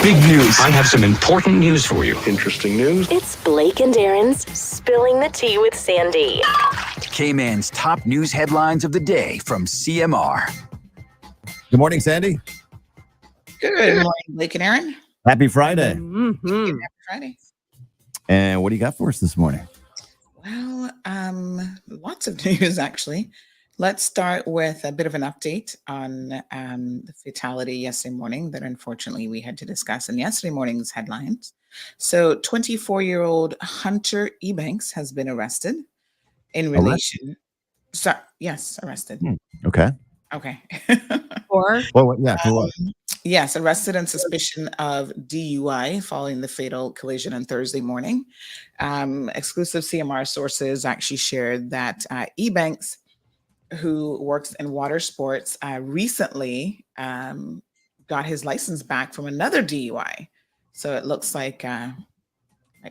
Big news. I have some important news for you. Interesting news. It's Blake and Darren's Spilling the Tea with Sandy. Cayman's top news headlines of the day from CMR. Good morning, Sandy. Good morning, Blake and Aaron. Happy Friday. Happy Friday. And what do you got for us this morning? Well, lots of news, actually. Let's start with a bit of an update on the fatality yesterday morning that unfortunately we had to discuss in yesterday morning's headlines. So 24-year-old Hunter Ebanks has been arrested in relation. Arrested. Okay. Okay. For what? Yes, arrested on suspicion of DUI following the fatal collision on Thursday morning. Exclusive CMR sources actually shared that Ebanks, who works in water sports, recently got his license back from another DUI. So it looks like might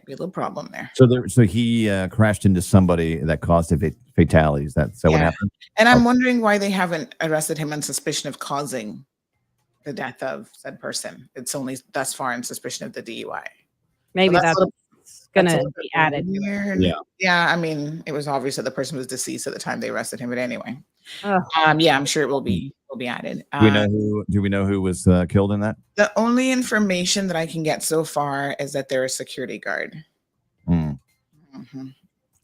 be a little problem there. So he crashed into somebody that caused a fatality. Is that what happened? And I'm wondering why they haven't arrested him on suspicion of causing the death of said person. It's only thus far in suspicion of the DUI. Maybe so that's going to be added. Yeah. I mean, it was obvious that the person was deceased at the time they arrested him, but anyway. I'm sure it will be added. Do we know who was killed in that? The only information that I can get so far is that they're a security guard.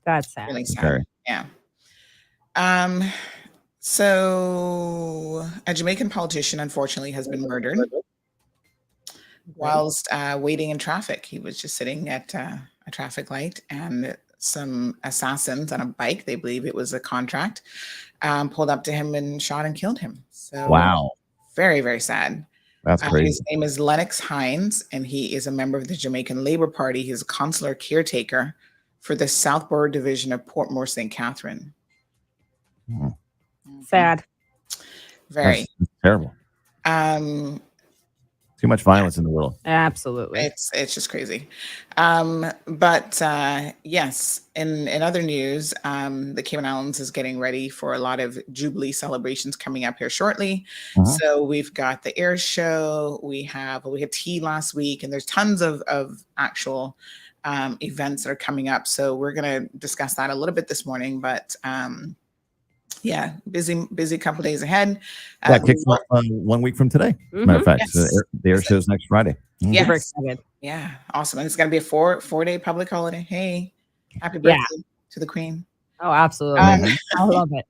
That's sad. Really sad. Okay. Yeah. So a Jamaican politician, unfortunately, has been murdered whilst waiting in traffic. He was just sitting at a traffic light, and some assassins on a bike, they believe it was a contract, pulled up to him and shot and killed him. So wow. Very, very sad. That's crazy. His name is Lennox Hines, and he is a member of the Jamaican Labour Party. He's a consular caretaker for the Southborough division of Portmore St. Catherine. Sad. Very. That's terrible. Too much violence in the world. Absolutely. It's just crazy. But yes, in other news, the Cayman Islands is getting ready for a lot of Jubilee celebrations coming up here shortly. So we've got the air show. We had tea last week, and there's tons of actual events that are coming up. So we're going to discuss that a little bit this morning, but busy couple days ahead. That kicks off 1 week from today. Matter of fact, the air show's next Friday. Super excited. Yeah, awesome. And it's going to be a four-day public holiday. Hey, happy birthday to the Queen. Oh, absolutely. I love it.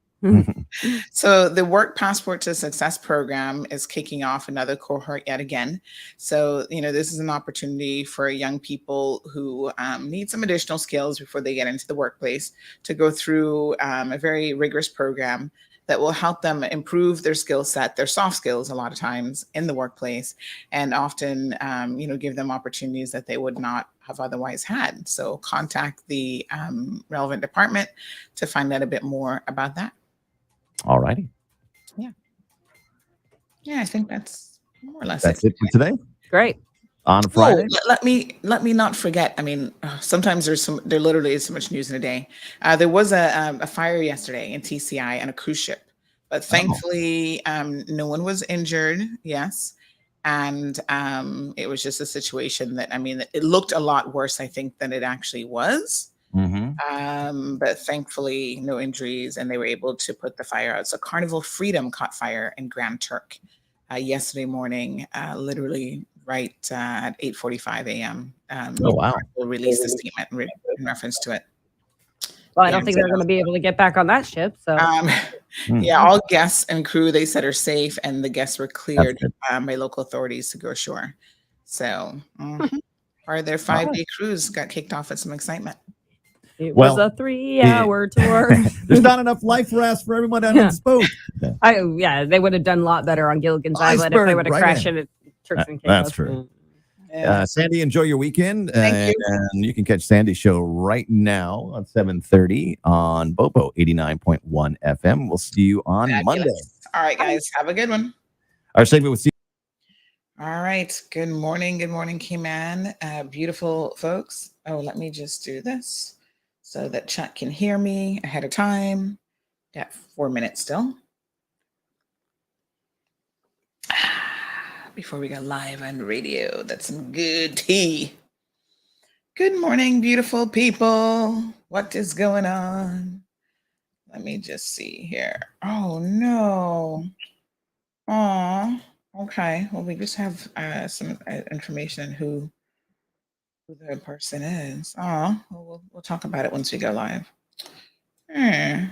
So the Work Passport to Success program is kicking off another cohort yet again. So, this is an opportunity for young people who need some additional skills before they get into the workplace to go through a very rigorous program that will help them improve their skill set, their soft skills a lot of times in the workplace, and often, give them opportunities that they would not have otherwise had. So contact the relevant department to find out a bit more about that. All righty. Yeah, I think that's more or less it for today. Great. On a Friday. Let me not forget. I mean, sometimes there literally is so much news in a day. There was a fire yesterday in TCI on a cruise ship, but thankfully no one was injured. Yes. And it was just a situation that, it looked a lot worse, I think, than it actually was. But thankfully no injuries, and they were able to put the fire out. So Carnival Freedom caught fire in Grand Turk yesterday morning, literally right at 8:45 a.m. We'll release the statement in reference to it. Well, I don't think they're going to be able to get back on that ship. So all guests and crew, they said, are safe, and the guests were cleared by local authorities to go ashore. So part of their 5-day cruise got kicked off with some excitement. It was a 3-hour tour. There's not enough life rafts for everyone on this boat. They would have done a lot better on Gilligan's Island if they would have crashed it at Turks and Caicos. That's true. Sandy, enjoy your weekend. Thank you. And you can catch Sandy's show right now at 7:30 on Bobo 89.1 FM. We'll see you on Monday. All right, guys. Have a good one. Our segment with All right. Good morning. Good morning, Cayman. Beautiful folks. Oh, let me just do this so that Chuck can hear me ahead of time. Got 4 minutes still. before we go live on radio. That's some good tea. Good morning, beautiful people. What is going on? Let me just see here. Oh, no. Oh, okay. Well, we just have some information on who the person is. Oh, well, we'll talk about it once we go live. Hmm.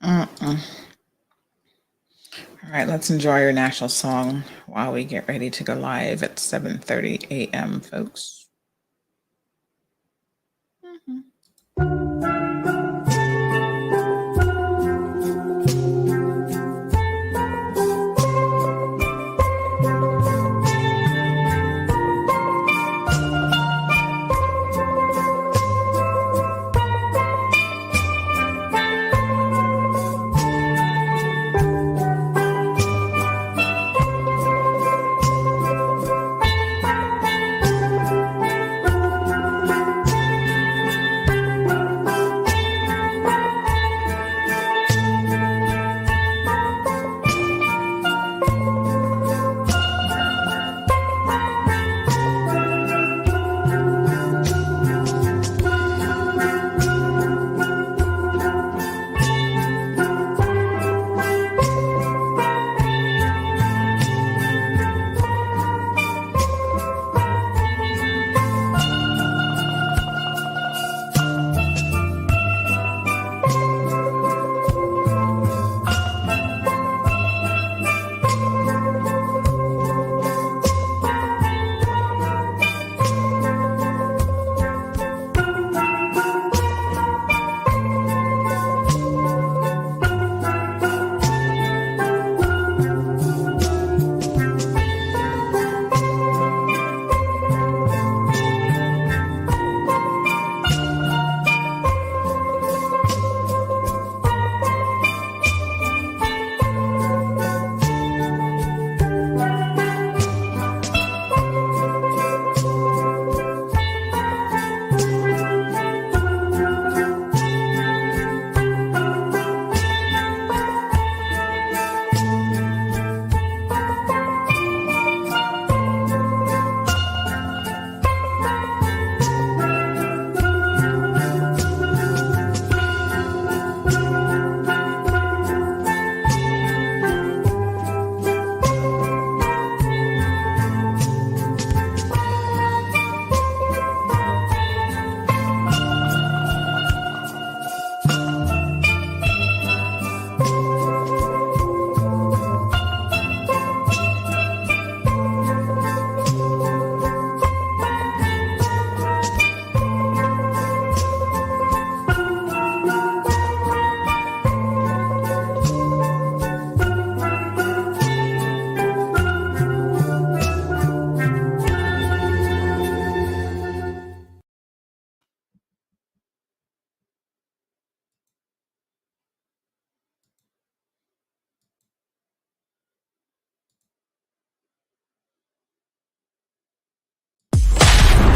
All right, let's enjoy our national song while we get ready to go live at 7:30 a.m., folks.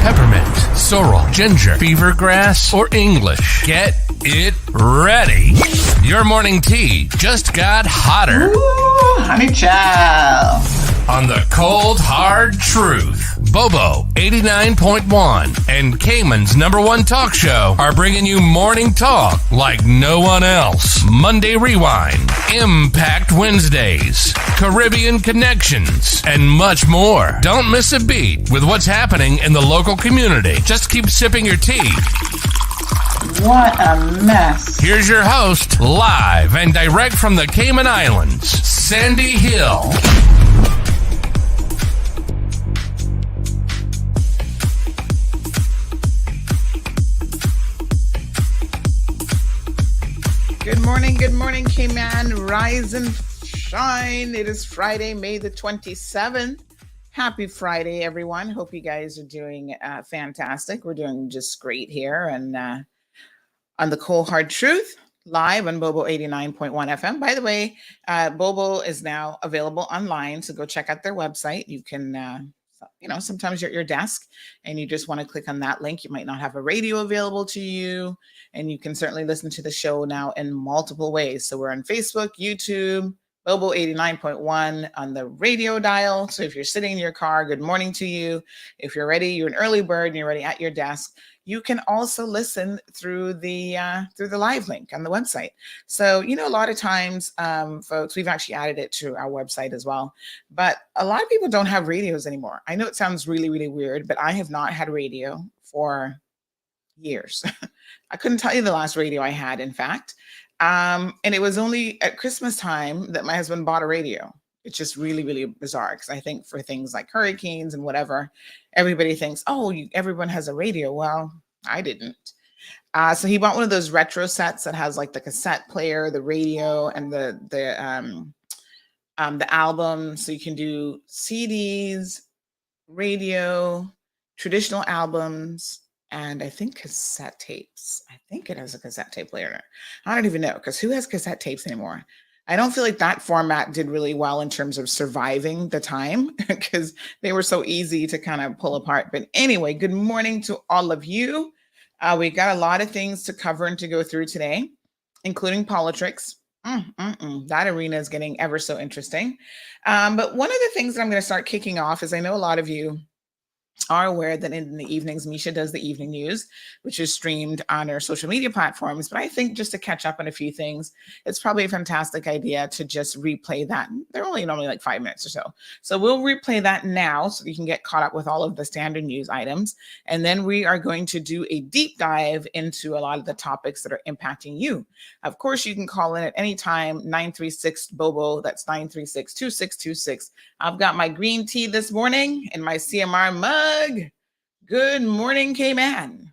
Peppermint, sorrel, ginger, beaver grass, or English. Get it ready. Your morning tea just got hotter. Ooh, honey child. On the cold, hard truth. Bobo 89.1 and Cayman's #1 talk show are bringing you morning talk like no one else. Monday Rewind, Impact Wednesdays, Caribbean Connections, and much more. Don't miss a beat with what's happening in the local community. Just keep sipping your tea. What a mess. Here's your host, live and direct from the Cayman Islands, Sandy Hill. Good morning, Cayman. Rise and shine. It is Friday, May the 27th. Happy Friday, everyone. Hope you guys are doing fantastic. We're doing just great here and on the cold hard truth. live on Bobo 89.1 FM. By the way, Bobo is now available online, so go check out their website. You can, sometimes you're at your desk and you just want to click on that link. You might not have a radio available to you, and you can certainly listen to the show now in multiple ways. So we're on Facebook, YouTube, Bobo 89.1 on the radio dial. So if you're sitting in your car, good morning to you. If you're ready, you're an early bird and you're ready at your desk, you can also listen through the live link on the website. So, a lot of times, folks, we've actually added it to our website as well. But a lot of people don't have radios anymore. I know it sounds really, really weird, but I have not had radio for years. I couldn't tell you the last radio I had, in fact. And it was only at Christmas time that my husband bought a radio. It's just really, really bizarre because I think for things like hurricanes and whatever, everybody thinks, everyone has a radio. Well, I didn't. So he bought one of those retro sets that has like the cassette player, the radio, and the album. So you can do CDs, radio, traditional albums, and I think cassette tapes. I think it has a cassette tape player. I don't even know, because who has cassette tapes anymore? I don't feel like that format did really well in terms of surviving the time because they were so easy to kind of pull apart. But anyway, good morning to all of you. We got a lot of things to cover and to go through today, including Politicks. That arena is getting ever so interesting. But one of the things that I'm going to start kicking off is I know a lot of you are aware that in the evenings, Misha does the evening news, which is streamed on our social media platforms. But I think just to catch up on a few things, it's probably a fantastic idea to just replay that. They're only normally like 5 minutes or so. So we'll replay that now so you can get caught up with all of the standard news items. And then we are going to do a deep dive into a lot of the topics that are impacting you. Of course, you can call in at any time, 936-BOBO. That's 936-2626. I've got my green tea this morning in my CMR mug. Good morning, Cayman.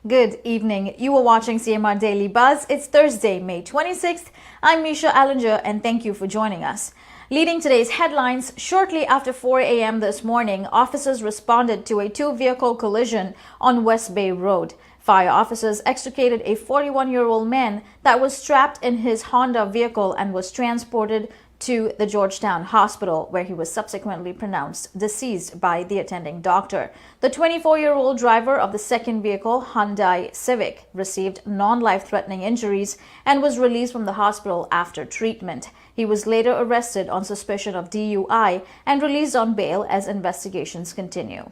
Good evening. You are watching CMR Daily Buzz. It's Thursday, May 26th. I'm Misha Allinger, and thank you for joining us. Leading today's headlines, shortly after 4 a.m. this morning, officers responded to a two-vehicle collision on West Bay Road. Fire officers extricated a 41-year-old man that was strapped in his Honda vehicle and was transported to the Georgetown Hospital, where he was subsequently pronounced deceased by the attending doctor. The 24-year-old driver of the second vehicle, Hyundai Civic, received non-life-threatening injuries and was released from the hospital after treatment. He was later arrested on suspicion of DUI and released on bail as investigations continue.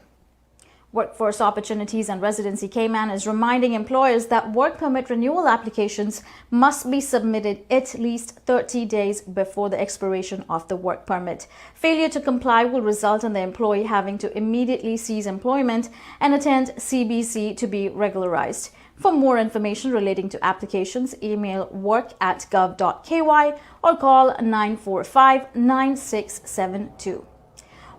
Workforce Opportunities and Residency Cayman is reminding employers that work permit renewal applications must be submitted at least 30 days before the expiration of the work permit. Failure to comply will result in the employee having to immediately cease employment and attend CBC to be regularized. For more information relating to applications, email work@gov.ky or call 945-9672.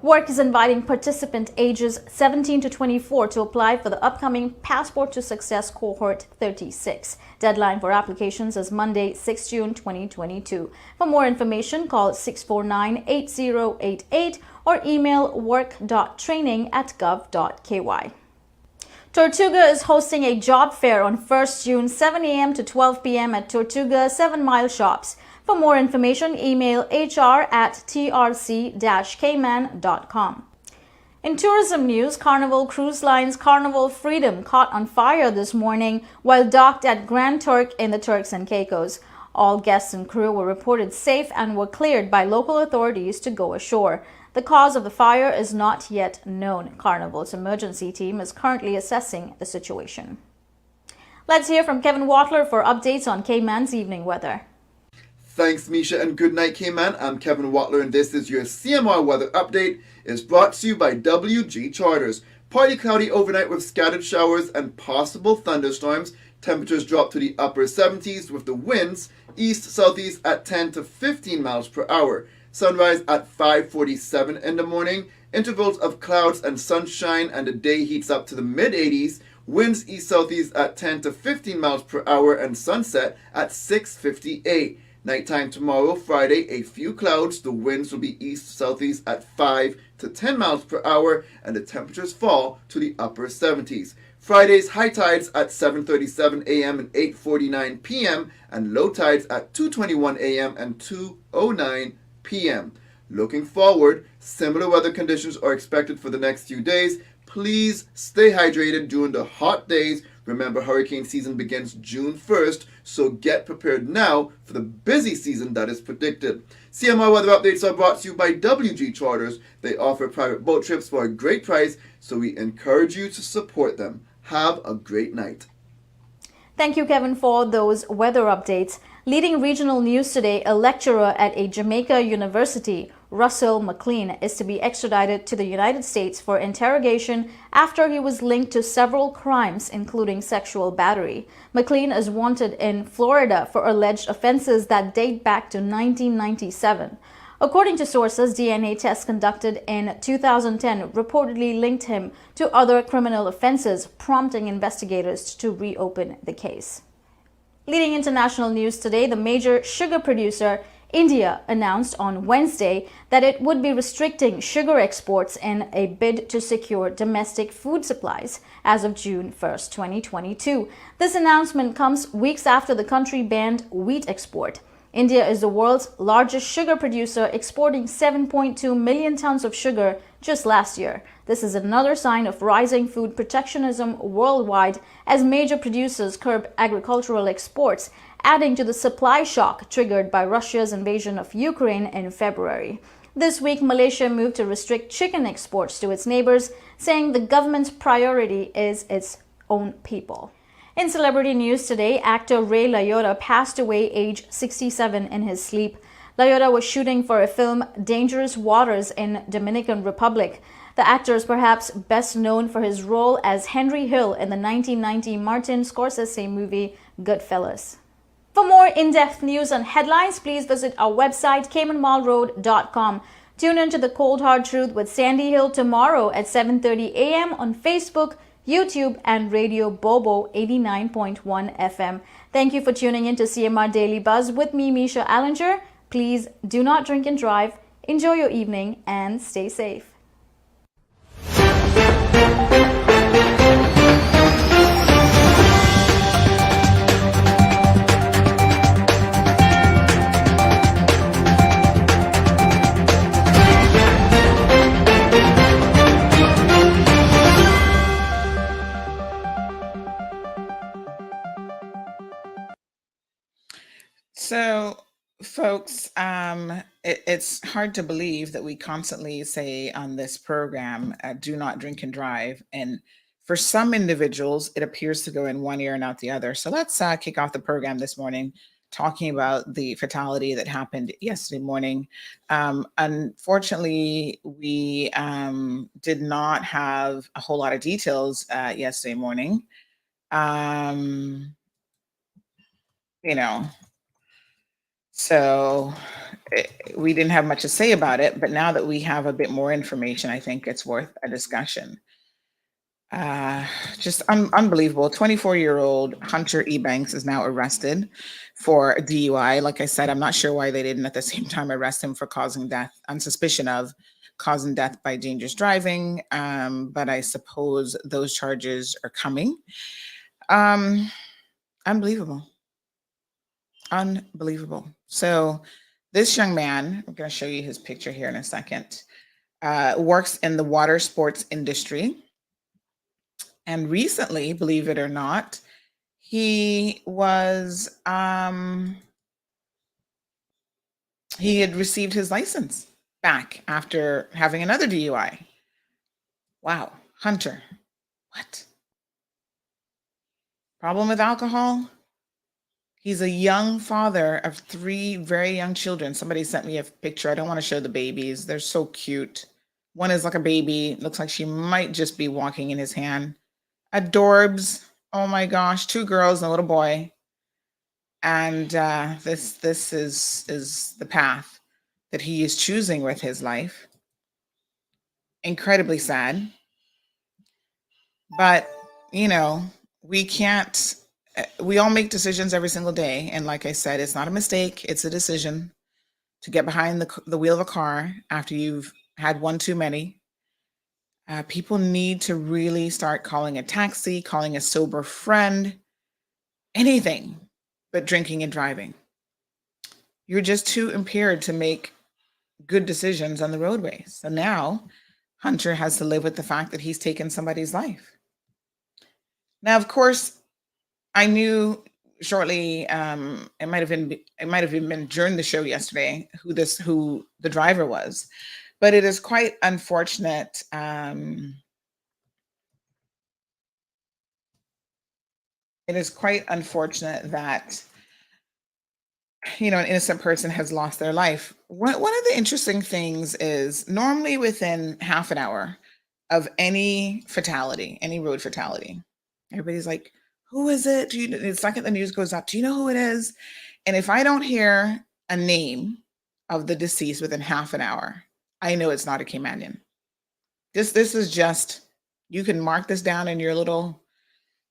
Work is inviting participant ages 17 to 24 to apply for the upcoming Passport to Success Cohort 36. Deadline for applications is Monday, 6 June 2022. For more information, call 649-8088 or email work.training@gov.ky. Tortuga is hosting a job fair on 1st June, 7 a.m. to 12 p.m. at Tortuga 7 Mile Shops. For more information, email hr@trc-cayman.com. In tourism news, Carnival Cruise Line's Carnival Freedom caught on fire this morning while docked at Grand Turk in the Turks and Caicos. All guests and crew were reported safe and were cleared by local authorities to go ashore. The cause of the fire is not yet known. Carnival's emergency team is currently assessing the situation. Let's hear from Kevin Watler for updates on Cayman's evening weather. Thanks, Misha, and good night, Cayman. I'm Kevin Watler, and this is your CMR weather update. It's brought to you by WG Charters. Partly cloudy overnight with scattered showers and possible thunderstorms. Temperatures drop to the upper 70s with the winds east-southeast at 10 to 15 miles per hour. Sunrise at 5:47 in the morning Intervals of clouds and sunshine, and the day heats up to the mid-80s. Winds east-southeast at 10 to 15 miles per hour, and sunset at 6:58. Nighttime tomorrow, Friday, a few clouds. The winds will be east-southeast at 5 to 10 miles per hour, and the temperatures fall to the upper 70s. Friday's high tides at 7:37 a.m. and 8:49 p.m., and low tides at 2:21 a.m. and 2:09 p.m. Looking forward, similar weather conditions are expected for the next few days. Please stay hydrated during the hot days. Remember, hurricane season begins June 1st, so get prepared now for the busy season that is predicted. CMR weather updates are brought to you by WG Charters. They offer private boat trips for a great price, so we encourage you to support them. Have a great night. Thank you, Kevin, for those weather updates. Leading regional news today, a lecturer at a Jamaica university, Russell McLean, is to be extradited to the United States for interrogation after he was linked to several crimes, including sexual battery. McLean is wanted in Florida for alleged offenses that date back to 1997. According to sources, DNA tests conducted in 2010 reportedly linked him to other criminal offenses, prompting investigators to reopen the case. Leading international news today, the major sugar producer, India, announced on Wednesday that it would be restricting sugar exports in a bid to secure domestic food supplies as of June 1st, 2022. This announcement comes weeks after the country banned wheat export. India is the world's largest sugar producer, exporting 7.2 million tons of sugar just last year. This is another sign of rising food protectionism worldwide as major producers curb agricultural exports, adding to the supply shock triggered by Russia's invasion of Ukraine in February. This week, Malaysia moved to restrict chicken exports to its neighbors, saying the government's priority is its own people. In celebrity news today, actor Ray Liotta passed away aged 67 in his sleep. Liotta was shooting for a film, Dangerous Waters, in Dominican Republic. The actor is perhaps best known for his role as Henry Hill in the 1990 Martin Scorsese movie Goodfellas. For more in-depth news and headlines, please visit our website, caymanmallroad.com. Tune in to The Cold Hard Truth with Sandy Hill tomorrow at 7:30 a.m. on Facebook, YouTube, and Radio Bobo 89.1 FM. Thank you for tuning in to CMR Daily Buzz with me, Misha Allinger. Please do not drink and drive. Enjoy your evening and stay safe. So, folks, it's hard to believe that we constantly say on this program, do not drink and drive. And for some individuals, it appears to go in one ear and out the other. So let's kick off the program this morning talking about the fatality that happened yesterday morning. Unfortunately, we did not have a whole lot of details yesterday morning. So we didn't have much to say about it, but now that we have a bit more information, I think it's worth a discussion. Just unbelievable. 24-year-old Hunter Ebanks is now arrested for DUI. Like I said, I'm not sure why they didn't at the same time arrest him for causing death on suspicion of causing death by dangerous driving. But I suppose those charges are coming. Unbelievable. Unbelievable. So this young man, I'm going to show you his picture here in a second, works in the water sports industry. And recently, believe it or not, he was, he had received his license back after having another DUI. Wow. Hunter. What? Problem with alcohol? He's a young father of 3 very young children. Somebody sent me a picture. I don't want to show the babies. They're so cute. One is like a baby. Looks like she might just be walking in his hand. Adorbs. Oh my gosh. 2 girls and a little boy. And this is the path that he is choosing with his life. incredibly sad. But, you know, we can't, we all make decisions every single day. And like I said, it's not a mistake, it's a decision to get behind the wheel of a car after you've had one too many. People need to really start calling a taxi, calling a sober friend, anything but drinking and driving. You're just too impaired to make good decisions on the roadway. So now Hunter has to live with the fact that he's taken somebody's life. Now, of course, I knew shortly, it might have even been during the show yesterday who the driver was, but it is quite unfortunate. It is quite unfortunate that, you know, an innocent person has lost their life. One of the interesting things is normally within half an hour of any fatality, any road fatality, everybody's like, who is it? The second the news goes up, do you know who it is? And if I don't hear a name of the deceased within half an hour, I know it's not a Caymanian. This is just, you can mark this down in your little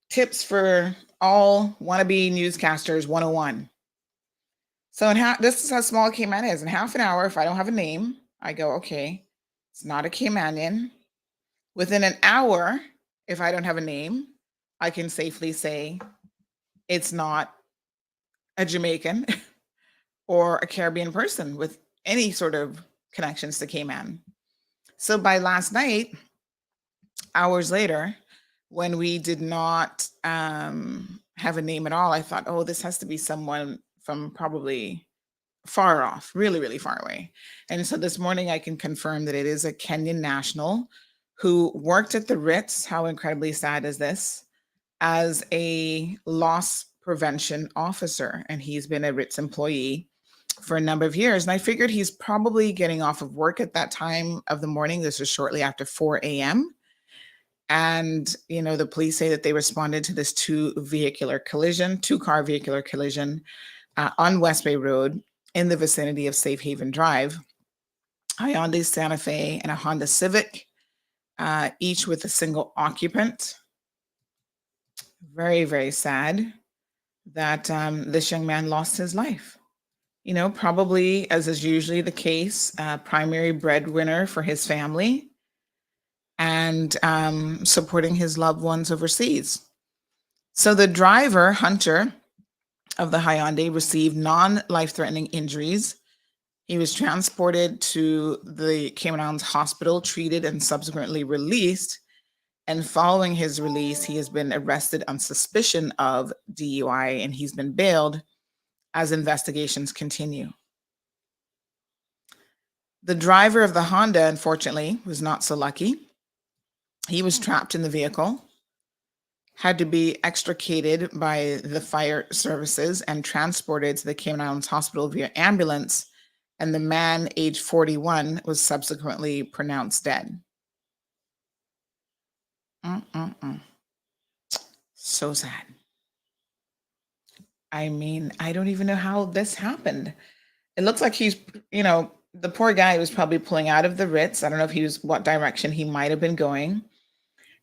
tips for all wannabe newscasters 101. So this is how small a Cayman is. In half an hour, if I don't have a name, I go, okay, it's not a Caymanian. Within an hour, if I don't have a name, I can safely say it's not a Jamaican or a Caribbean person with any sort of connections to Cayman. So by last night, hours later, when we did not have a name at all, I thought, oh, this has to be someone from probably far off, really, really far away. And so this morning I can confirm that it is a Kenyan national who worked at the Ritz. How incredibly sad is this? As a loss prevention officer. And he's been a Ritz employee for a number of years. And I figured he's probably getting off of work at that time of the morning. This was shortly after 4 a.m. And, you know, the police say that they responded to this two-car vehicular collision on West Bay Road in the vicinity of Safe Haven Drive. Hyundai Santa Fe and a Honda Civic, each with a single occupant. Very, very sad that this young man lost his life. You know, probably, as is usually the case, primary breadwinner for his family and supporting his loved ones overseas. So the driver, Hunter, of the Hyundai received non-life-threatening injuries. He was transported to the Cayman Islands hospital, treated, and subsequently released. And following his release, he has been arrested on suspicion of DUI, and he's been bailed as investigations continue. The driver of the Honda, unfortunately, was not so lucky. He was trapped in the vehicle, had to be extricated by the fire services and transported to the Cayman Islands hospital via ambulance. And the man, age 41, was subsequently pronounced dead. So sad. I mean, I don't even know how this happened. It looks like he's, you know, the poor guy was probably pulling out of the Ritz. I don't know if he was, what direction he might have been going.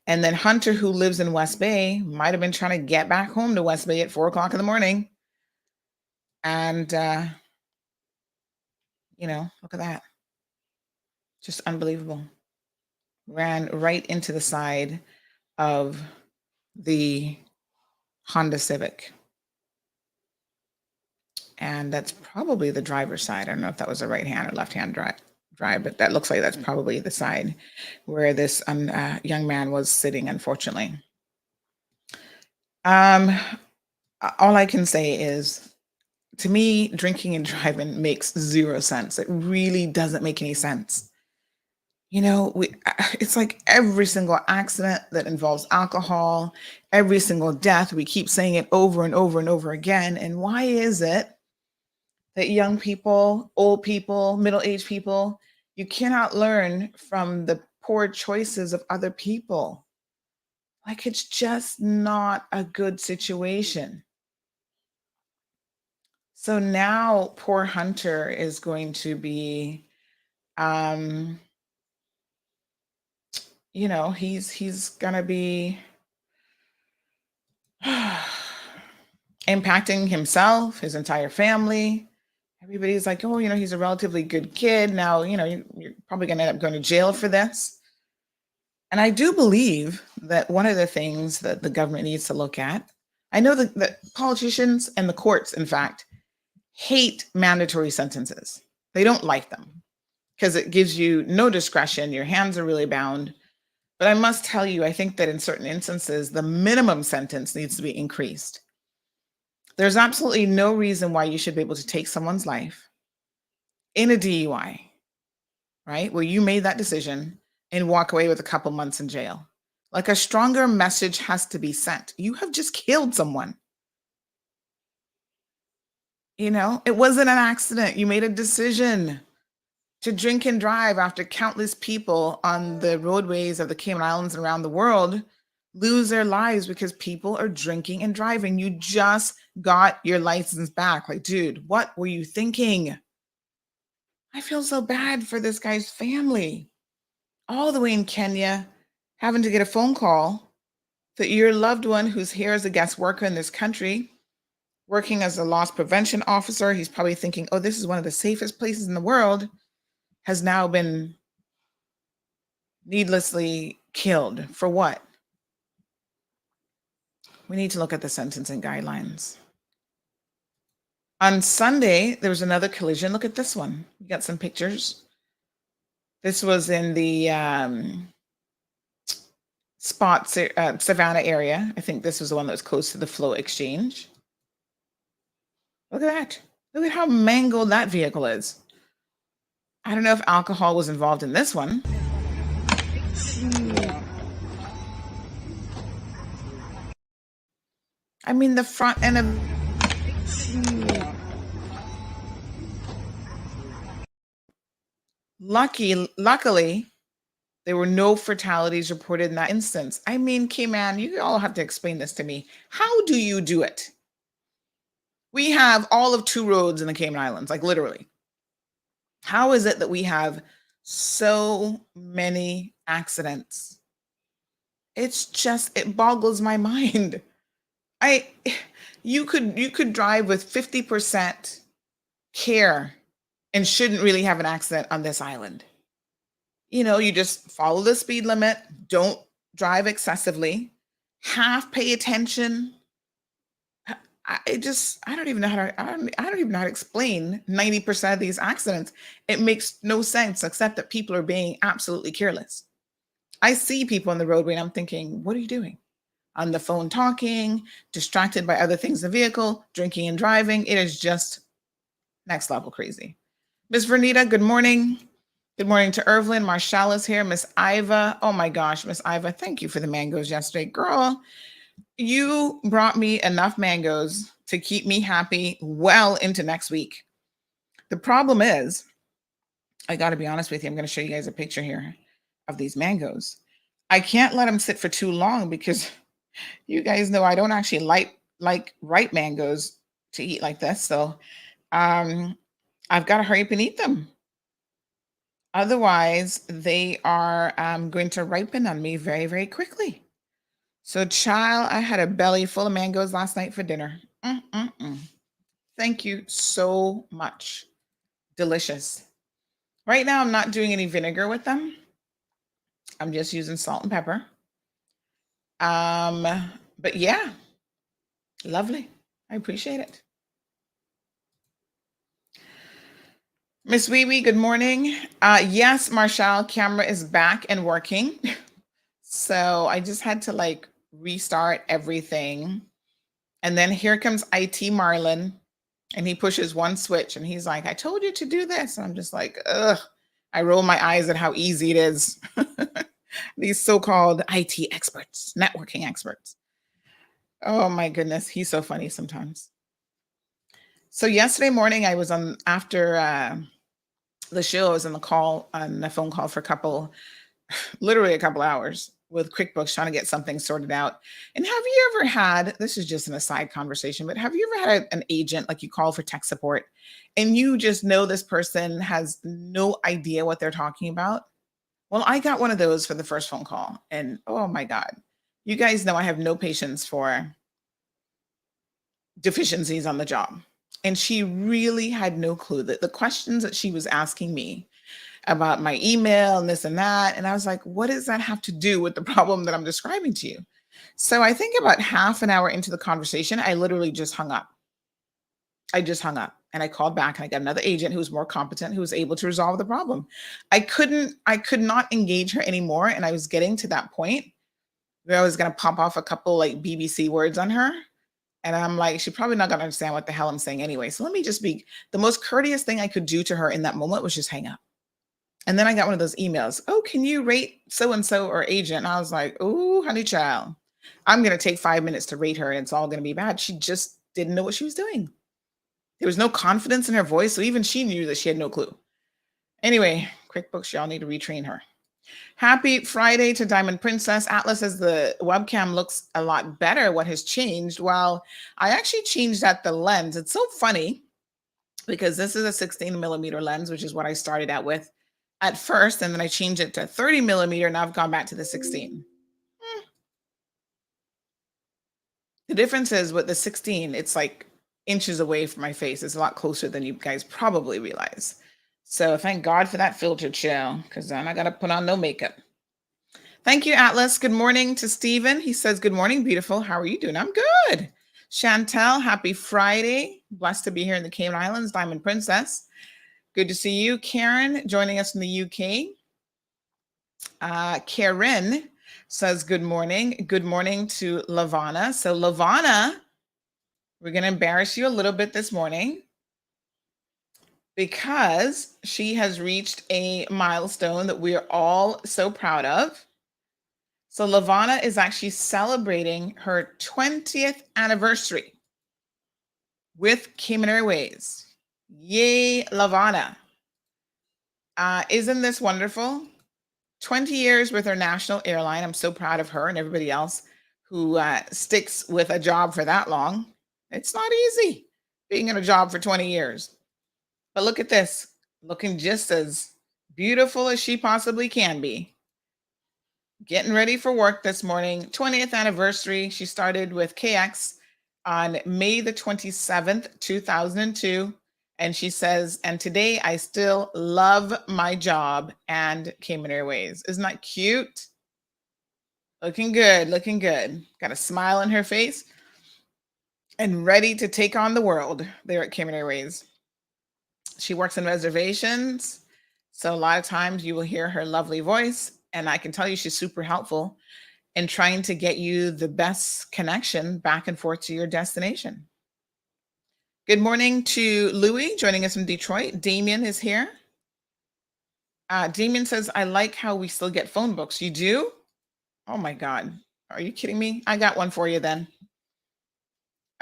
And then Hunter, who lives in West Bay, might have been trying to get back home to West Bay at 4 o'clock in the morning. And, you know, look at that. Just unbelievable. Ran right into the side of the Honda Civic. And that's probably the driver's side. I don't know if that was a right-hand or left-hand drive, but that looks like that's probably the side where this young man was sitting, unfortunately. All I can say is, to me, drinking and driving makes zero sense. It really doesn't make any sense. You know, it's like every single accident that involves alcohol, every single death, we keep saying it over and over and over again. And why is it that young people, old people, middle-aged people, you cannot learn from the poor choices of other people? Like, it's just not a good situation. So now poor Hunter is going to be you know, he's gonna be impacting himself, his entire family. Everybody's like, oh, you know, he's a relatively good kid. Now, you know, you're probably going to end up going to jail for this. And I do believe that one of the things that the government needs to look at, I know that politicians and the courts, in fact, hate mandatory sentences. They don't like them because it gives you no discretion. Your hands are really bound. But I must tell you, I think that in certain instances, the minimum sentence needs to be increased. There's absolutely no reason why you should be able to take someone's life in a DUI, right? Where you made that decision and walk away with a couple months in jail. Like, a stronger message has to be sent. You have just killed someone. You know, it wasn't an accident. You made a decision to drink and drive after countless people on the roadways of the Cayman Islands and around the world lose their lives because people are drinking and driving. You just got your license back. Like, dude, what were you thinking? I feel so bad for this guy's family. All the way in Kenya, having to get a phone call that your loved one who's here as a guest worker in this country, working as a loss prevention officer, he's probably thinking, oh, this is one of the safest places in the world, has now been needlessly killed. For what? We need to look at the sentencing guidelines. On Sunday, there was another collision. Look at this one. We got some pictures. This was in the Savannah area. I think this was the one that was close to the Flow Exchange. Look at that. Look at how mangled that vehicle is. I don't know if alcohol was involved in this one. I mean, the front end of... Luckily, there were no fatalities reported in that instance. I mean, Cayman, you all have to explain this to me. How do you do it? We have all of 2 roads in the Cayman Islands, like literally. How is it that we have so many accidents? It's just, it boggles my mind. You could drive with 50% care and shouldn't really have an accident on this island. You know, you just follow the speed limit, don't drive excessively, half pay attention. I don't even know how to explain 90% of these accidents. It makes no sense except that people are being absolutely careless. I see people on the roadway and I'm thinking, what are you doing? On the phone talking, distracted by other things in the vehicle, drinking and driving. It is just next level crazy. Miss Vernita, good morning. Good morning to Irvlyn. Marshall is here. Miss Iva. Oh my gosh, Miss Iva, thank you for the mangoes yesterday. Girl, you brought me enough mangoes to keep me happy well into next week. The problem is, I got to be honest with you, I'm going to show you guys a picture here of these mangoes. I can't let them sit for too long because you guys know I don't actually like ripe mangoes to eat like this. So I've got to hurry up and eat them. Otherwise, they are going to ripen on me very, very quickly. So, child, I had a belly full of mangoes last night for dinner. Thank you so much. Delicious. Right now, I'm not doing any vinegar with them. I'm just using salt and pepper. But yeah, lovely. I appreciate it. Miss Wee Wee, good morning. Yes, Marshall, camera is back and working. So I just had to restart everything. And then here comes IT Marlon, and he pushes one switch and he's like, I told you to do this. And I'm just like, ugh. I roll my eyes at how easy it is. These so-called IT experts, networking experts. Oh my goodness, he's so funny sometimes. So yesterday morning, I was on after the show. I was on the phone call for literally a couple hours with QuickBooks trying to get something sorted out. And have you ever had, this is just an aside conversation, but have you ever had an agent, like you call for tech support, and you just know this person has no idea what they're talking about? Well, I got one of those for the first phone call, and oh my God, you guys know I have no patience for deficiencies on the job. And she really had no clue that the questions that she was asking me about my email and this and that. And I was like, what does that have to do with the problem that I'm describing to you? So I think about half an hour into the conversation, I literally just hung up. I just hung up and I called back and I got another agent who was more competent, who was able to resolve the problem. I could not engage her anymore. And I was getting to that point where I was going to pop off a couple like BBC words on her. And I'm like, she's probably not going to understand what the hell I'm saying anyway. So let me just be, the most courteous thing I could do to her in that moment was just hang up. And then I got one of those emails. Oh, can you rate so-and-so or agent? And I was like, oh, honey child, I'm going to take 5 minutes to rate her and it's all going to be bad. She just didn't know what she was doing. There was no confidence in her voice. So even she knew that she had no clue. Anyway, QuickBooks, y'all need to retrain her. Happy Friday to Diamond Princess. Atlas says the webcam looks a lot better. What has changed? Well, I actually changed out the lens. It's so funny because this is a 16 millimeter lens, which is what I started out with at first. And then I changed it to 30 millimeter. Now I've gone back to the 16. The difference is with the 16, it's like inches away from my face. It's a lot closer than you guys probably realize. So thank God for that filter chill, because then I got to put on no makeup. Thank you, Atlas. Good morning to Stephen. He says, good morning, beautiful. How are you doing? I'm good. Chantel, happy Friday. Blessed to be here in the Cayman Islands. Diamond Princess. Good to see you. Karen, joining us from the UK. Karen says, good morning. Good morning to Lavana. So Lavana, we're going to embarrass you a little bit this morning, because she has reached a milestone that we are all so proud of. So Lavana is actually celebrating her 20th anniversary with Cayman Airways. Yay, Lavana. Isn't this wonderful? 20 years with her national airline. I'm so proud of her and everybody else who sticks with a job for that long. It's not easy being in a job for 20 years. But look at this, looking just as beautiful as she possibly can be. Getting ready for work this morning, 20th anniversary. She started with KX on May the 27th, 2002. And she says, and today I still love my job and Cayman Airways. Isn't that cute? Looking good, looking good. Got a smile on her face and ready to take on the world there at Cayman Airways. She works in reservations, so a lot of times you will hear her lovely voice, and I can tell you she's super helpful in trying to get you the best connection back and forth to your destination. Good morning to Louie, joining us from Detroit. Damien is here. Damien says, I like how we still get phone books. You do? Oh my God. Are you kidding me? I got one for you then.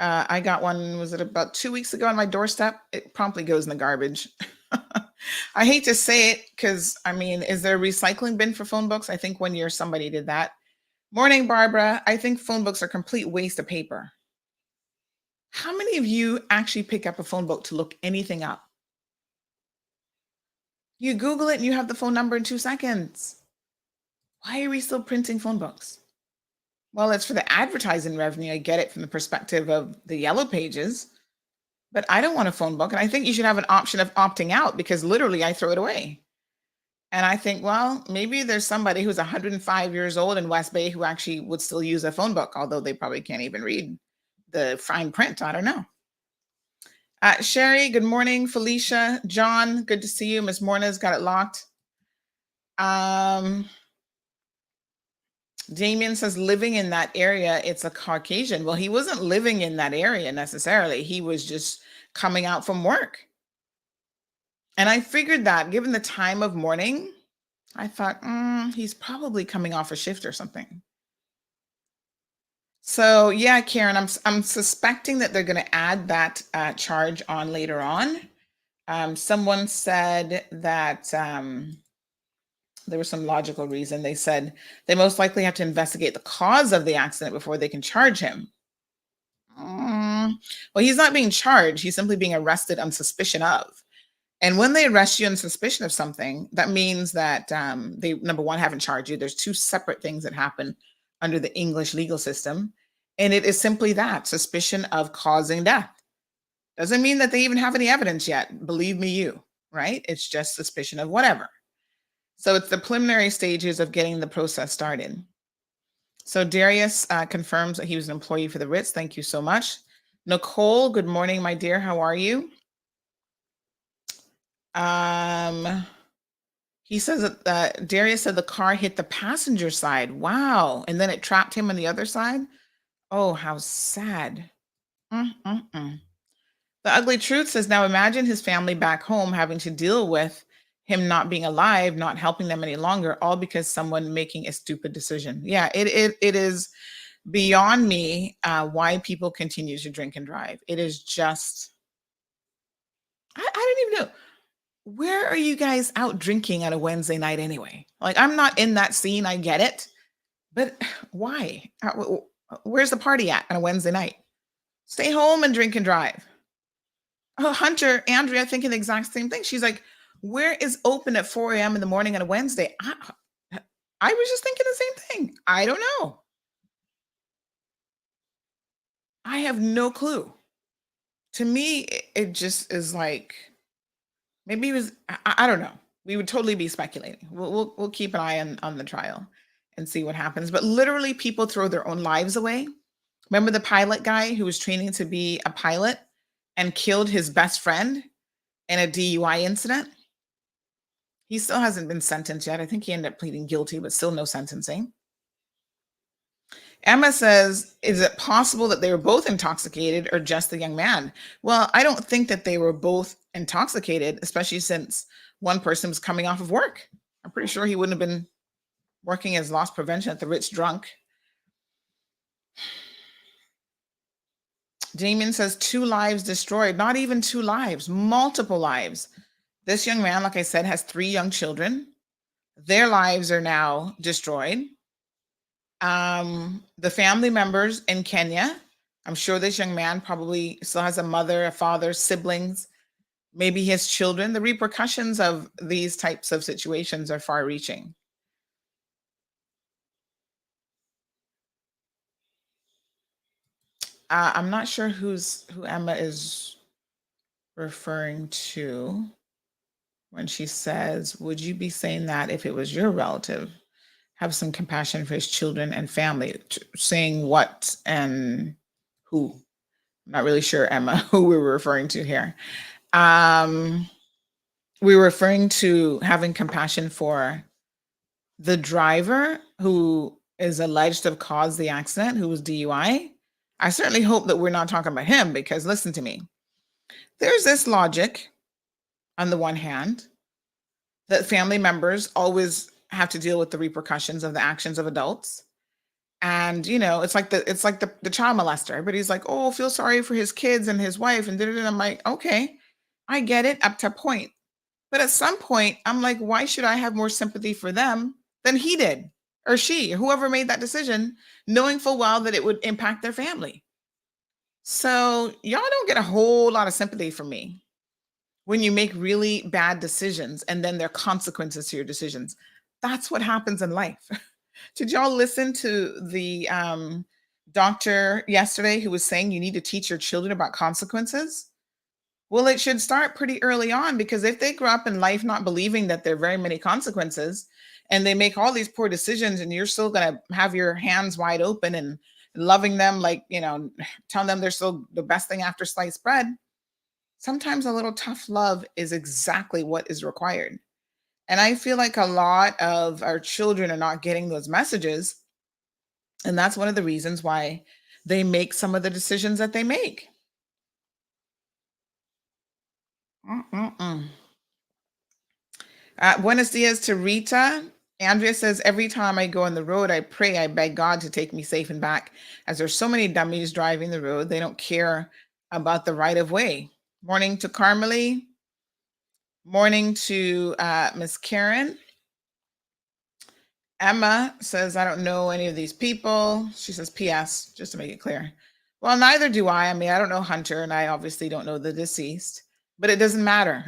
I got one, was it about 2 weeks ago on my doorstep? It promptly goes in the garbage. I hate to say it because, I mean, is there a recycling bin for phone books? I think one year somebody did that. Morning, Barbara. I think phone books are a complete waste of paper. How many of you actually pick up a phone book to look anything up? You Google it and you have the phone number in 2 seconds. Why are we still printing phone books? Well, it's for the advertising revenue. I get it from the perspective of the yellow pages, but I don't want a phone book. And I think you should have an option of opting out, because literally I throw it away. And I think, well, maybe there's somebody who's 105 years old in West Bay who actually would still use a phone book, although they probably can't even read the fine print. I don't know. Sherry, good morning. Felicia, John, good to see you. Miss Morna's got it locked. Damien says, living in that area, it's a Caucasian. Well, he wasn't living in that area necessarily. He was just coming out from work. And I figured that given the time of morning, I thought, he's probably coming off a shift or something. So yeah, Karen, I'm suspecting that they're going to add that charge on later on. Someone said that there was some logical reason. They said they most likely have to investigate the cause of the accident before they can charge him. Well, he's not being charged. He's simply being arrested on suspicion of. And when they arrest you on suspicion of something, that means that they, number one, haven't charged you. There's two separate things that happen under the English legal system. And it is simply that, suspicion of causing death. Doesn't mean that they even have any evidence yet. Believe me, right? It's just suspicion of whatever. So it's the preliminary stages of getting the process started. So Darius confirms that he was an employee for the Ritz. Thank you so much. Nicole, good morning, my dear. How are you? He says that Darius said the car hit the passenger side. Wow. And then it trapped him on the other side. Oh, how sad. The ugly truth says, now imagine his family back home having to deal with him not being alive, not helping them any longer, all because someone making a stupid decision. Yeah, it is beyond me why people continue to drink and drive. It is just, I don't even know. Where are you guys out drinking on a Wednesday night anyway? Like, I'm not in that scene. I get it. But why? Where's the party at on a Wednesday night? Stay home and drink and drive. Oh, Hunter, Andrea thinking the exact same thing. She's like, where is open at 4 a.m. in the morning on a Wednesday? I was just thinking the same thing. I don't know. I have no clue. To me, it just is like, maybe it was, I don't know. We would totally be speculating. We'll keep an eye on the trial and see what happens. But literally, people throw their own lives away. Remember the pilot guy who was training to be a pilot and killed his best friend in a DUI incident? He still hasn't been sentenced yet. I think he ended up pleading guilty, but still no sentencing. Emma says, is it possible that they were both intoxicated or just the young man? Well, I don't think that they were both intoxicated, especially since one person was coming off of work. I'm pretty sure he wouldn't have been working as loss prevention at the Ritz drunk. Damien says 2 lives destroyed. Not even 2 lives, multiple lives. This young man, like I said, has 3 young children. Their lives are now destroyed. The family members in Kenya, I'm sure this young man probably still has a mother, a father, siblings, maybe his children. The repercussions of these types of situations are far-reaching. I'm not sure who Emma is referring to when she says, would you be saying that if it was your relative? Have some compassion for his children and family. Saying what and who? I'm not really sure, Emma, who we were referring to here. We were referring to having compassion for the driver who is alleged to have caused the accident, who was DUI. I certainly hope that we're not talking about him, because listen to me. There's this logic on the one hand that family members always have to deal with the repercussions of the actions of adults. And, you know, it's like the child molester. Everybody's like, oh, feel sorry for his kids and his wife. And I'm like, okay, I get it up to a point. But at some point, I'm like, why should I have more sympathy for them than he did, or she, or whoever made that decision, knowing full well that it would impact their family? So y'all don't get a whole lot of sympathy from me when you make really bad decisions and then there are consequences to your decisions. That's what happens in life. Did y'all listen to the doctor yesterday who was saying you need to teach your children about consequences? Well, it should start pretty early on, because if they grow up in life not believing that there are very many consequences, and they make all these poor decisions, and you're still going to have your hands wide open and loving them, like, you know, telling them they're still the best thing after sliced bread, sometimes a little tough love is exactly what is required. And I feel like a lot of our children are not getting those messages. And that's one of the reasons why they make some of the decisions that they make. Buenos dias to Rita. Andrea says, every time I go on the road, I pray, I beg God to take me safe and back, as there's so many dummies driving the road. They don't care about the right of way. Morning to Carmelie. Morning to Miss Karen. Emma says, I don't know any of these people. She says, P.S., just to make it clear. Well, neither do I. I mean, I don't know Hunter, and I obviously don't know the deceased, but it doesn't matter.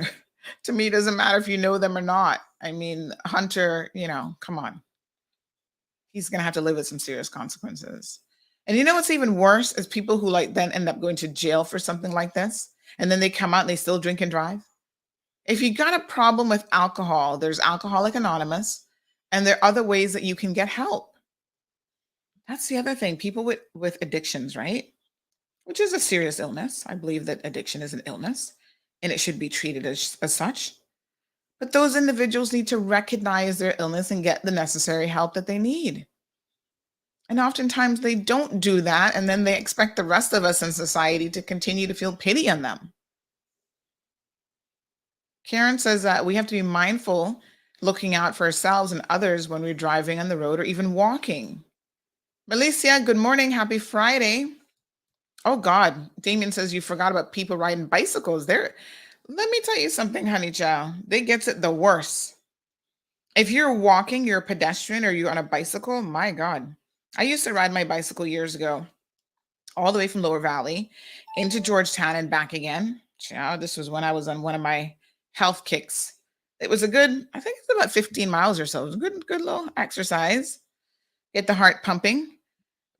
To me, it doesn't matter if you know them or not. I mean, Hunter, come on. He's going to have to live with some serious consequences. And you know what's even worse is people who then end up going to jail for something like this, and then they come out and they still drink and drive. If you got a problem with alcohol, there's Alcoholic Anonymous, and there are other ways that you can get help. That's the other thing. People with addictions, right? Which is a serious illness. I believe that addiction is an illness, and it should be treated as such. But those individuals need to recognize their illness and get the necessary help that they need. And oftentimes they don't do that, and then they expect the rest of us in society to continue to feel pity on them. Karen says that we have to be mindful, looking out for ourselves and others when we're driving on the road or even walking. Melissa, good morning. Happy Friday. Oh God, Damien says you forgot about people riding bicycles. Let me tell you something, honey child. They gets it the worst. If you're walking, you're a pedestrian, or you're on a bicycle, my God. I used to ride my bicycle years ago, all the way from Lower Valley into Georgetown and back again. Child, this was when I was on one of my health kicks. It was I think it's about 15 miles or so. It was a good little exercise. Get the heart pumping.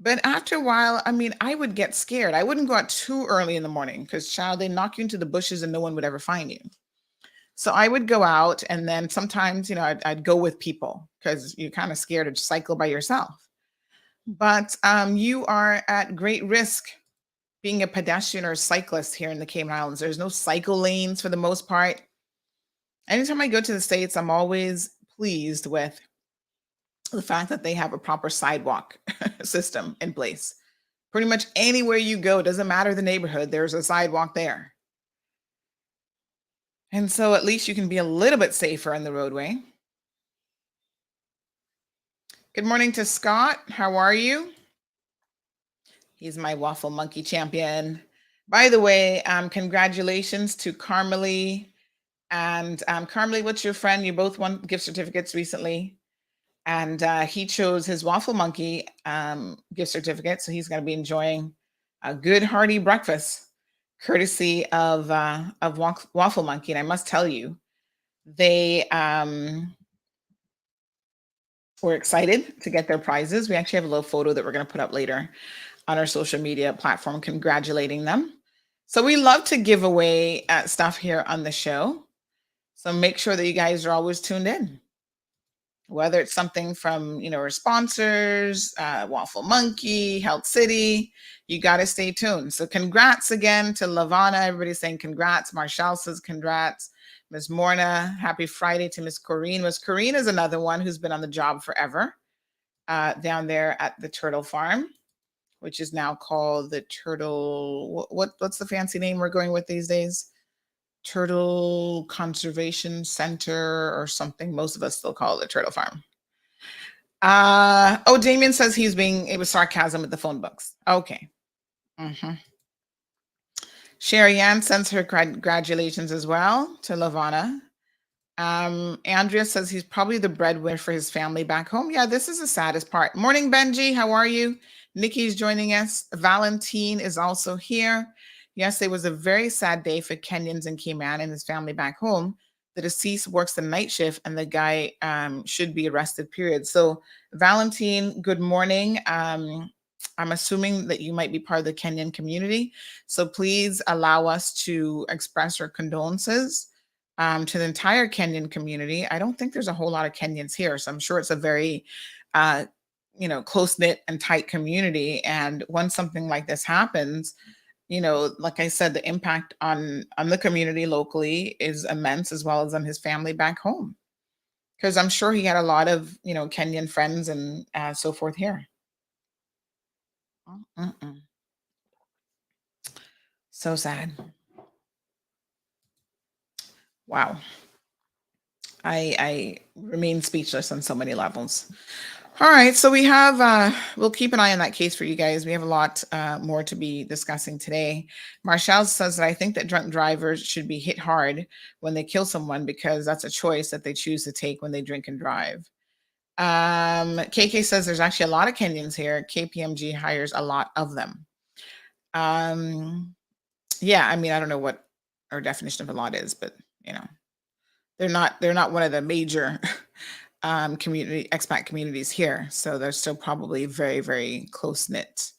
But after a while, I would get scared. I wouldn't go out too early in the morning because, child, they knock you into the bushes and no one would ever find you. So I would go out, and then sometimes, I'd go with people because you're kind of scared to cycle by yourself. But you are at great risk being a pedestrian or a cyclist here in the Cayman Islands. There's no cycle lanes for the most part. Anytime I go to the States, I'm always pleased with the fact that they have a proper sidewalk system in place. Pretty much anywhere you go, doesn't matter the neighborhood, there's a sidewalk there. And so at least you can be a little bit safer on the roadway. Good morning to Scott. How are you? He's my waffle monkey champion. By the way, congratulations to Carmelie. And Carmelie, what's your friend? You both won gift certificates recently. And he chose his waffle monkey gift certificate. So he's going to be enjoying a good hearty breakfast, courtesy of Waffle Monkey. And I must tell you, they were excited to get their prizes. We actually have a little photo that we're going to put up later on our social media platform, congratulating them. So we love to give away stuff here on the show. So make sure that you guys are always tuned in. Whether it's something from, our sponsors, Waffle Monkey, Health City, you got to stay tuned. So congrats again to Lavana. Everybody's saying congrats. Marshall says congrats. Ms. Morna, happy Friday to Miss Corrine. Miss Corrine is another one who's been on the job forever down there at the Turtle Farm, which is now called the Turtle. What's the fancy name we're going with these days? Turtle Conservation Center or something. Most of us still call it the Turtle Farm. Damien says it was sarcasm with the phone books. Okay. Sherry Ann sends her congratulations as well to Lavana. Andrea says he's probably the breadwinner for his family back home. Yeah, this is the saddest part. Morning, Benji. How are you? Nikki's joining us. Valentine is also here. Yes, it was a very sad day for Kenyans in Cayman and his family back home. The deceased works the night shift, and the guy should be arrested, period. So, Valentine, good morning. I'm assuming that you might be part of the Kenyan community. So please allow us to express our condolences to the entire Kenyan community. I don't think there's a whole lot of Kenyans here, so I'm sure it's a very, close-knit and tight community. And when something like this happens, like I said, the impact on the community locally is immense, as well as on his family back home. Because I'm sure he had a lot of, Kenyan friends and so forth here. So sad. Wow. I remain speechless on so many levels. All right, so we have, we'll keep an eye on that case for you guys. We have a lot more to be discussing today. Marshall says that I think that drunk drivers should be hit hard when they kill someone, because that's a choice that they choose to take when they drink and drive. KK says there's actually a lot of Kenyans here. KPMG hires a lot of them. Yeah, I don't know what our definition of a lot is, but They're not one of the major expat communities here, so they're still probably very, very close knit,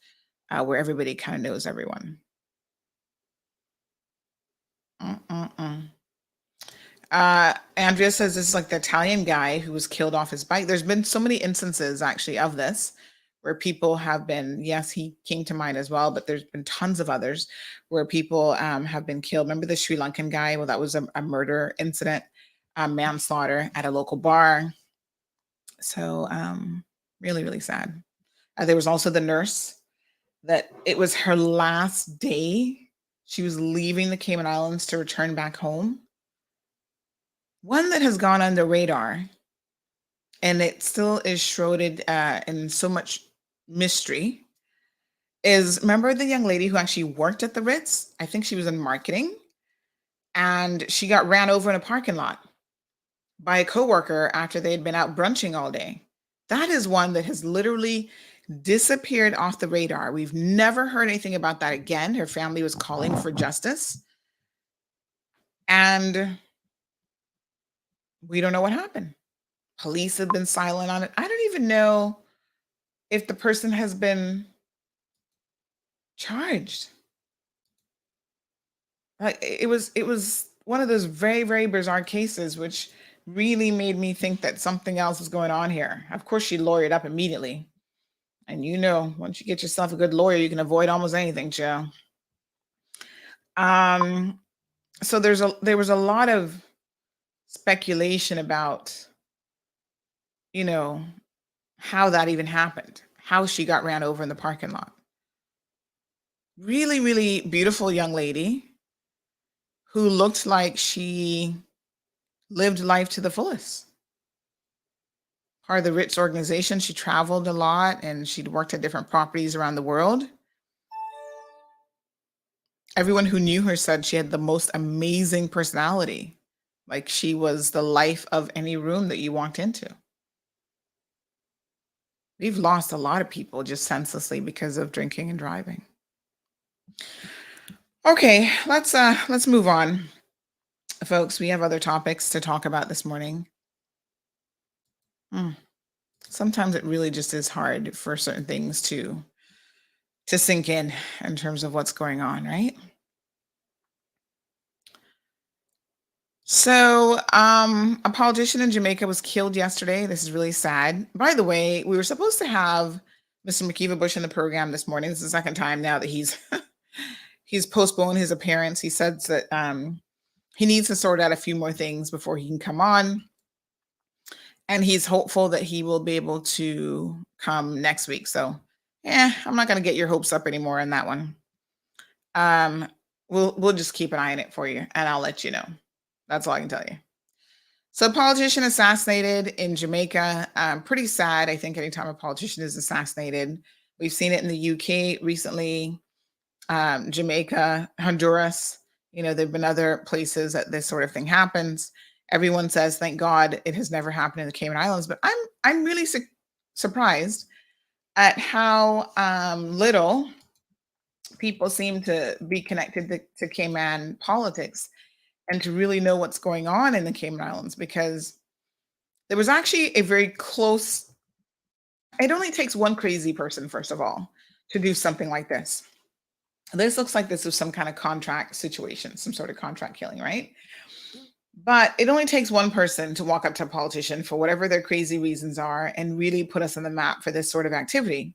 where everybody kind of knows everyone. Mm-mm-mm. Andrea says this is like the Italian guy who was killed off his bike. There's been so many instances actually of this where people have been, yes, he came to mind as well, but there's been tons of others where people have been killed. Remember the Sri Lankan guy? Well, that was a murder incident, manslaughter at a local bar. So really, really sad. There was also the nurse that it was her last day. She was leaving the Cayman Islands to return back home. One that has gone under radar, and it still is shrouded in so much mystery, is remember the young lady who actually worked at the Ritz? I think she was in marketing, and she got ran over in a parking lot by a coworker after they had been out brunching all day. That is one that has literally disappeared off the radar. We've never heard anything about that again. Her family was calling for justice, and we don't know what happened. Police have been silent on it. I don't even know if the person has been charged. Like it was one of those very, very bizarre cases, which really made me think that something else was going on here. Of course, she lawyered up immediately. And once you get yourself a good lawyer, you can avoid almost anything, Joe. So there was a lot of speculation about, how that even happened, how she got ran over in the parking lot. Really, really beautiful young lady who looked like she lived life to the fullest. Part of the Ritz organization, she traveled a lot and she'd worked at different properties around the world. Everyone who knew her said she had the most amazing personality. Like she was the life of any room that you walked into. We've lost a lot of people just senselessly because of drinking and driving. Okay, let's move on, folks. We have other topics to talk about this morning. Sometimes it really just is hard for certain things to sink in terms of what's going on, right? So, a politician in Jamaica was killed yesterday. This is really sad. By the way, we were supposed to have Mr. McKeeva Bush in the program this morning. This is the second time now that he's postponed his appearance. He said that he needs to sort out a few more things before he can come on. And he's hopeful that he will be able to come next week. So, I'm not going to get your hopes up anymore on that one. We'll just keep an eye on it for you, and I'll let you know. That's all I can tell you. So, politician assassinated in Jamaica. Pretty sad. I think anytime a politician is assassinated, we've seen it in the UK recently, Jamaica, Honduras. There've been other places that this sort of thing happens. Everyone says, thank God it has never happened in the Cayman Islands, but I'm really surprised at how little people seem to be connected to Cayman politics and to really know what's going on in the Cayman Islands, because there was actually a very close, it only takes one crazy person, first of all, to do something like this. This looks like this was some kind of contract situation, some sort of contract killing, right? But it only takes one person to walk up to a politician for whatever their crazy reasons are and really put us on the map for this sort of activity.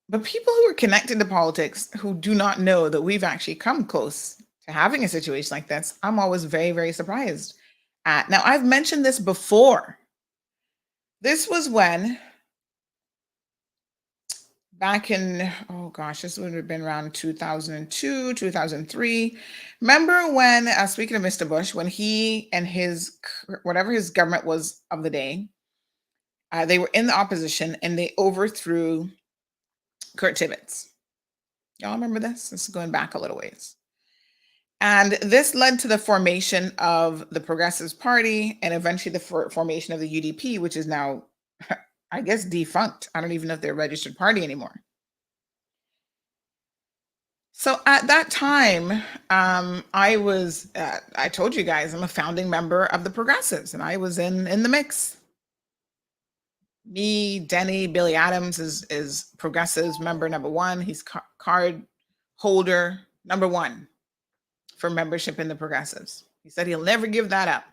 But people who are connected to politics who do not know that we've actually come close to having a situation like this, I'm always very, very surprised at. Now, I've mentioned this before. This was when, back in, this would have been around 2002, 2003. Remember when, speaking of Mr. Bush, when he and whatever his government was of the day, they were in the opposition and they overthrew Kurt Tibbetts. Y'all remember this? This is going back a little ways. And this led to the formation of the Progressives Party and eventually the formation of the UDP, which is now, I guess, defunct. I don't even know if they're a registered party anymore. So at that time, I told you guys, I'm a founding member of the Progressives, and I was in the mix. Me, Denny, Billy Adams is Progressives member number one. He's card holder number one for membership in the Progressives. He said he'll never give that up.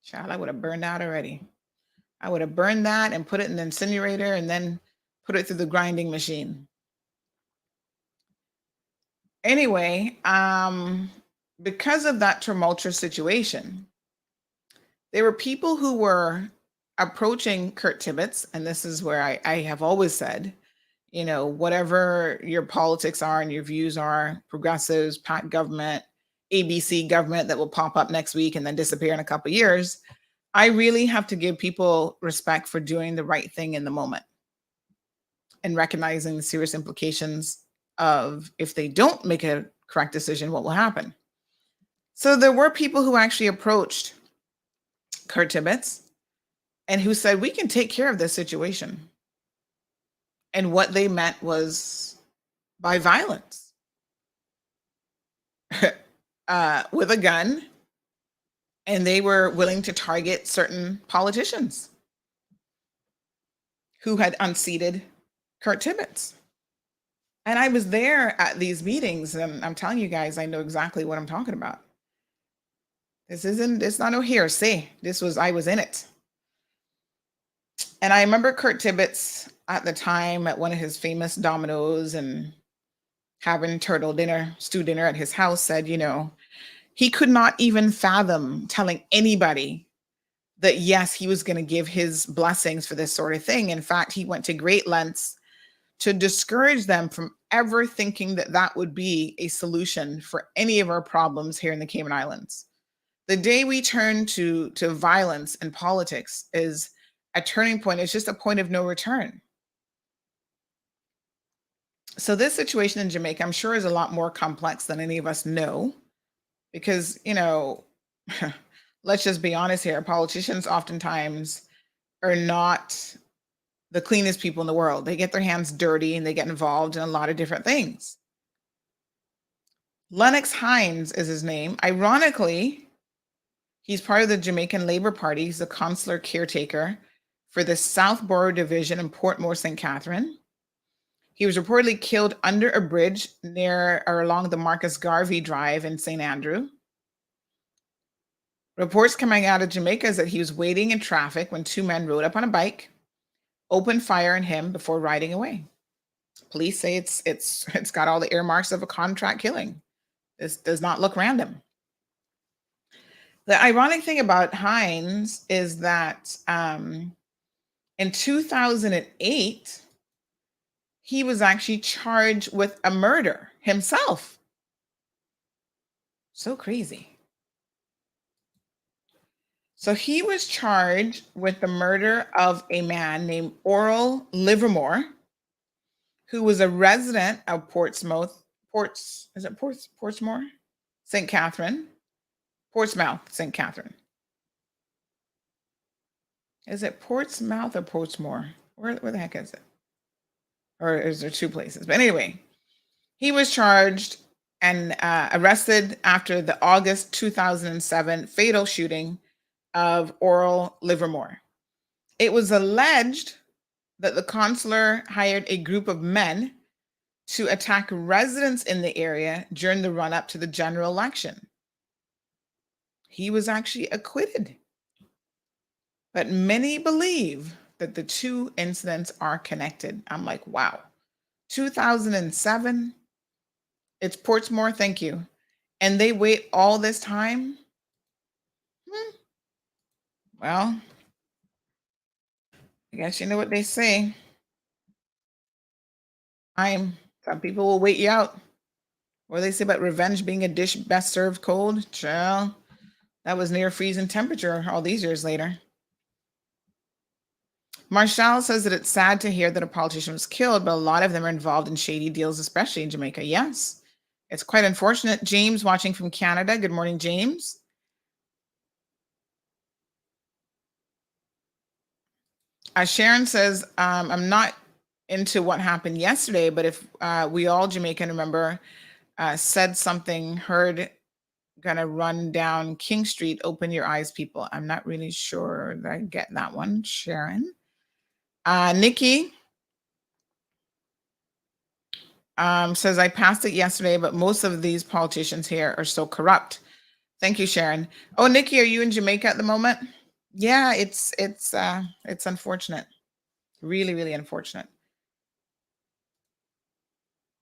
Child, I would have burned out already. I would have burned that and put it in the incinerator and then put it through the grinding machine. Anyway, because of that tumultuous situation, there were people who were approaching Kurt Tibbetts, and this is where I have always said, you know, whatever your politics are and your views are, progressives, PAC government, ABC government that will pop up next week and then disappear in a couple of years, I really have to give people respect for doing the right thing in the moment and recognizing the serious implications of if they don't make a correct decision, what will happen. So there were people who actually approached Kurt Tibbetts and who said, we can take care of this situation. And what they meant was by violence, with a gun, and they were willing to target certain politicians who had unseated Kurt Tibbetts. And I was there at these meetings, and I'm telling you guys, I know exactly what I'm talking about. It's not no hearsay. I was in it. And I remember Kurt Tibbetts at the time at one of his famous Domino's and having stew dinner at his house said, you know, he could not even fathom telling anybody that, yes, he was going to give his blessings for this sort of thing. In fact, he went to great lengths to discourage them from ever thinking that that would be a solution for any of our problems here in the Cayman Islands. The day we turn to violence in politics is a turning point. It's just a point of no return. So this situation in Jamaica, I'm sure, is a lot more complex than any of us know, because, you know, let's just be honest here. Politicians oftentimes are not the cleanest people in the world. They get their hands dirty and they get involved in a lot of different things. Lennox Hines is his name. Ironically, he's part of the Jamaican Labour Party. He's the consular caretaker for the South Borough Division in Portmore, St. Catherine. He was reportedly killed under a bridge near or along the Marcus Garvey Drive in St. Andrew. Reports coming out of Jamaica is that he was waiting in traffic when two men rode up on a bike, opened fire on him before riding away. Police say it's got all the earmarks of a contract killing. This does not look random. The ironic thing about Hines is that in 2008, he was actually charged with a murder himself. So crazy. So he was charged with the murder of a man named Oral Livermore, who was a resident of Portsmouth, St. Catherine? Portsmouth, St. Catherine. Is it Portsmouth or Portsmore? Where the heck is it? Or is there two places? But anyway, he was charged and arrested after the August 2007 fatal shooting of Oral Livermore. It was alleged that the consular hired a group of men to attack residents in the area during the run-up to the general election. He was actually acquitted. But many believe that the two incidents are connected. I'm like, wow. 2007, it's Portsmore, thank you. And they wait all this time? Well, I guess you know what they say. Some people will wait you out. What do they say about revenge being a dish best served cold? Child, that was near freezing temperature all these years later. Marshall says that it's sad to hear that a politician was killed, but a lot of them are involved in shady deals, especially in Jamaica. Yes, it's quite unfortunate. James watching from Canada. Good morning, James. Sharon says, I'm not into what happened yesterday, but if we all Jamaican remember said something, heard gonna run down King Street, open your eyes, people. I'm not really sure that I get that one, Sharon. Nikki says, I passed it yesterday, but most of these politicians here are so corrupt. Thank you, Sharon. Oh, Nikki, are you in Jamaica at the moment? Yeah, it's unfortunate. Really, really unfortunate.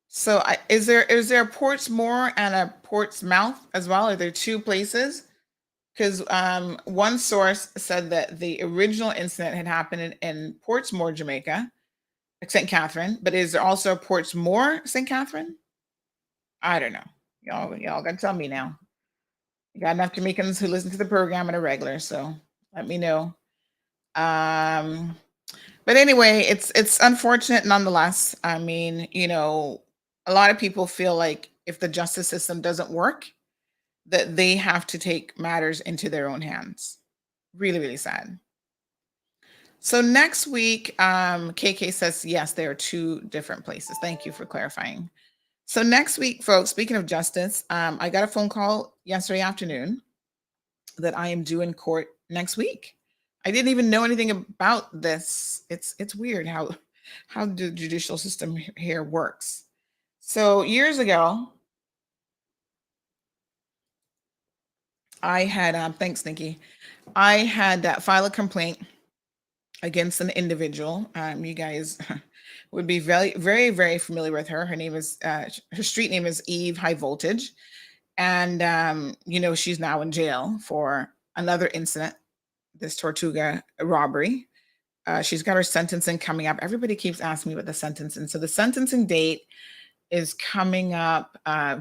So is there a Portsmouth and a Portsmouth as well? Are there two places? Because one source said that the original incident had happened in Portsmouth, Jamaica, St. Catherine, but is there also Portsmouth, St. Catherine? I don't know. Y'all gotta tell me now. You got enough Jamaicans who listen to the program on a regular, so let me know. But anyway, it's unfortunate nonetheless. I mean, a lot of people feel like if the justice system doesn't work, that they have to take matters into their own hands. Really, really sad. So next week, KK says, yes, there are two different places. Thank you for clarifying. So next week, folks, speaking of justice, I got a phone call yesterday afternoon that I am due in court next week. I didn't even know anything about this. It's weird how the judicial system here works. So years ago, I had, thanks, Nikki. I had filed a complaint against an individual. You guys would be very, very, very familiar with her. Her name is, her street name is Eve High Voltage. And, she's now in jail for another incident, this Tortuga robbery. She's got her sentencing coming up. Everybody keeps asking me about the sentencing. So the sentencing date is coming up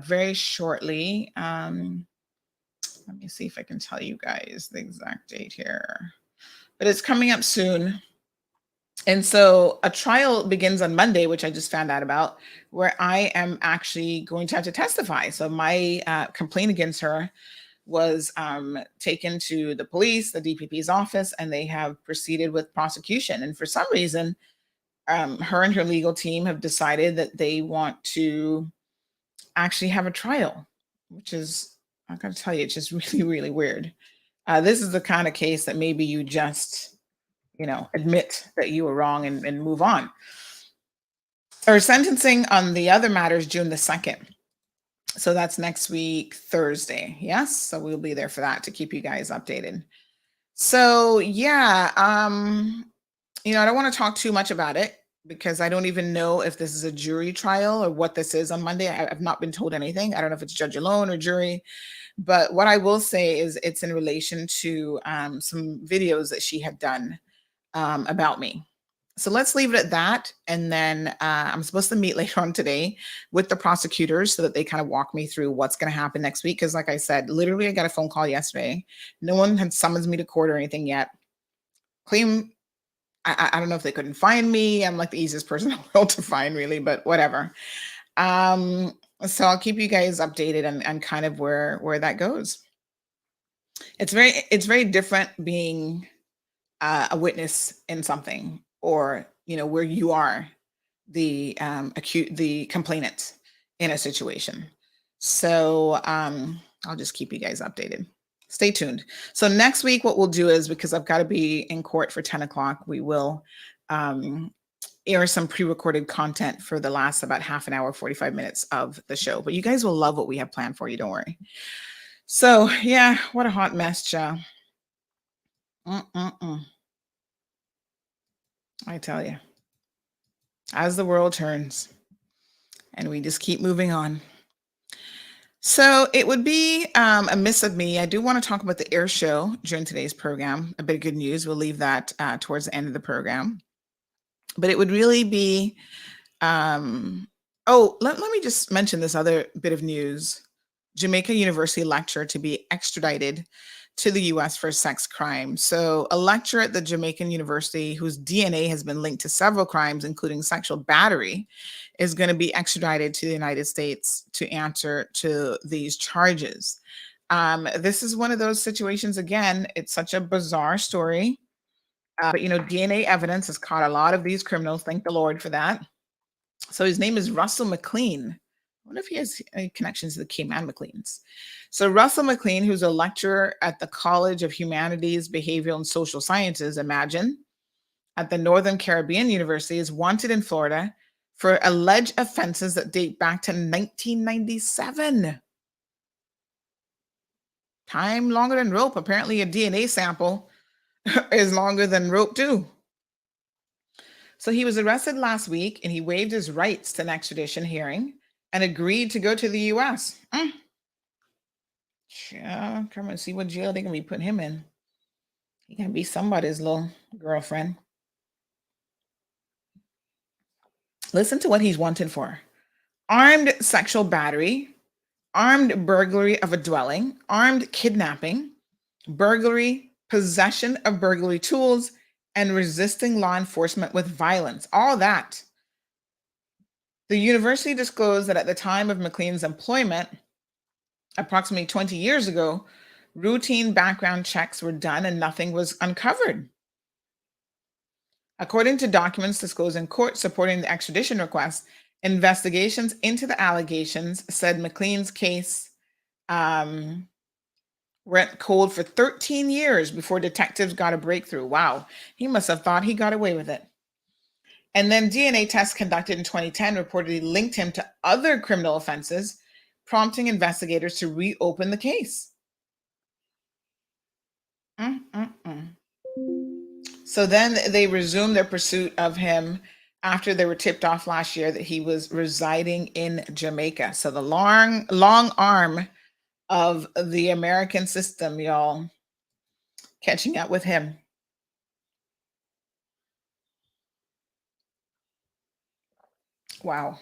very shortly. Let me see if I can tell you guys the exact date here. But it's coming up soon. And so a trial begins on Monday, which I just found out about, where I am actually going to have to testify. So my complaint against her was taken to the police, the DPP's office, and they have proceeded with prosecution. And for some reason, her and her legal team have decided that they want to actually have a trial, which is, I gotta tell you, it's just really, really weird. This is the kind of case that maybe you just, admit that you were wrong and move on. Our sentencing on the other matter is June the 2nd. So that's next week, Thursday. Yes. So we'll be there for that to keep you guys updated. So yeah, I don't want to talk too much about it because I don't even know if this is a jury trial or what this is on Monday. I've not been told anything. I don't know if it's judge alone or jury, but what I will say is it's in relation to some videos that she had done about me. So let's leave it at that. And then I'm supposed to meet later on today with the prosecutors so that they kind of walk me through what's going to happen next week. Because like I said, literally I got a phone call yesterday. No one had summoned me to court or anything yet. Claim, I don't know if they couldn't find me. I'm like the easiest person in the world to find really, but whatever. So I'll keep you guys updated on kind of where that goes. It's very different being a witness in something, or where you are the complainant in a situation. So I'll just keep you guys updated. Stay tuned. So next week, what we'll do is, because I've got to be in court for 10 o'clock, we will air some pre-recorded content for the last about half an hour, 45 minutes of the show. But you guys will love what we have planned for you. Don't worry. So yeah, what a hot mess, child. I tell you, as the world turns and we just keep moving on. So it would be a miss of me. I do want to talk about the air show during today's program. A bit of good news. We'll leave that towards the end of the program. But it would really be, let me just mention this other bit of news. Jamaica University lecturer to be extradited to the U.S. for sex crime. So a lecturer at the Jamaican University whose DNA has been linked to several crimes, including sexual battery, is going to be extradited to the United States to answer to these charges. This is one of those situations, again, it's such a bizarre story. But DNA evidence has caught a lot of these criminals. Thank the Lord for that. So his name is Russell McLean. wonder if he has any connections to the Cayman McLeans. So Russell McLean, who's a lecturer at the College of Humanities, Behavioral and Social Sciences, imagine, at the Northern Caribbean University, is wanted in Florida for alleged offenses that date back to 1997. Time longer than rope. Apparently a DNA sample is longer than rope too. So he was arrested last week and he waived his rights to an extradition hearing and agreed to go to the U.S. Yeah, come and see what jail they're going to be putting him in. He can be somebody's little girlfriend. Listen to what he's wanted for: armed sexual battery, armed burglary of a dwelling, armed kidnapping, burglary, possession of burglary tools, and resisting law enforcement with violence. All that. The university disclosed that at the time of McLean's employment, approximately 20 years ago, routine background checks were done and nothing was uncovered. According to documents disclosed in court supporting the extradition request, investigations into the allegations said McLean's case went cold for 13 years before detectives got a breakthrough. Wow, he must have thought he got away with it. And then DNA tests conducted in 2010 reportedly linked him to other criminal offenses, prompting investigators to reopen the case. So then they resumed their pursuit of him after they were tipped off last year that he was residing in Jamaica. So the long arm of the American system, y'all, catching up with him. Wow.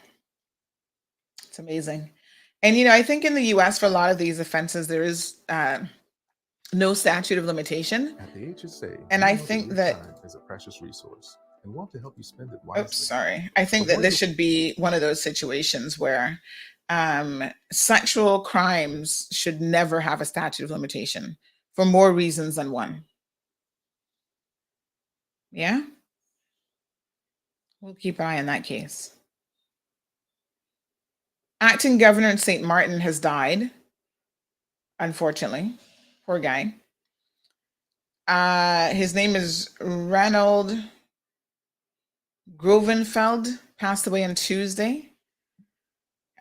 It's amazing. And, I think in the US for a lot of these offenses, there is no statute of limitation. At the HSA, and I think that time is a precious resource and want to help you spend it wisely. Oops, sorry. I think that this should be one of those situations where sexual crimes should never have a statute of limitation for more reasons than one. Yeah? We'll keep an eye on that case. Acting governor in St. Martin has died, unfortunately. Poor guy. His name is Reynold Grovenfeld, passed away on Tuesday.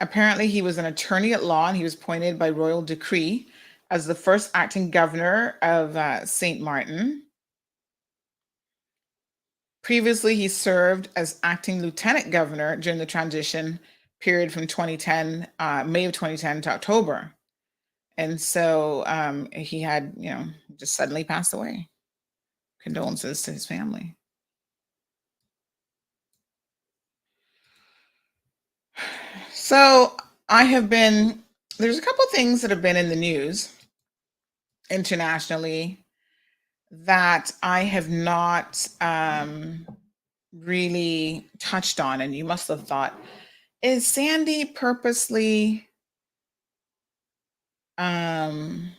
Apparently, he was an attorney at law and he was appointed by royal decree as the first acting governor of St. Martin. Previously, he served as acting lieutenant governor during the transition period from 2010, May of 2010 to October. And so he had, just suddenly passed away. Condolences to his family. So there's a couple things that have been in the news internationally that I have not really touched on. And you must have thought, is Sandy purposely trying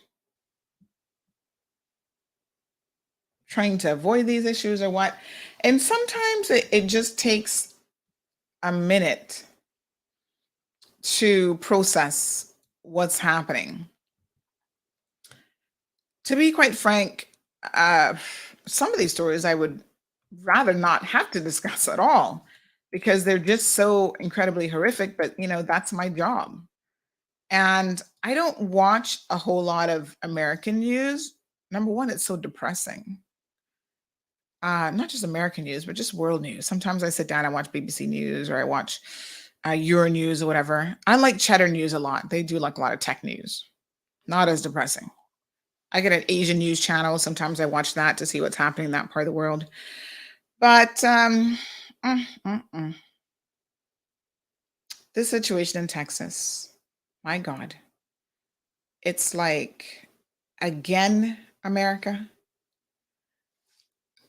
to avoid these issues or what? And sometimes it just takes a minute to process what's happening. To be quite frank, some of these stories I would rather not have to discuss at all because they're just so incredibly horrific, but that's my job. And I don't watch a whole lot of American news. Number one, it's so depressing. Not just American news, but just world news. Sometimes I sit down and watch BBC News or I watch Euronews or whatever. I like Cheddar News a lot. They do like a lot of tech news. Not as depressing. I get an Asian news channel. Sometimes I watch that to see what's happening in that part of the world. But this situation in Texas, my God, it's like, again, America.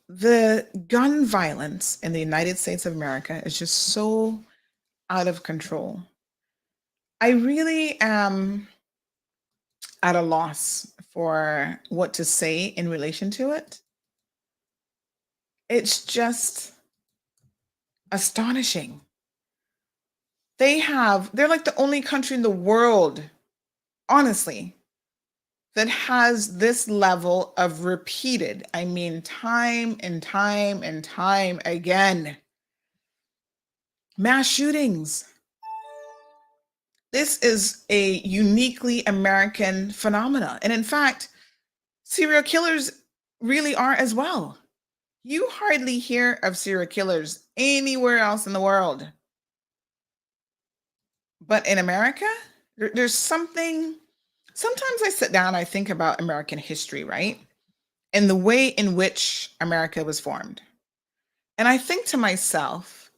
The gun violence in the United States of America is just so out of control. I really am at a loss for what to say in relation to it. It's just astonishing. They're like the only country in the world, honestly, that has this level of repeated, I mean, time and time and time again, mass shootings. This is a uniquely American phenomena. And in fact, serial killers really are as well. You hardly hear of serial killers anywhere else in the world. But in America, there's something. Sometimes I sit down, I think about American history, right? And the way in which America was formed. And I think to myself,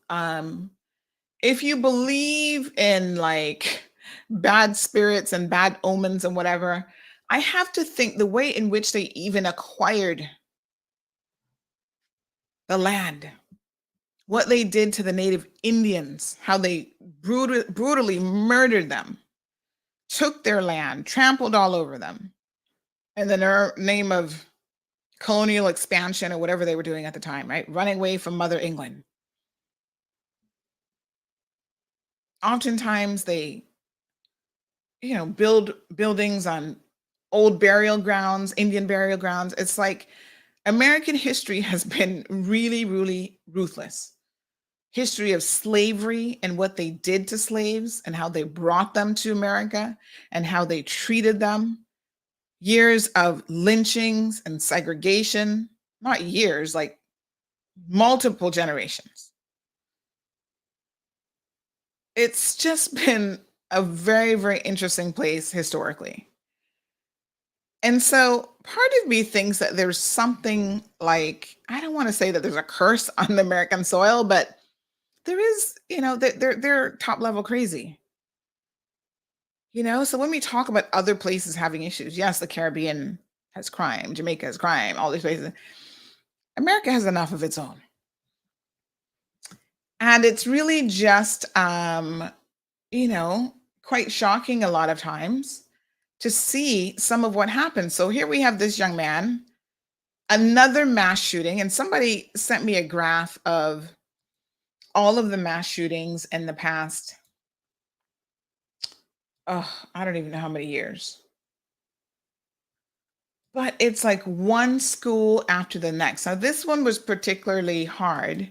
if you believe in like bad spirits and bad omens and whatever, I have to think the way in which they even acquired the land, what they did to the native Indians, how they brutally murdered them, took their land, trampled all over them, in the name of colonial expansion or whatever they were doing at the time, right? Running away from Mother England. Oftentimes they, build buildings on old burial grounds, Indian burial grounds. It's like American history has been really, really ruthless. History of slavery and what they did to slaves and how they brought them to America and how they treated them. Years of lynchings and segregation, not years, like multiple generations. It's just been a very, very interesting place historically. And so part of me thinks that there's something like, I don't want to say that there's a curse on the American soil, but there is, they're top level crazy. So when we talk about other places having issues, yes, the Caribbean has crime, Jamaica has crime, all these places. America has enough of its own. And it's really just, quite shocking a lot of times to see some of what happens. So here we have this young man, another mass shooting, and somebody sent me a graph of all of the mass shootings in the past, I don't even know how many years. But it's like one school after the next. Now, this one was particularly hard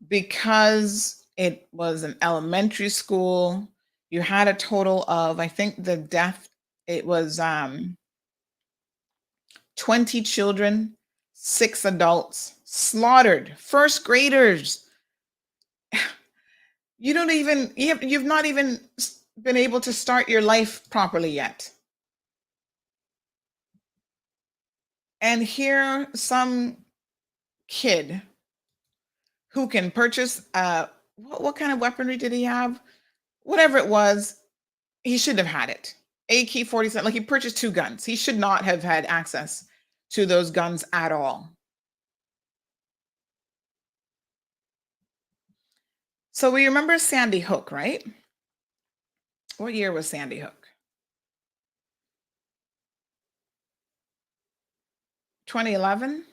because it was an elementary school. You had a total of, I think the death, it was 20 children, 6 adults slaughtered, first graders. You've not even been able to start your life properly yet. And here some kid who can purchase, what kind of weaponry did he have? Whatever it was, he shouldn't have had it. AK-47, like he purchased 2 guns. He should not have had access to those guns at all. So we remember Sandy Hook, right? What year was Sandy Hook? 2011?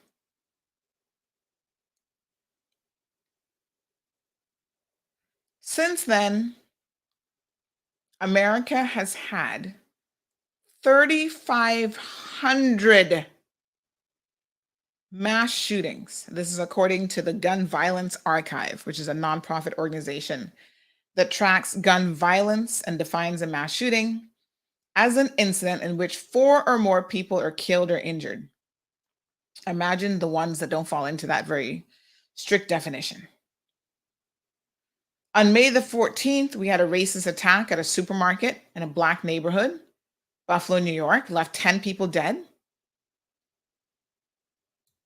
Since then, America has had 3,500 mass shootings. This is according to the Gun Violence Archive, which is a nonprofit organization that tracks gun violence and defines a mass shooting as an incident in which 4 or more people are killed or injured. Imagine the ones that don't fall into that very strict definition. On May the 14th, we had a racist attack at a supermarket in a Black neighborhood, Buffalo, New York, left 10 people dead.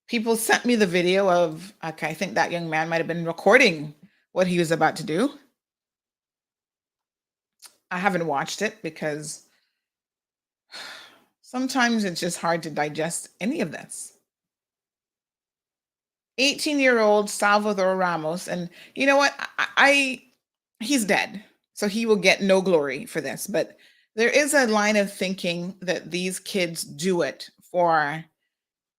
People sent me the video of, I think that young man might have been recording what he was about to do. I haven't watched it because sometimes it's just hard to digest any of this. 18-year-old Salvador Ramos, and you know what? He's dead, so he will get no glory for this. But there is a line of thinking that these kids do it for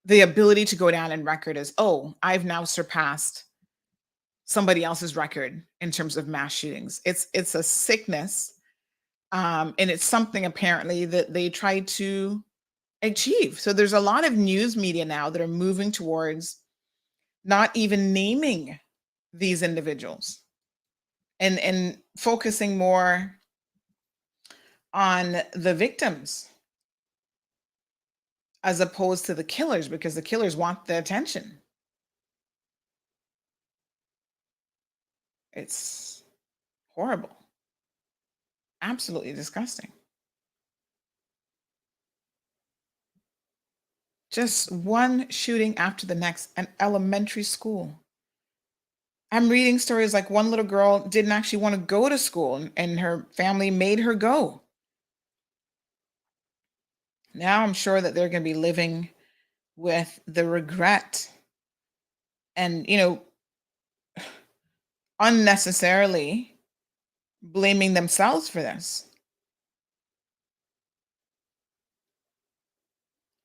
the ability to go down in record as, oh, I've now surpassed somebody else's record in terms of mass shootings. It's a sickness, and it's something apparently that they try to achieve. So there's a lot of news media now that are moving towards not even naming these individuals and focusing more on the victims as opposed to the killers, because the killers want the attention. It's horrible. Absolutely disgusting. Just one shooting after the next, an elementary school. I'm reading stories like one little girl didn't actually want to go to school and her family made her go. Now I'm sure that they're going to be living with the regret and, unnecessarily blaming themselves for this.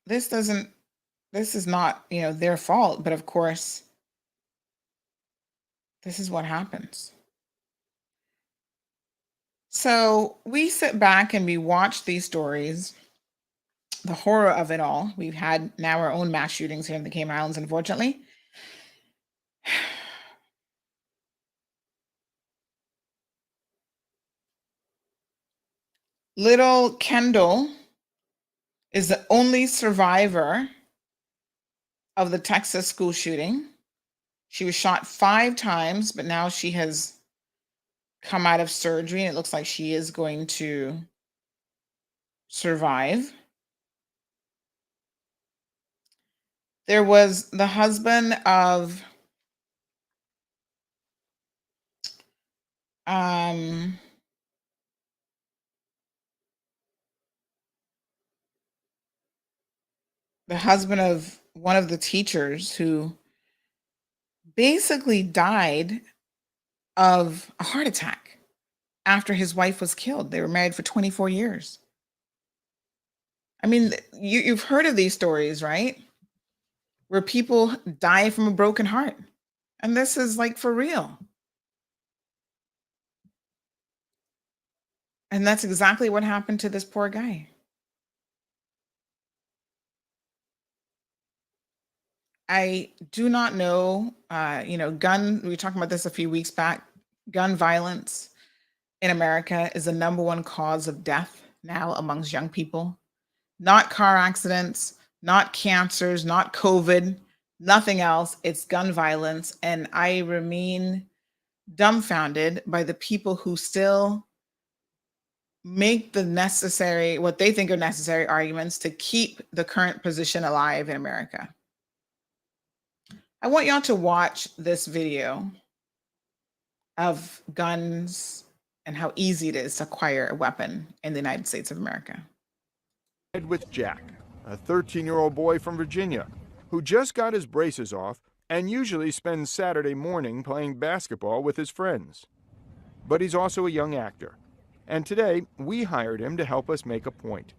This is not, their fault, but of course, this is what happens. So we sit back and we watch these stories, the horror of it all. We've had now our own mass shootings here in the Cayman Islands, unfortunately. Little Kendall is the only survivor of the Texas school shooting. She was shot 5 times, but now she has come out of surgery and it looks like she is going to survive. There was the husband of one of the teachers who basically died of a heart attack after his wife was killed. They were married for 24 years. I mean, you've heard of these stories, right? Where people die from a broken heart. And this is like for real. And that's exactly what happened to this poor guy. I do not know, we were talking about this a few weeks back. Gun violence in America is the number one cause of death now amongst young people. Not car accidents, not cancers, not COVID, nothing else. It's gun violence. And I remain dumbfounded by the people who still make what they think are necessary arguments to keep the current position alive in America. I want y'all to watch this video of guns and how easy it is to acquire a weapon in the United States of America. With Jack, a 13-year-old boy from Virginia, who just got his braces off and usually spends Saturday morning playing basketball with his friends. But he's also a young actor, and today we hired him to help us make a point.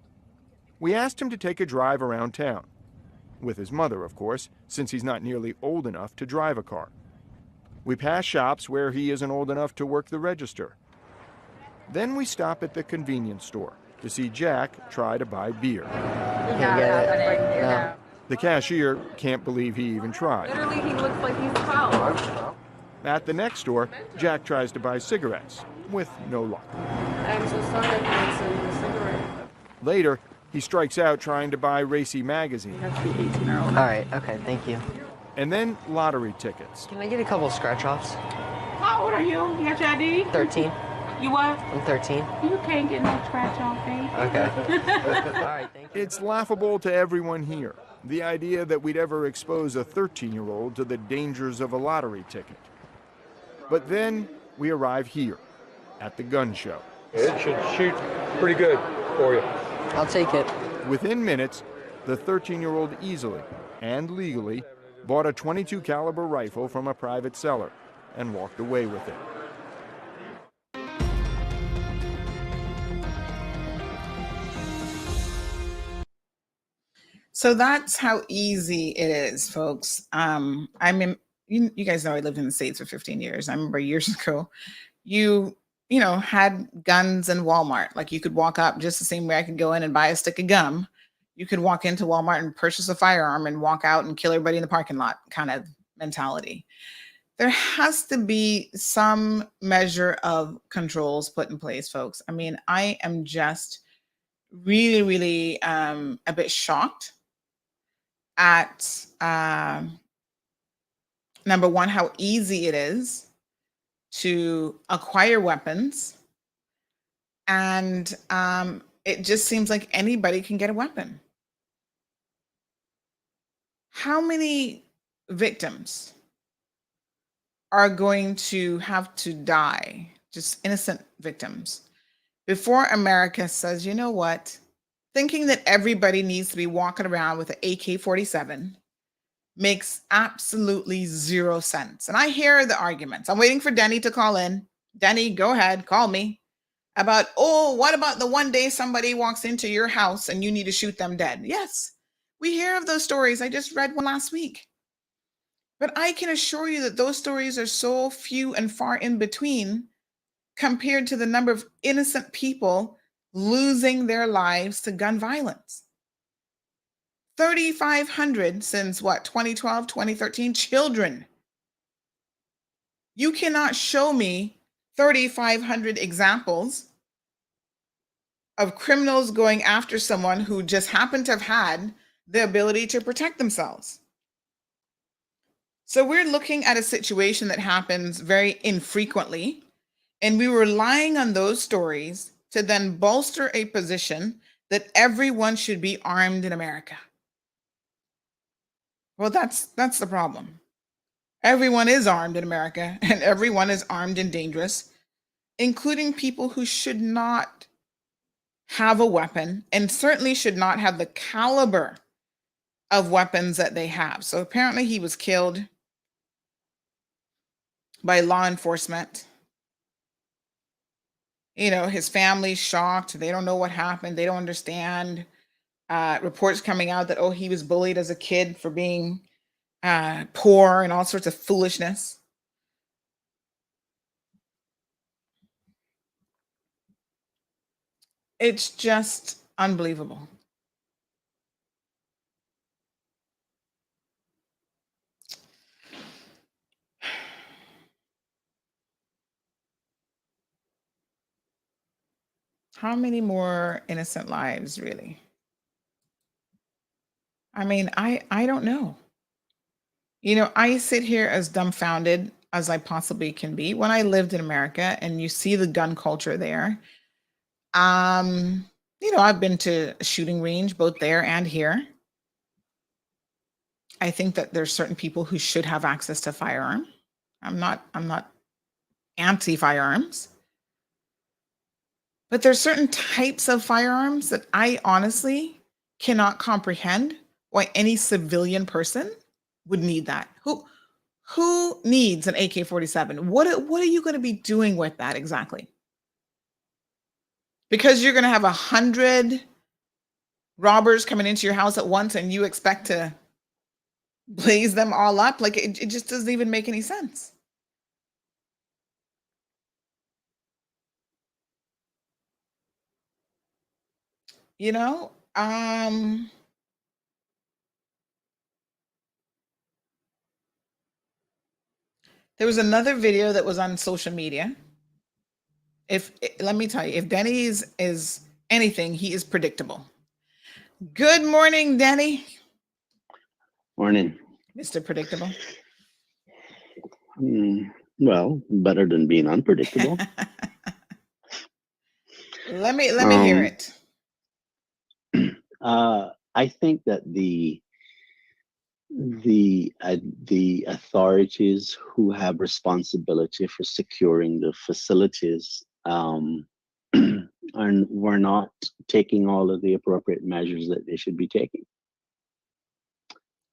We asked him to take a drive around town. With his mother, of course, since he's not nearly old enough to drive a car. We pass shops where he isn't old enough to work the register. Then we stop at the convenience store to see Jack try to buy beer. The cashier can't believe he even tried. Literally, he looks like he's 12. At the next store, Jack tries to buy cigarettes, with no luck. I'm so sorry I can't send you a cigarette. Later, he strikes out trying to buy Racy magazine. You have to be 18 or older. All right, okay, thank you. And then lottery tickets. Can I get a couple scratch-offs? How old are you? You got your ID? 13. You what? I'm 13. You can't get no scratch off, babe. Okay. All right, thank you. It's laughable to everyone here, the idea that we'd ever expose a 13-year-old to the dangers of a lottery ticket. But then we arrive here, at the gun show. It should shoot pretty good for you. I'll take it. Within minutes, the 13-year-old easily and legally bought a .22 caliber rifle from a private seller and walked away with it. So that's how easy it is, folks. you guys know I lived in the States for 15 years. I remember years ago, you had guns in Walmart. Like you could walk up just the same way I could go in and buy a stick of gum. You could walk into Walmart and purchase a firearm and walk out and kill everybody in the parking lot kind of mentality. There has to be some measure of controls put in place, folks. I mean, I am just really, really a bit shocked at number one, how easy it is to acquire weapons. And it just seems like anybody can get a weapon. How many victims are going to have to die, just innocent victims, before America says, you know what, thinking that everybody needs to be walking around with an AK-47 makes absolutely zero sense. And I hear the arguments. I'm waiting for Denny to call in. Denny, go ahead, call me. About, what about the one day somebody walks into your house and you need to shoot them dead? Yes, we hear of those stories. I just read one last week. But I can assure you that those stories are so few and far in between compared to the number of innocent people losing their lives to gun violence. 3,500 since what, 2012, 2013, children. You cannot show me 3,500 examples of criminals going after someone who just happened to have had the ability to protect themselves. So we're looking at a situation that happens very infrequently, and we're relying on those stories to then bolster a position that everyone should be armed in America. Well, that's the problem. Everyone is armed in America, and everyone is armed and dangerous, including people who should not have a weapon and certainly should not have the caliber of weapons that they have. So apparently he was killed by law enforcement. His family's shocked. They don't know what happened. They don't understand. Reports coming out that, he was bullied as a kid for being poor and all sorts of foolishness. It's just unbelievable. How many more innocent lives, really? I mean, I don't know. I sit here as dumbfounded as I possibly can be. When I lived in America and you see the gun culture there, I've been to a shooting range both there and here. I think that there's certain people who should have access to firearm. I'm not anti-firearms. But there's certain types of firearms that I honestly cannot comprehend why any civilian person would need that. Who needs an AK-47? What are you going to be doing with that exactly? Because you're going to have 100 robbers coming into your house at once and you expect to blaze them all up? Like it just doesn't even make any sense. There was another video that was on social media. Let me tell you, if Denny is anything, he is predictable. Good morning, Denny. Morning. Mr. Predictable. Well, better than being unpredictable. Let me hear it. I think that the authorities who have responsibility for securing the facilities were not taking all of the appropriate measures that they should be taking.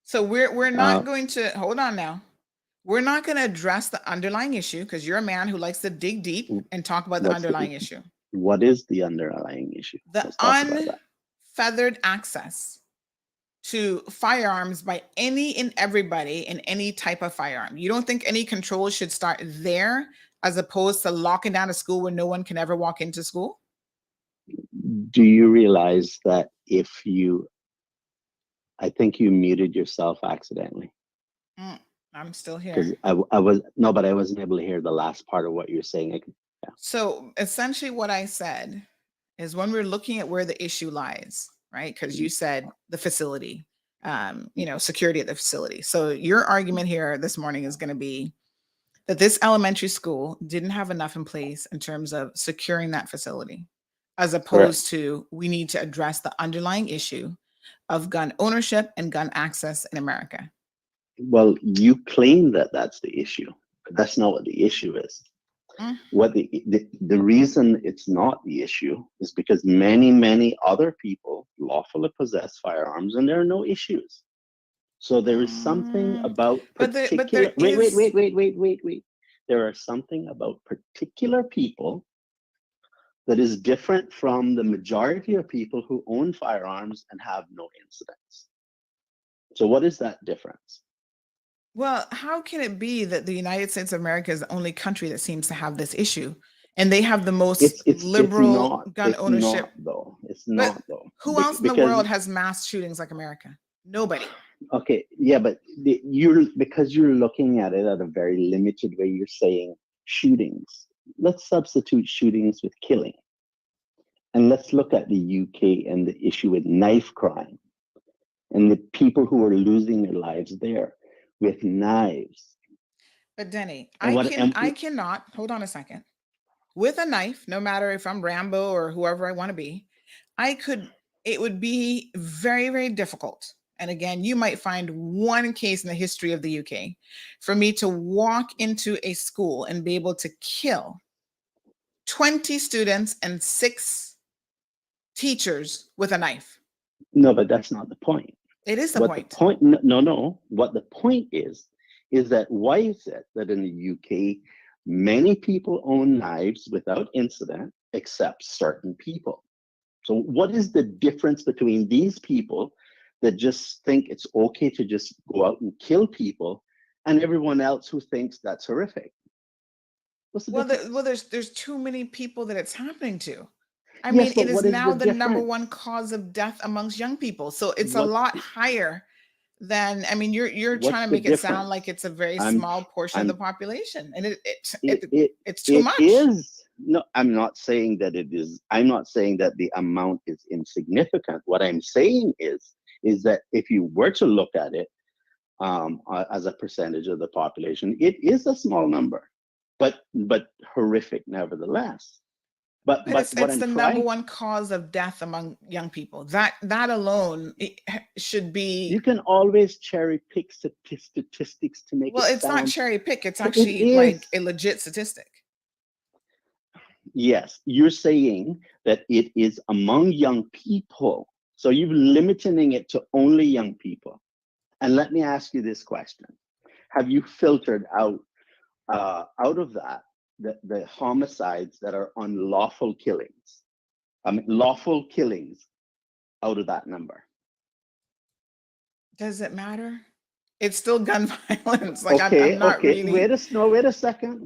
So we're not going to hold on now. We're not going to address the underlying issue because you're a man who likes to dig deep and talk about the underlying issue. What is the underlying issue? The unfeathered access to firearms by any and everybody in any type of firearm. You don't think any control should start there as opposed to locking down a school where no one can ever walk into school? Do you realize that I think you muted yourself accidentally? I'm still here. Because I wasn't able to hear the last part of what you're saying. So essentially what I said is when we're looking at where the issue lies, right? Because you said the facility, security at the facility. So your argument here this morning is going to be that this elementary school didn't have enough in place in terms of securing that facility, as opposed to we need to address the underlying issue of gun ownership and gun access in America. Well, you claim that that's the issue, but that's not what the issue is. What the reason it's not the issue is because many other people lawfully possess firearms and there are no issues. So there is something about particular. Wait. There are something about particular people that is different from the majority of people who own firearms and have no incidents. So what is that difference? Well, how can it be that the United States of America is the only country that seems to have this issue, and they have the most liberal gun ownership? It's not though. Who else in the world has mass shootings like America? Nobody. Okay, yeah, but because you're looking at it at a very limited way. You're saying shootings. Let's substitute shootings with killing, and let's look at the UK and the issue with knife crime, and the people who are losing their lives there with knives. But Denny, I cannot, hold on a second. With a knife, no matter if I'm Rambo or whoever I want to be, it would be very, very difficult. And again, you might find one case in the history of the UK for me to walk into a school and be able to kill 20 students and 6 teachers with a knife. No, but that's not the point. It is the point. No. What the point is that why is it that in the UK, many people own knives without incident, except certain people? So what is the difference between these people that just think it's okay to just go out and kill people and everyone else who thinks that's horrific? What's the difference? There's too many people that it's happening to. I mean, it is now the number one cause of death amongst young people. So it's a lot higher than, I mean, you're trying to make it sound like it's a very small portion of the population. And it's too much. It is. No, I'm not saying that it is. I'm not saying that the amount is insignificant. What I'm saying is that if you were to look at it as a percentage of the population, it is a small number, but horrific nevertheless. But it's the number one cause of death among young people. That alone should be. You can always cherry pick statistics to make. Well, it's not cherry pick. It's actually like a legit statistic. Yes, you're saying that it is among young people. So you're limiting it to only young people. And let me ask you this question: have you filtered out of that the homicides that are unlawful killings? I mean, lawful killings out of that number. Does it matter? It's still gun violence. Like I'm not really. Wait a second.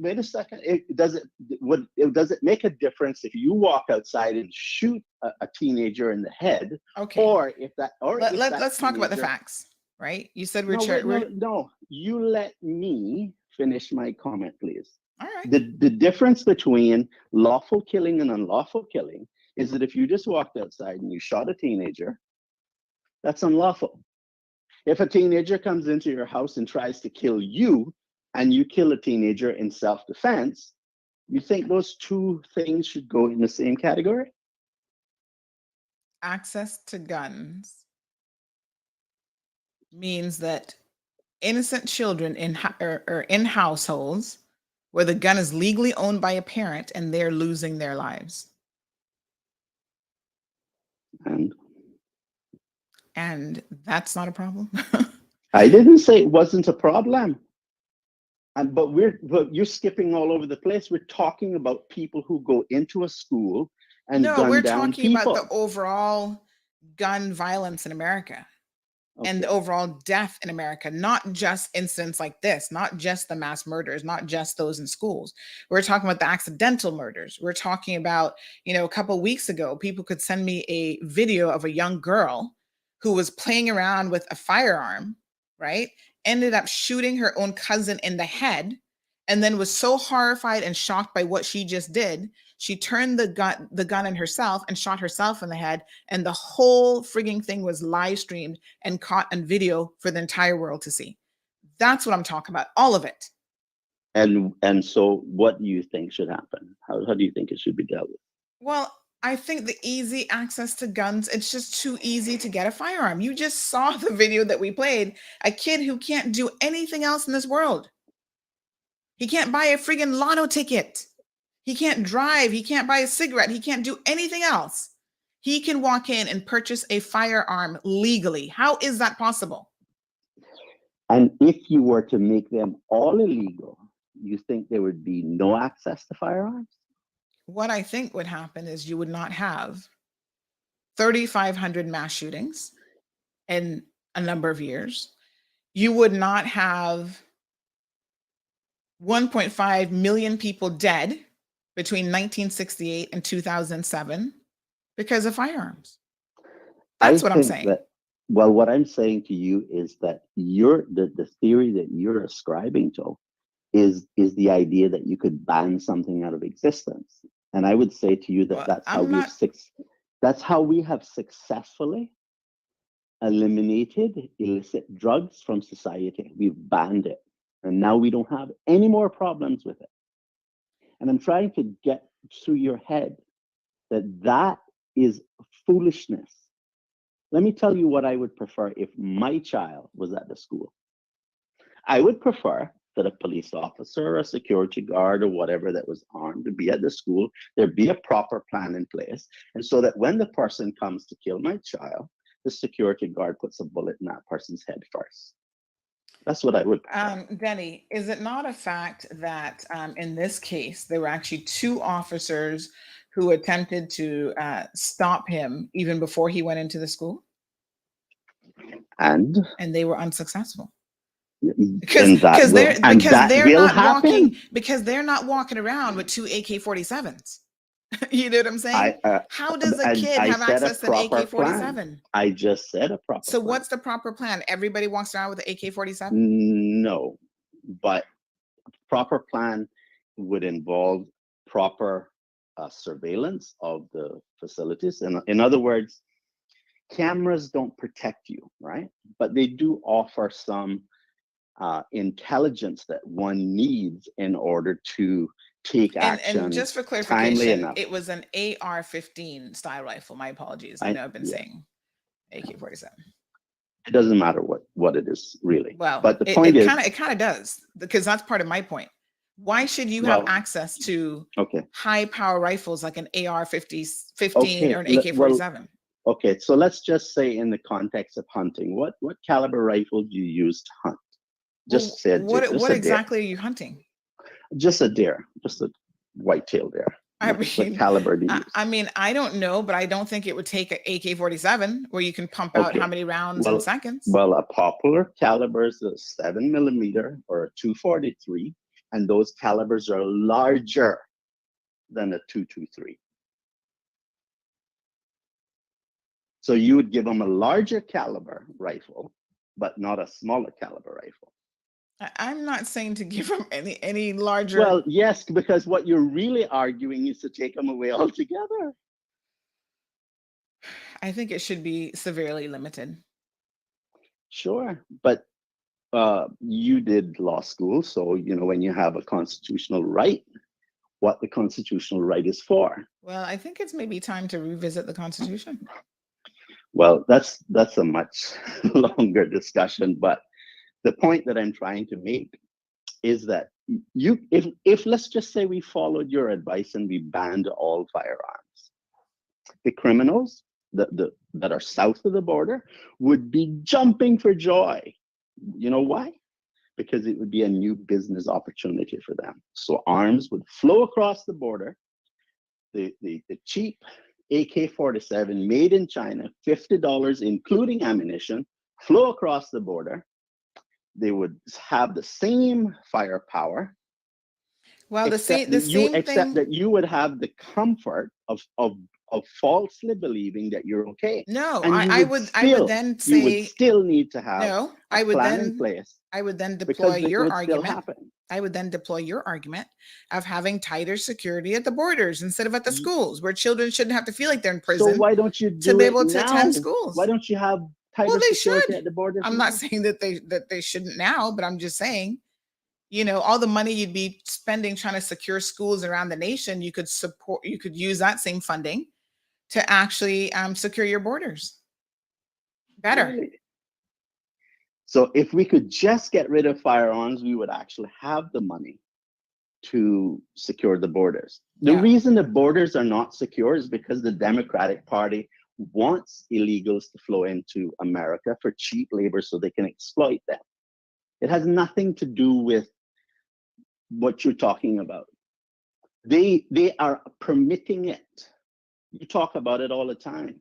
Does it make a difference if you walk outside and shoot a teenager in the head? Okay. Let's talk about the facts, right? You said No, you let me finish my comment, please. All right. The difference between lawful killing and unlawful killing is that if you just walked outside and you shot a teenager, that's unlawful. If a teenager comes into your house and tries to kill you and you kill a teenager in self-defense, you think those two things should go in the same category? Access to guns means that innocent children in households where the gun is legally owned by a parent and they're losing their lives. And that's not a problem. I didn't say it wasn't a problem. But you're skipping all over the place. We're talking about people who go into a school and gun down people. No, we're talking about the overall gun violence in America. and the overall death in America, not just incidents like this, not just the mass murders, not just those in schools. We're talking about the accidental murders. We're talking about, a couple of weeks ago, people could send me a video of a young girl who was playing around with a firearm, right? Ended up shooting her own cousin in the head, and then was so horrified and shocked by what she just did, she turned the gun on herself and shot herself in the head, and the whole frigging thing was live streamed and caught on video for the entire world to see. That's what I'm talking about, all of it. And so what do you think should happen? How do you think it should be dealt with? Well, I think the easy access to guns, it's just too easy to get a firearm. You just saw the video that we played, a kid who can't do anything else in this world. He can't buy a friggin' lotto ticket. He can't drive. He can't buy a cigarette. He can't do anything else. He can walk in and purchase a firearm legally. How is that possible? And if you were to make them all illegal, you think there would be no access to firearms? What I think would happen is you would not have 3,500 mass shootings in a number of years. You would not have 1.5 million people dead between 1968 and 2007 because of firearms. That's what I'm saying. Well, what I'm saying to you is that the theory that you're ascribing to is the idea that you could ban something out of existence. And I would say to you that that's how we have successfully eliminated illicit drugs from society. We've banned it. And now we don't have any more problems with it. And I'm trying to get through your head that is foolishness. Let me tell you what I would prefer if my child was at the school. I would prefer that a police officer or a security guard or whatever that was armed to be at the school. There'd be a proper plan in place. And so that when the person comes to kill my child, the security guard puts a bullet in that person's head first. That's what I would. Denny, is it not a fact that in this case, there were actually two officers who attempted to stop him even before he went into the school? And they were unsuccessful. Because they're not walking around with two AK-47s. You know what I'm saying? How does a kid have access to an AK-47? I just said a proper So what's the proper plan? Everybody walks around with an AK-47? No, but a proper plan would involve proper surveillance of the facilities. And in other words, cameras don't protect you, right? But they do offer some intelligence that one needs in order to take action. And just for clarification, it was an AR-15 style rifle. My apologies. I know I've been saying AK-47. It doesn't matter what it is really. Well, but the point is, it kind of does, because that's part of my point. Why should you have access to high power rifles like an AR-15 or an AK-47? Okay, so let's just say in the context of hunting, what caliber rifle do you use to hunt? What exactly are you hunting? Just a deer, just a white-tailed deer. What caliber do you use? I mean, I don't know, but I don't think it would take an AK-47 where you can pump out how many rounds in seconds. Well, a popular caliber is a 7mm or a 243, and those calibers are larger than a 223. So you would give them a larger caliber rifle, but not a smaller caliber rifle. I'm not saying to give them any larger. Well, yes, because what you're really arguing is to take them away altogether. I think it should be severely limited. Sure, but you did law school, so you know when you have a constitutional right, what the constitutional right is for. Well, I think it's maybe time to revisit the Constitution. Well, that's a much longer discussion, but the point that I'm trying to make is that if let's just say we followed your advice and we banned all firearms, the criminals that are south of the border would be jumping for joy. You know why? Because it would be a new business opportunity for them. So arms would flow across the border. The cheap AK-47 made in China, $50 including ammunition, flow across the border. They would have the same firepower. Well, except that you would have the comfort of falsely believing that you're okay. No, and I would then say you would still need to have no. a plan in place. I would then deploy because it your would still argument. happen. I would then deploy your argument of having tighter security at the borders instead of at the schools, where children shouldn't have to feel like they're in prison. So why don't you to do be it able to now? attend schools? Why don't you have tighter Well, they security should. at the borders? I'm not saying that they shouldn't now, but I'm just saying, you know, all the money you'd be spending trying to secure schools around the nation, you could use that same funding to actually secure your borders better. Really? So if we could just get rid of firearms, we would actually have the money to secure the borders. The reason the borders are not secure is because the Democratic Party wants illegals to flow into America for cheap labor so they can exploit them. It has nothing to do with what you're talking about. They are permitting it. You talk about it all the time.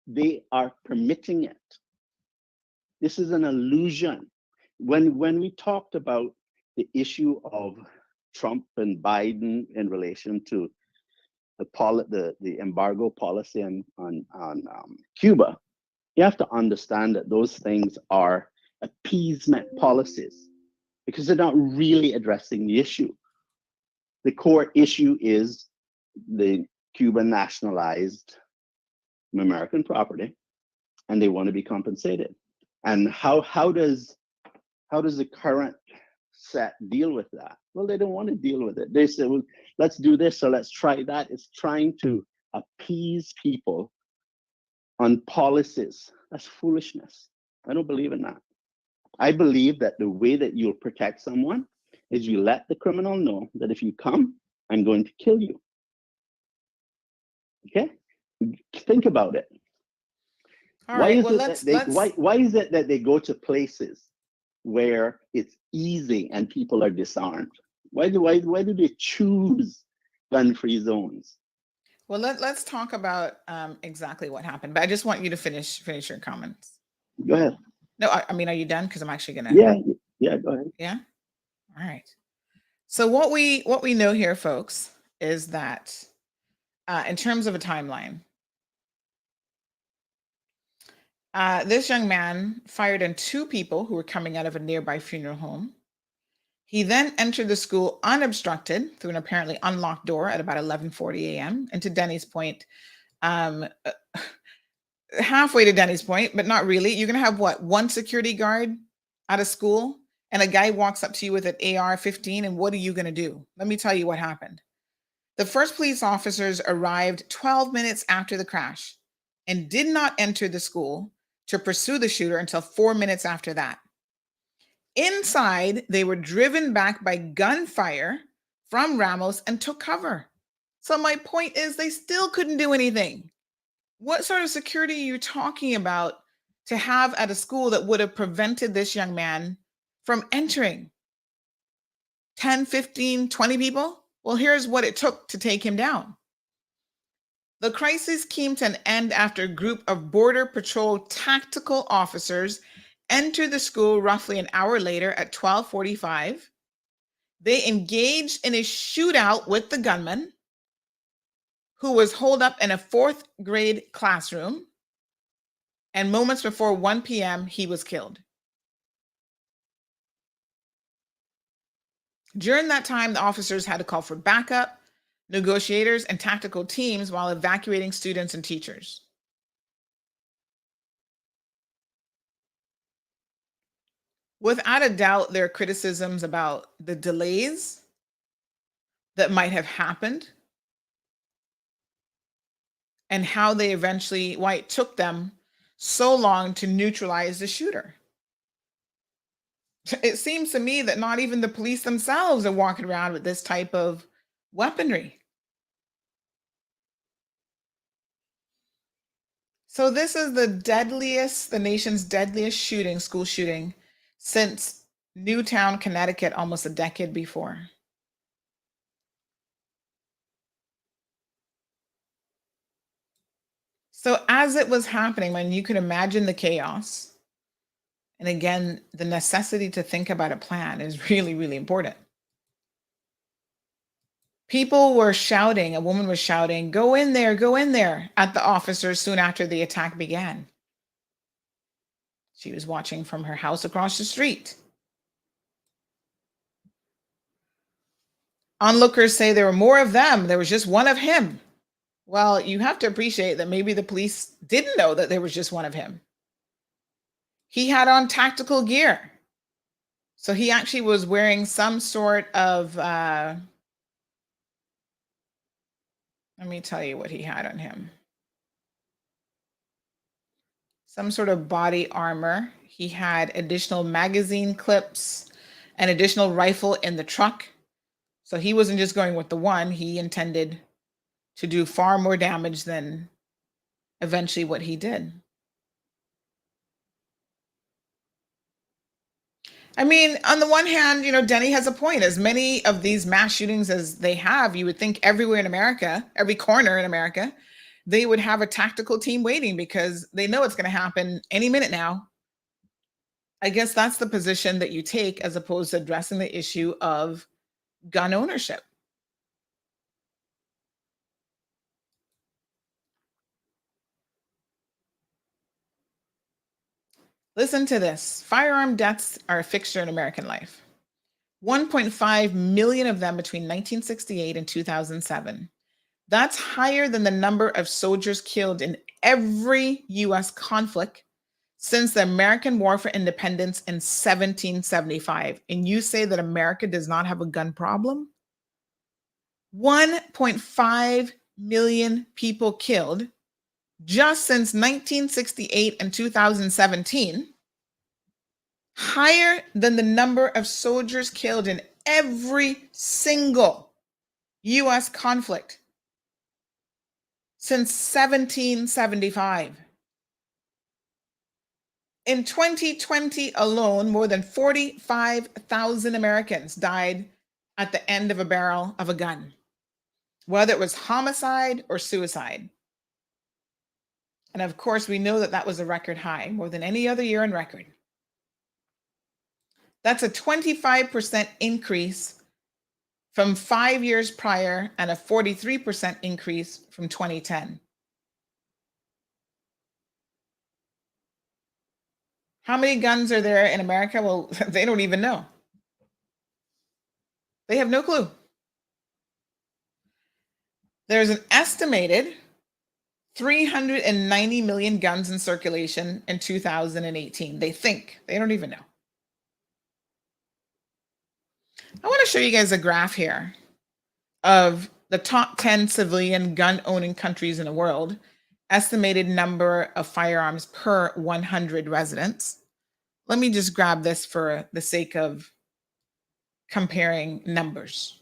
They are permitting it. This is an illusion. When we talked about the issue of Trump and Biden in relation to the embargo policy on Cuba, you have to understand that those things are appeasement policies because they're not really addressing the issue. The core issue is the Cuban nationalized American property, and they want to be compensated. And how does the current set deal with that? Well, they don't want to deal with it. They say, well, let's do this, so let's try that. It's trying to appease people on policies. That's foolishness. I don't believe in that. I believe that the way that you'll protect someone is you let the criminal know that if you come, I'm going to kill you. Okay? Think about it. Why is it that they go to places where it's easy and people are disarmed? Why do they choose gun-free zones? Well, let's talk about exactly what happened. But I just want you to finish your comments. Go ahead. No, I mean, are you done? Because I'm actually gonna. Yeah. Go ahead. Yeah. All right. So what we know here, folks, is that in terms of a timeline, this young man fired on two people who were coming out of a nearby funeral home. He then entered the school unobstructed through an apparently unlocked door at about 11:40 a.m. And to Denny's point, halfway to Denny's point, but not really. You're going to have one security guard at a school, and a guy walks up to you with an AR-15, and what are you going to do? Let me tell you what happened. The first police officers arrived 12 minutes after the crash and did not enter the school to pursue the shooter until 4 minutes after that. Inside, they were driven back by gunfire from Ramos and took cover. So my point is they still couldn't do anything. What sort of security are you talking about to have at a school that would have prevented this young man from entering? 10, 15, 20 people? Well, here's what it took to take him down. The crisis came to an end after a group of Border Patrol tactical officers entered the school roughly an hour later at 12:45. They engaged in a shootout with the gunman, who was holed up in a fourth grade classroom. And moments before 1 p.m., he was killed. During that time, the officers had to call for backup, negotiators, and tactical teams while evacuating students and teachers. Without a doubt, there are criticisms about the delays that might have happened and how why it took them so long to neutralize the shooter. It seems to me that not even the police themselves are walking around with this type of weaponry. So this is the nation's deadliest school shooting since Newtown, Connecticut, almost a decade before. So as it was happening, when you can imagine the chaos, And again, the necessity to think about a plan is really, really important. People were shouting, a woman was shouting, go in there, at the officers soon after the attack began. She was watching from her house across the street. Onlookers say there were more of them. There was just one of him. Well, you have to appreciate that maybe the police didn't know that there was just one of him. He had on tactical gear. So he actually was wearing some sort of, let me tell you what he had on him. Some sort of body armor. He had additional magazine clips, an additional rifle in the truck. So he wasn't just going with the one, he intended to do far more damage than eventually what he did. I mean, on the one hand, Denny has a point. As many of these mass shootings as they have, you would think everywhere in America, every corner in America, they would have a tactical team waiting because they know it's going to happen any minute now. I guess that's the position that you take as opposed to addressing the issue of gun ownership. Listen to this. Firearm deaths are a fixture in American life. 1.5 million of them between 1968 and 2007. That's higher than the number of soldiers killed in every U.S. conflict since the American War for Independence in 1775. And you say that America does not have a gun problem? 1.5 million people killed just since 1968 and 2017, higher than the number of soldiers killed in every single U.S. conflict since 1775. In 2020 alone, more than 45,000 Americans died at the end of a barrel of a gun, whether it was homicide or suicide. And of course, we know that that was a record high, more than any other year on record. That's a 25% increase from 5 years prior and a 43% increase from 2010. How many guns are there in America? Well, they don't even know. They have no clue. There's an estimated 390 million guns in circulation in 2018. They think, they don't even know. I want to show you guys a graph here of the top 10 civilian gun-owning countries in the world, estimated number of firearms per 100 residents. Let me just grab this for the sake of comparing numbers.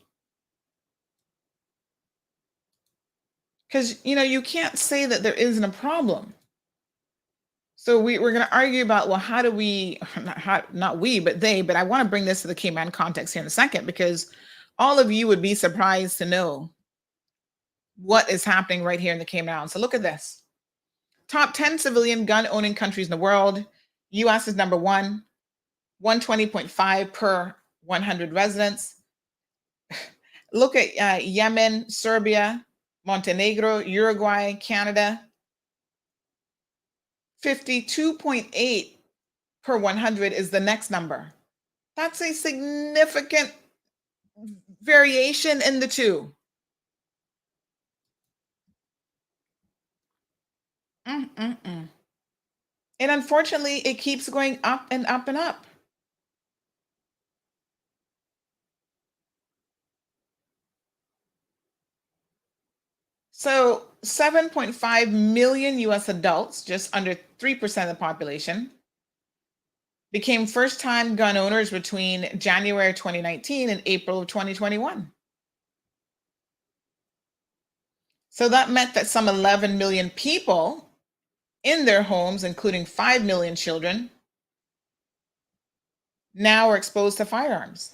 Because, you can't say that there isn't a problem. So we're going to argue about, well, how do we, not we, but they, but I want to bring this to the Cayman context here in a second, because all of you would be surprised to know what is happening right here in the Cayman Islands. So look at this. Top 10 civilian gun-owning countries in the world. U.S. is number 1, 120.5 per 100 residents. Look at Yemen, Serbia, Montenegro, Uruguay, Canada. 52.8 per 100 is the next number. That's a significant variation in the two. And unfortunately, it keeps going up and up and up. So 7.5 million US adults, just under 3% of the population, became first-time gun owners between January 2019 and April of 2021. So that meant that some 11 million people in their homes, including 5 million children, now are exposed to firearms.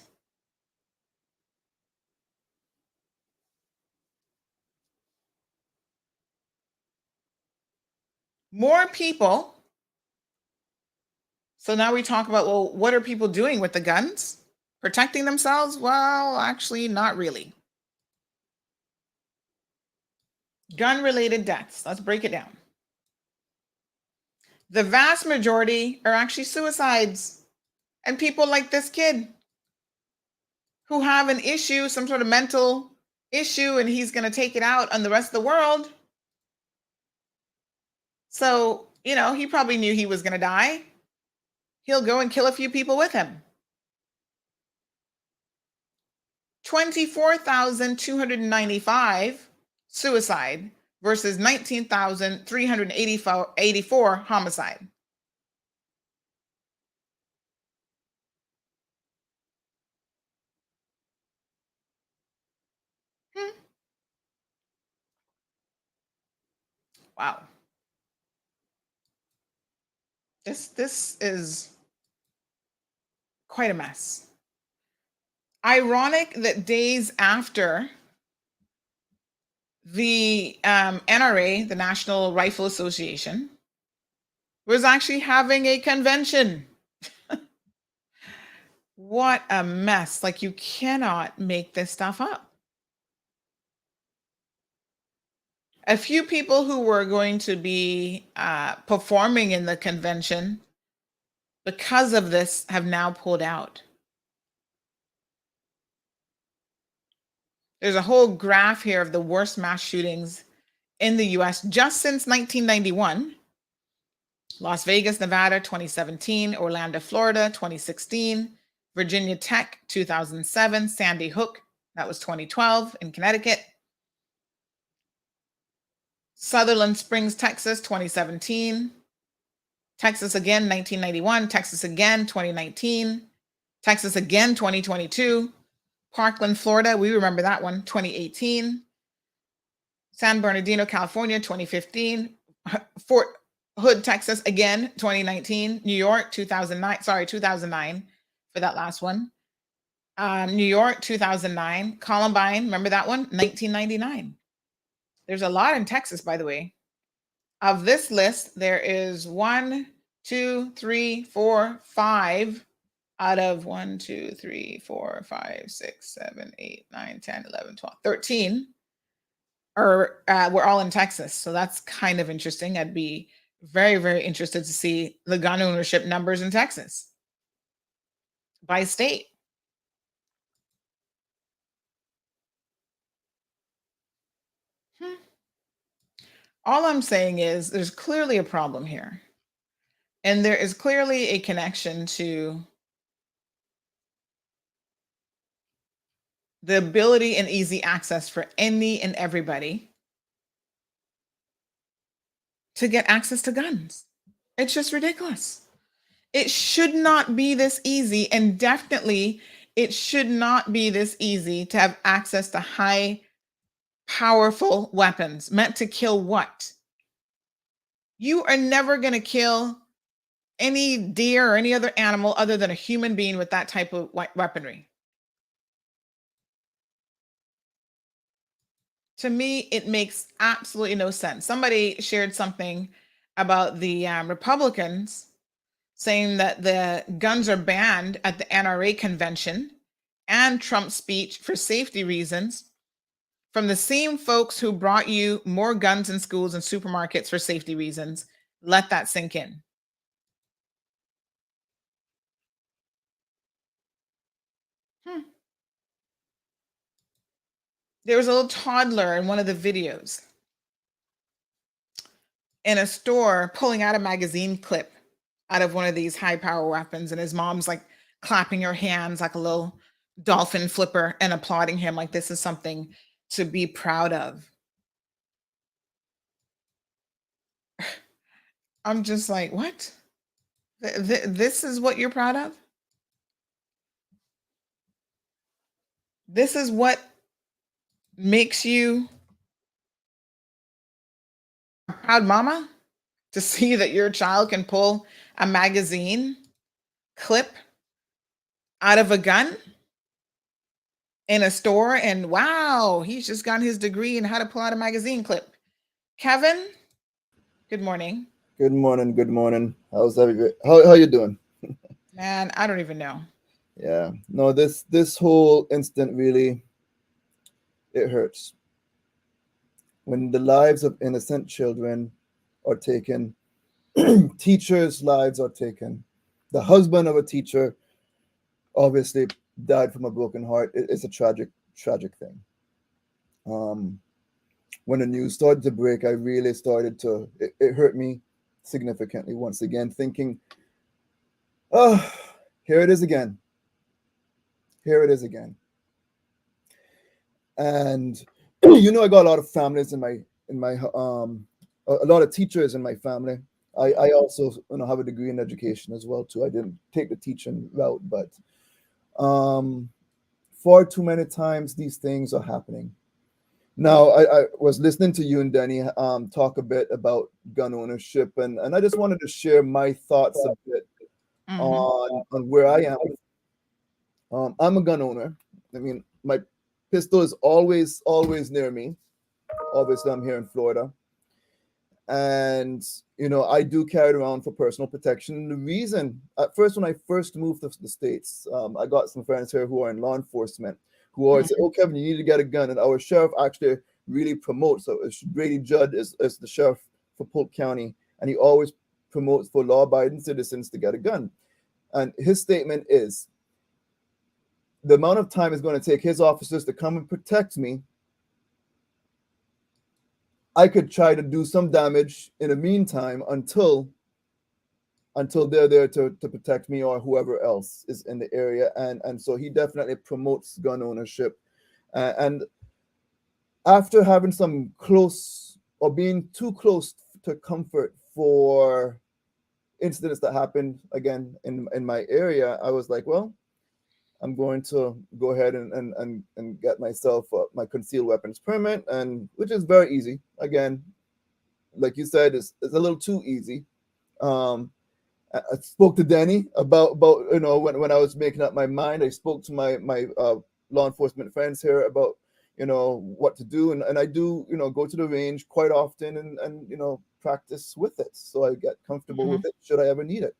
More people So now we talk about, well, what are people doing with the guns? Protecting themselves? Well, actually, not really. Gun-related deaths. Let's break it down. The vast majority are actually suicides. And people like this kid who have an issue, some sort of mental issue, and he's going to take it out on the rest of the world. So, he probably knew he was going to die. He'll go and kill a few people with him. 24,295 suicide versus 19,384 homicide. Wow. This is quite a mess. Ironic that days after the NRA, the National Rifle Association, was actually having a convention. What a mess. Like, you cannot make this stuff up. A few people who were going to be performing in the convention because of this have now pulled out. There's a whole graph here of the worst mass shootings in the US just since 1991. Las Vegas, Nevada, 2017. Orlando, Florida, 2016. Virginia Tech, 2007. Sandy Hook, that was 2012 in Connecticut. Sutherland Springs, Texas, 2017. Texas again, 1991. Texas again, 2019. Texas again, 2022. Parkland, Florida, we remember that one, 2018. San Bernardino, California, 2015. Fort Hood, Texas, again, 2019. New York, 2009 for that last one. New York, 2009. Columbine, remember that one? 1999. There's a lot in Texas, by the way. Of this list, there is 1, 2, 3, 4, 5 out of 1, 2, 3, 4, 5, 6, 7, 8, 9, 10, 11, 12, 13 were all in Texas. So that's kind of interesting. I'd be very, very interested to see the gun ownership numbers in Texas by state. All I'm saying is there's clearly a problem here. And there is clearly a connection to the ability and easy access for any and everybody to get access to guns. It's just ridiculous. It should not be this easy, and definitely it should not be this easy to have access to high, powerful weapons meant to kill what? You are never going to kill any deer or any other animal other than a human being with that type of weaponry. To me, it makes absolutely no sense. Somebody shared something about the Republicans saying that the guns are banned at the NRA convention and Trump's speech for safety reasons from the same folks who brought you more guns in schools and supermarkets for safety reasons. Let that sink in. There was a little toddler in one of the videos in a store pulling out a magazine clip out of one of these high power weapons, and his mom's like clapping her hands like a little dolphin flipper and applauding him like this is something to be proud of. I'm just like, what? This is what you're proud of? This is what makes you a proud mama? To see that your child can pull a magazine clip out of a gun in a store, and wow, he's just got his degree in how to pull out a magazine clip. Kevin, good morning. Good morning. Good morning. How's everybody? How you doing? And I don't even know. Yeah, no, this whole incident really, it hurts. When the lives of innocent children are taken, teachers' lives are taken. The husband of a teacher obviously died from a broken heart. It's a tragic thing. When the news started to break, I really started to, it hurt me significantly once again, thinking, oh, here it is again. Here it is again. And I got a lot of families in my a lot of teachers in my family. I also have a degree in education as well too. I didn't take the teaching route, but far too many times these things are happening. Now I was listening to you and Danny talk a bit about gun ownership, and I just wanted to share my thoughts a bit on where I am. I'm a gun owner. I mean, my pistol is always near me. Obviously, I'm here in Florida. And, I do carry it around for personal protection. The reason, at first, when I first moved to the States, I got some friends here who are in law enforcement who always say, oh, Kevin, you need to get a gun. And our sheriff actually really promotes. So Brady Judd is the sheriff for Polk County. And he always promotes for law-abiding citizens to get a gun. And his statement is, the amount of time it's going to take his officers to come and protect me, I could try to do some damage in the meantime until they're there to protect me or whoever else is in the area. And so he definitely promotes gun ownership. And after having some close or being too close to comfort for incidents that happened again in my area, I was like, well, I'm going to go ahead and get myself my concealed weapons permit, and which is very easy. Again, like you said, it's a little too easy. I spoke to Danny about when I was making up my mind. I spoke to my law enforcement friends here about what to do, and I do go to the range quite often and practice with it, so I get comfortable with it should I ever need it.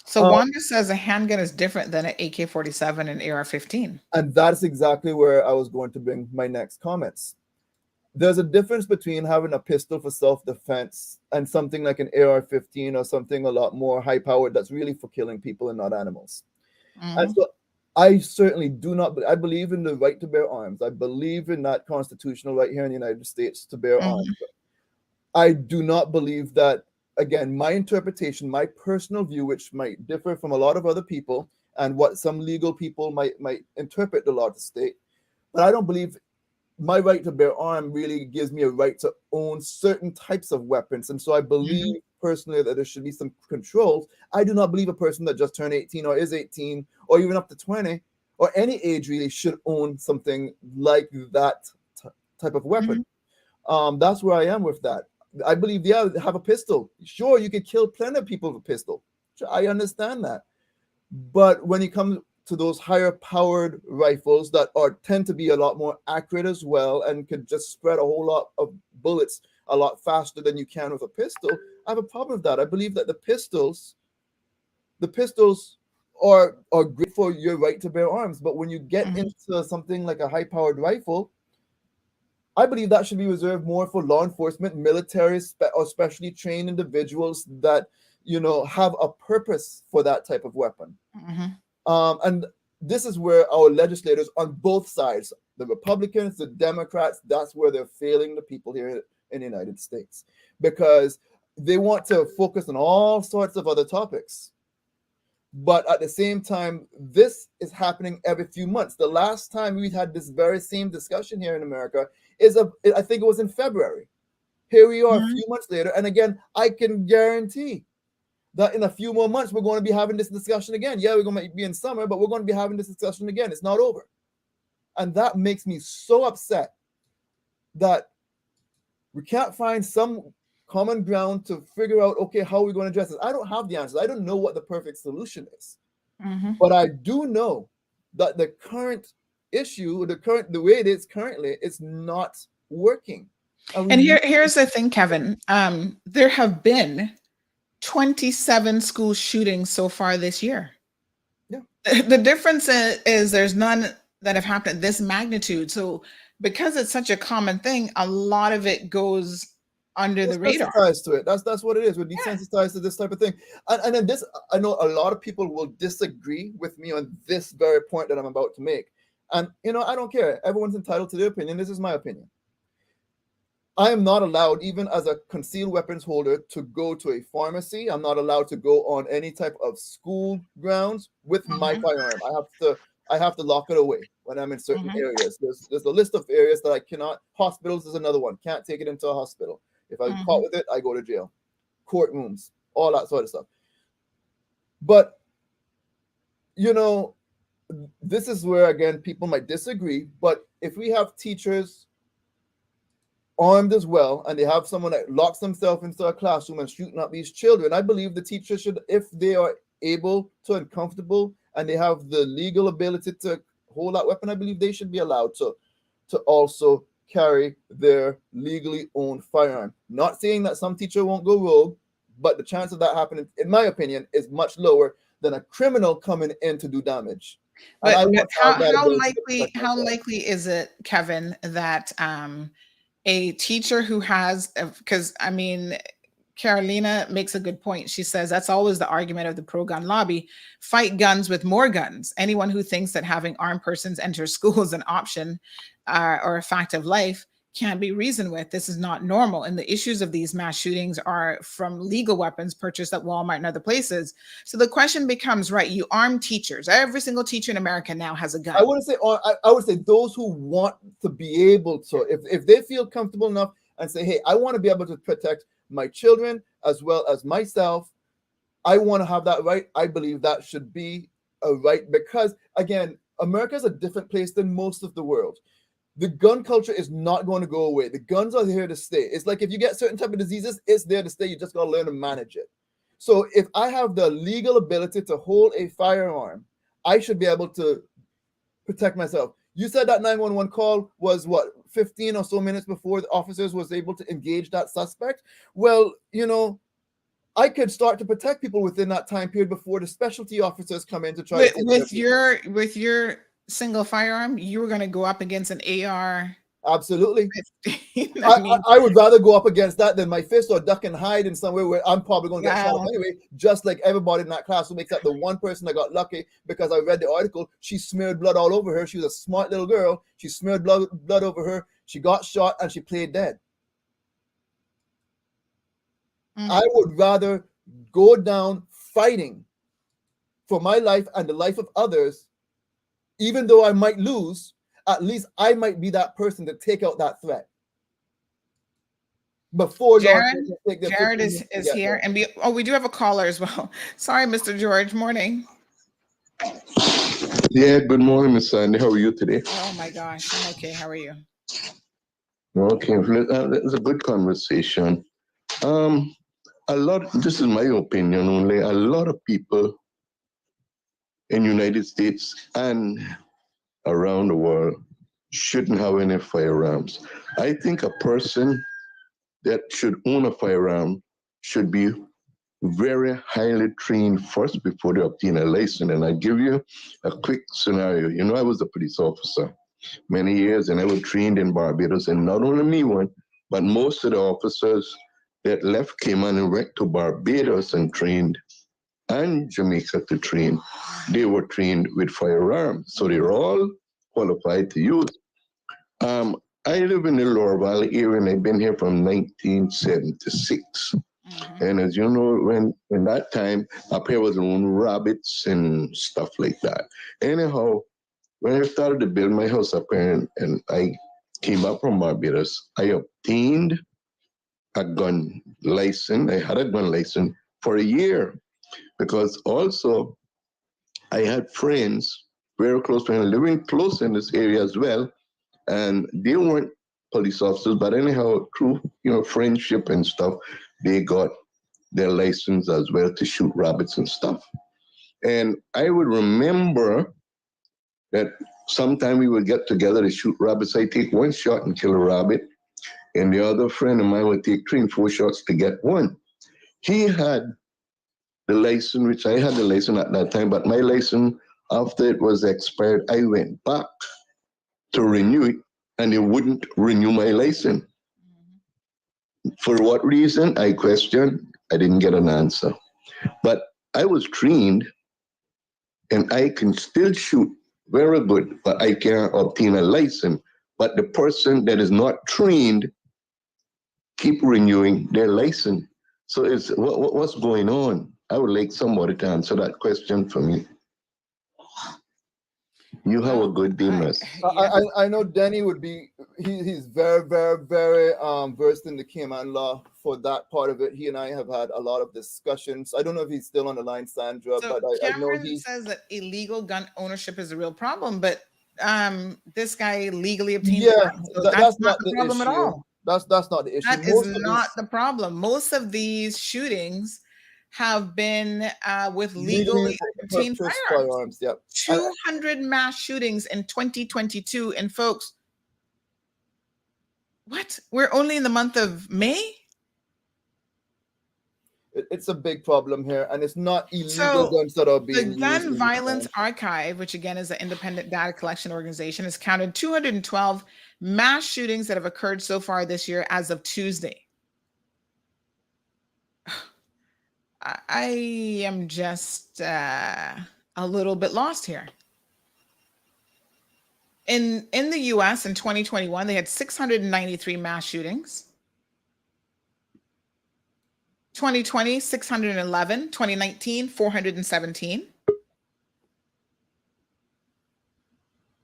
So Wanda says a handgun is different than an AK-47 and AR-15. And that's exactly where I was going to bring my next comments. There's a difference between having a pistol for self-defense and something like an AR-15 or something a lot more high-powered that's really for killing people and not animals. And so I certainly do not, I believe in the right to bear arms. I believe in that constitutional right here in the United States to bear arms. I do not believe that, again, my interpretation, my personal view, which might differ from a lot of other people and what some legal people might interpret the law to state, but I don't believe my right to bear arm really gives me a right to own certain types of weapons. And so I believe personally that there should be some controls. I do not believe a person that just turned 18 or is 18 or even up to 20 or any age really should own something like that type of weapon. That's where I am with that. I believe, yeah, have a pistol. Sure, you could kill plenty of people with a pistol. Sure, I understand that. But when it comes to those higher powered rifles that tend to be a lot more accurate as well and could just spread a whole lot of bullets a lot faster than you can with a pistol, I have a problem with that. I believe that the pistols are great for your right to bear arms. But when you get into something like a high powered rifle, I believe that should be reserved more for law enforcement, military, or specially trained individuals that, have a purpose for that type of weapon. And this is where our legislators on both sides, the Republicans, the Democrats, that's where they're failing the people here in the United States, because they want to focus on all sorts of other topics. But at the same time, this is happening every few months. The last time we had this very same discussion here in America I think it was in February. Here we are a few months later. And again, I can guarantee that in a few more months, we're going to be having this discussion again. Yeah, we're going to be in summer, but we're going to be having this discussion again. It's not over. And that makes me so upset that we can't find some common ground to figure out, okay, how are we going to address this? I don't have the answers. I don't know what the perfect solution is. But I do know that the current issue, the way it is currently, it's not working. And here's the thing, Kevin. There have been 27 school shootings so far this year. The difference is there's none that have happened at this magnitude. So because it's such a common thing, a lot of it goes under the radar. Desensitized to it. That's what it is. We're desensitized to this type of thing. And then this, I know a lot of people will disagree with me on this very point that I'm about to make. And I don't care. Everyone's entitled to their opinion. This is my opinion. I am not allowed, even as a concealed weapons holder, to go to a pharmacy. I'm not allowed to go on any type of school grounds with my firearm. I have to lock it away when I'm in certain areas. There's a list of areas that I cannot. Hospitals is another one. Can't take it into a hospital. If I caught with it, I go to jail. Courtrooms, all that sort of stuff. But this is where, again, people might disagree. But if we have teachers armed as well, and they have someone that locks themselves into a classroom and shooting at these children, I believe the teacher should, if they are able to and comfortable and they have the legal ability to hold that weapon, I believe they should be allowed to also carry their legally owned firearm. Not saying that some teacher won't go rogue, but the chance of that happening, in my opinion, is much lower than a criminal coming in to do damage. But how likely is it, Kevin, that a teacher who has, because I mean, Carolina makes a good point. She says that's always the argument of the pro-gun lobby: fight guns with more guns. Anyone who thinks that having armed persons enter school is an option or a fact of life can't be reasoned with. This is not normal. And the issues of these mass shootings are from legal weapons purchased at Walmart and other places. So the question becomes, right, you arm teachers. Every single teacher in America now has a gun. I wouldn't say, I would say those who want to be able to, if they feel comfortable enough and say, hey, I want to be able to protect my children as well as myself, I want to have that right. I believe that should be a right because, again, America is a different place than most of the world. The gun culture is not going to go away. The guns are here to stay. It's like if you get certain type of diseases, it's there to stay. You just got to learn to manage it. So if I have the legal ability to hold a firearm, I should be able to protect myself. You said that 911 call was what, 15 or so minutes before the officers was able to engage that suspect? Well, I could start to protect people within that time period before the specialty officers come in to try with your single firearm, you were going to go up against an AR. Absolutely. I would rather go up against that than my fist or duck and hide in somewhere where I'm probably going to get shot up anyway, just like everybody in that classroom except the one person that got lucky because I read the article. She smeared blood all over her. She was a smart little girl. She smeared blood over her. She got shot and she played dead. I would rather go down fighting for my life and the life of others. Even though I might lose, at least I might be that person to take out that threat. Before Jared is here, and we do have a caller as well. Sorry, Mr. George. Morning. Yeah, good morning, Miss Sandy. How are you today? Oh my gosh, I'm okay. How are you? Okay, it's a good conversation. This is my opinion only. A lot of people in United States and around the world shouldn't have any firearms. I think a person that should own a firearm should be very highly trained first before they obtain a license. And I give you a quick scenario. I was a police officer many years, and I was trained in Barbados. And not only me one, but most of the officers that left Cayman and went to Barbados and trained, and Jamaica to train, they were trained with firearms. So they're all qualified to use. I live in the Lower Valley area, and I've been here from 1976. And as you know, when in that time, up here was on rabbits and stuff like that. Anyhow, when I started to build my house up here and I came up from Barbados, I obtained a gun license. I had a gun license for a year because also I had friends, very close friends, living close in this area as well. And they weren't police officers, but anyhow, through friendship and stuff, they got their license as well to shoot rabbits and stuff. And I would remember that sometime we would get together to shoot rabbits. I take one shot and kill a rabbit, and the other friend of mine would take 3 and 4 shots to get one. He had the license, which I had the license at that time, but my license After it was expired, I went back to renew it, and they wouldn't renew my license. For what reason? I questioned. I didn't get an answer. But I was trained, and I can still shoot very good, but I can't obtain a license. But the person that is not trained keep renewing their license. So it's what's going on? I would like somebody to answer that question for me. You have a good day, miss. I know Denny would be, he's very, very, very versed in the Cayman law for that part of it. He and I have had a lot of discussions. I don't know if he's still on the line, Sandra, So but I know Cameron he says that illegal gun ownership is a real problem, but this guy legally obtained yeah, guns, so that's not not the the problem at issue. all. That's not the issue. That is not the problem. Most of these shootings have been with legally obtained purchased firearms. Yep. 200 mass shootings in 2022. And folks, what? We're only in the month of May? It's a big problem here, and it's not illegal So guns that are the being used. Gun in Violence the Archive, which again is an independent data collection organization, has counted 212 mass shootings that have occurred so far this year as of Tuesday. I am just a little bit lost here. In the US in 2021, they had 693 mass shootings. 2020, 611. 2019, 417.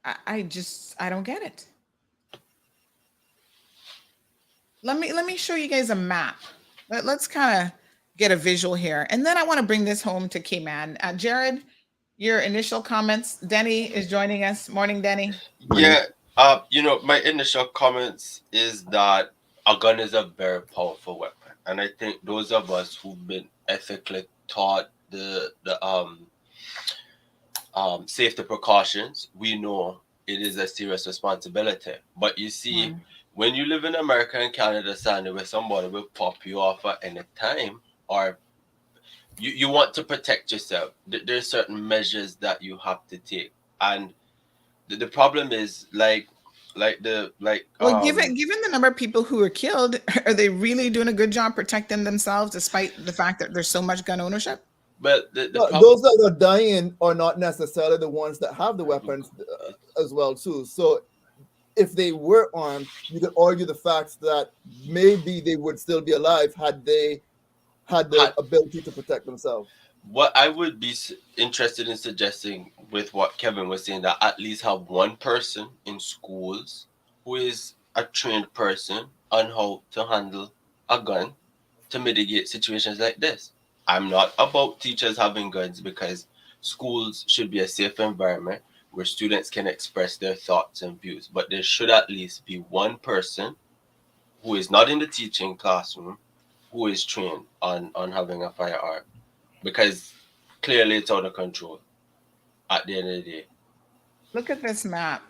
I don't get it. Let me show you guys a map. Let's kind of get a visual here. And then I want to bring this home to Cayman. Jared, your initial comments. Denny is joining us. Morning, Denny. Yeah, my initial comments is that a gun is a very powerful weapon. And I think those of us who've been ethically taught the safety precautions, we know it is a serious responsibility. But you see, when you live in America and Canada, Sandy, where somebody will pop you off at any time, or you want to protect yourself, there's certain measures that you have to take. And the problem is given the number of people who are killed, are they really doing a good job protecting themselves despite the fact that there's so much gun ownership? But those that are dying are not necessarily the ones that have the weapons as well too. So if they were armed, you could argue the fact that maybe they would still be alive had they had the ability to protect themselves. What I would be interested in suggesting with what Kevin was saying, that at least have one person in schools who is a trained person on how to handle a gun to mitigate situations like this. I'm not about teachers having guns, because schools should be a safe environment where students can express their thoughts and views. But there should at least be one person who is not in the teaching classroom who is trained on having a firearm. Because clearly it's out of control at the end of the day. Look at this map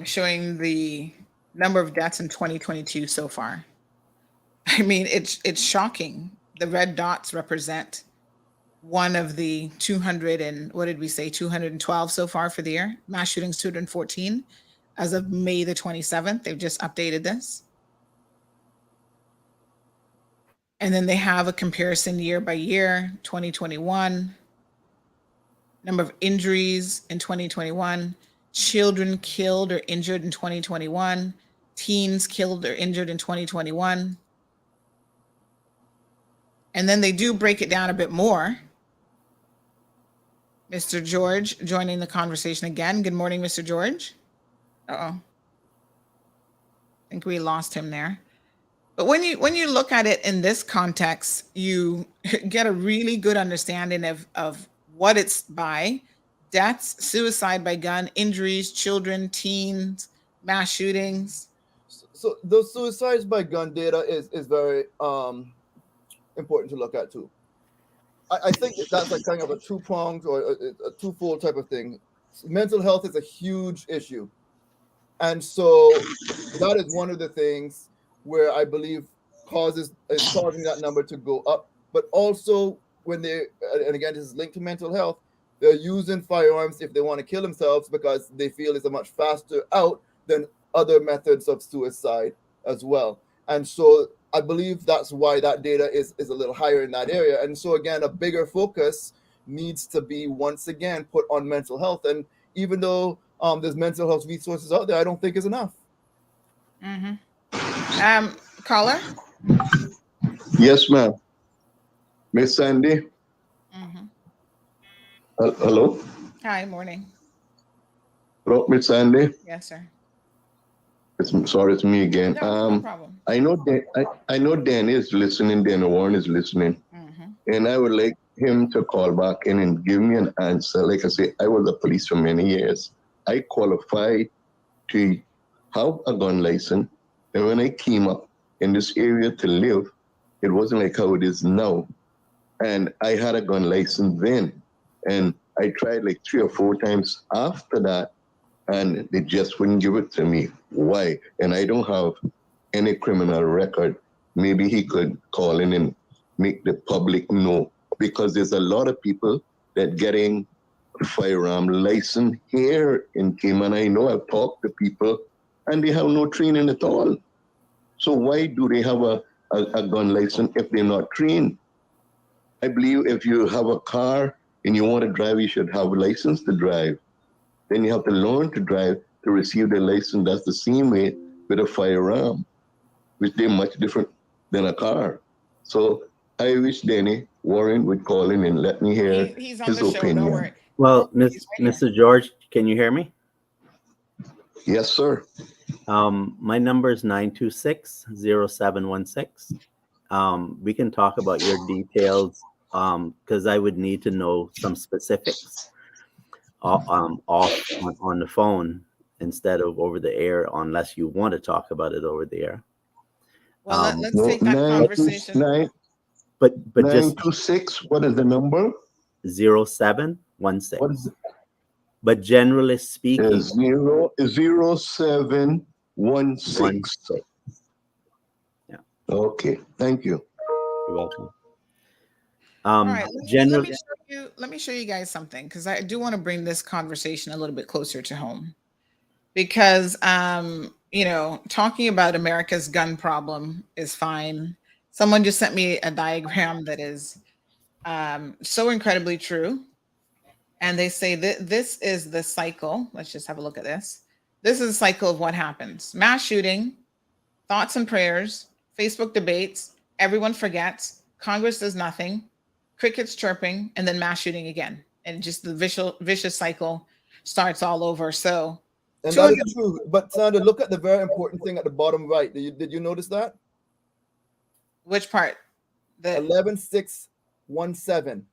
showing the number of deaths in 2022 so far. I mean, it's shocking. The red dots represent one of the 200 and what did we say, 212 so far for the year. Mass shootings 214 as of May the 27th. They've just updated this. And then they have a comparison year by year, 2021, number of injuries in 2021, children killed or injured in 2021, teens killed or injured in 2021. And then they do break it down a bit more. Mr. George joining the conversation again. Good morning, Mr. George. I think we lost him there. But when you look at it in this context, you get a really good understanding of what it's by: deaths, suicide by gun, injuries, children, teens, mass shootings. So those suicides by gun data is very important to look at too. I think that's like kind of a two-pronged or a twofold type of thing. Mental health is a huge issue. And so that is one of the things where I believe is causing that number to go up. But also when and again, this is linked to mental health, They're using firearms if they want to kill themselves because they feel it's a much faster out than other methods of suicide as well. And so I believe that's why that data is a little higher in that area. And so again, a bigger focus needs to be once again put on mental health. And even though there's mental health resources out there, I don't think is enough. Caller? Yes, ma'am. Miss Sandy? Hello? Hi, morning. Hello, Miss Sandy? Yes, sir. Sorry, it's me again. No problem. I know Dan is listening, Dan Warren is listening. And I would like him to call back in and give me an answer. Like I say, I was a police for many years. I qualified to have a gun license. And when I came up in this area to live, it wasn't like how it is now. And I had a gun license then. And I tried like 3 or 4 times after that, and they just wouldn't give it to me. Why? And I don't have any criminal record. Maybe he could call in and make the public know, because there's a lot of people that getting firearm license here in Cayman. I know I've talked to people and they have no training at all. So why do they have a gun license if they're not trained? I believe if you have a car and you want to drive, you should have a license to drive. Then you have to learn to drive to receive the license. That's the same way with a firearm, which they're much different than a car. So I wish Danny Warren would call in and let me hear He's on his the show, opinion. don't worry. Well, Mr. George, can you hear me? Yes, sir. My number is 926-0716. We can talk about your details because I would need to know some specifics off on the phone instead of over the air, unless you want to talk about it over the air. Well, let's take that conversation. But just 926, what is the number? 0716. What is it? But generally speaking, 0716. Yeah. Okay. Thank you. You're welcome. All right. Let me show you guys something, because I do want to bring this conversation a little bit closer to home. Because talking about America's gun problem is fine. Someone just sent me a diagram that is so incredibly true. And they say that this is the cycle. Let's just have a look at this. This is a cycle of what happens. Mass shooting, thoughts and prayers, Facebook debates, everyone forgets, Congress does nothing, crickets chirping, and then mass shooting again. And just the vicious cycle starts all over. So, and that is true. But Sandra, look at the very important thing at the bottom right. Did you notice that? Which part? The 11617.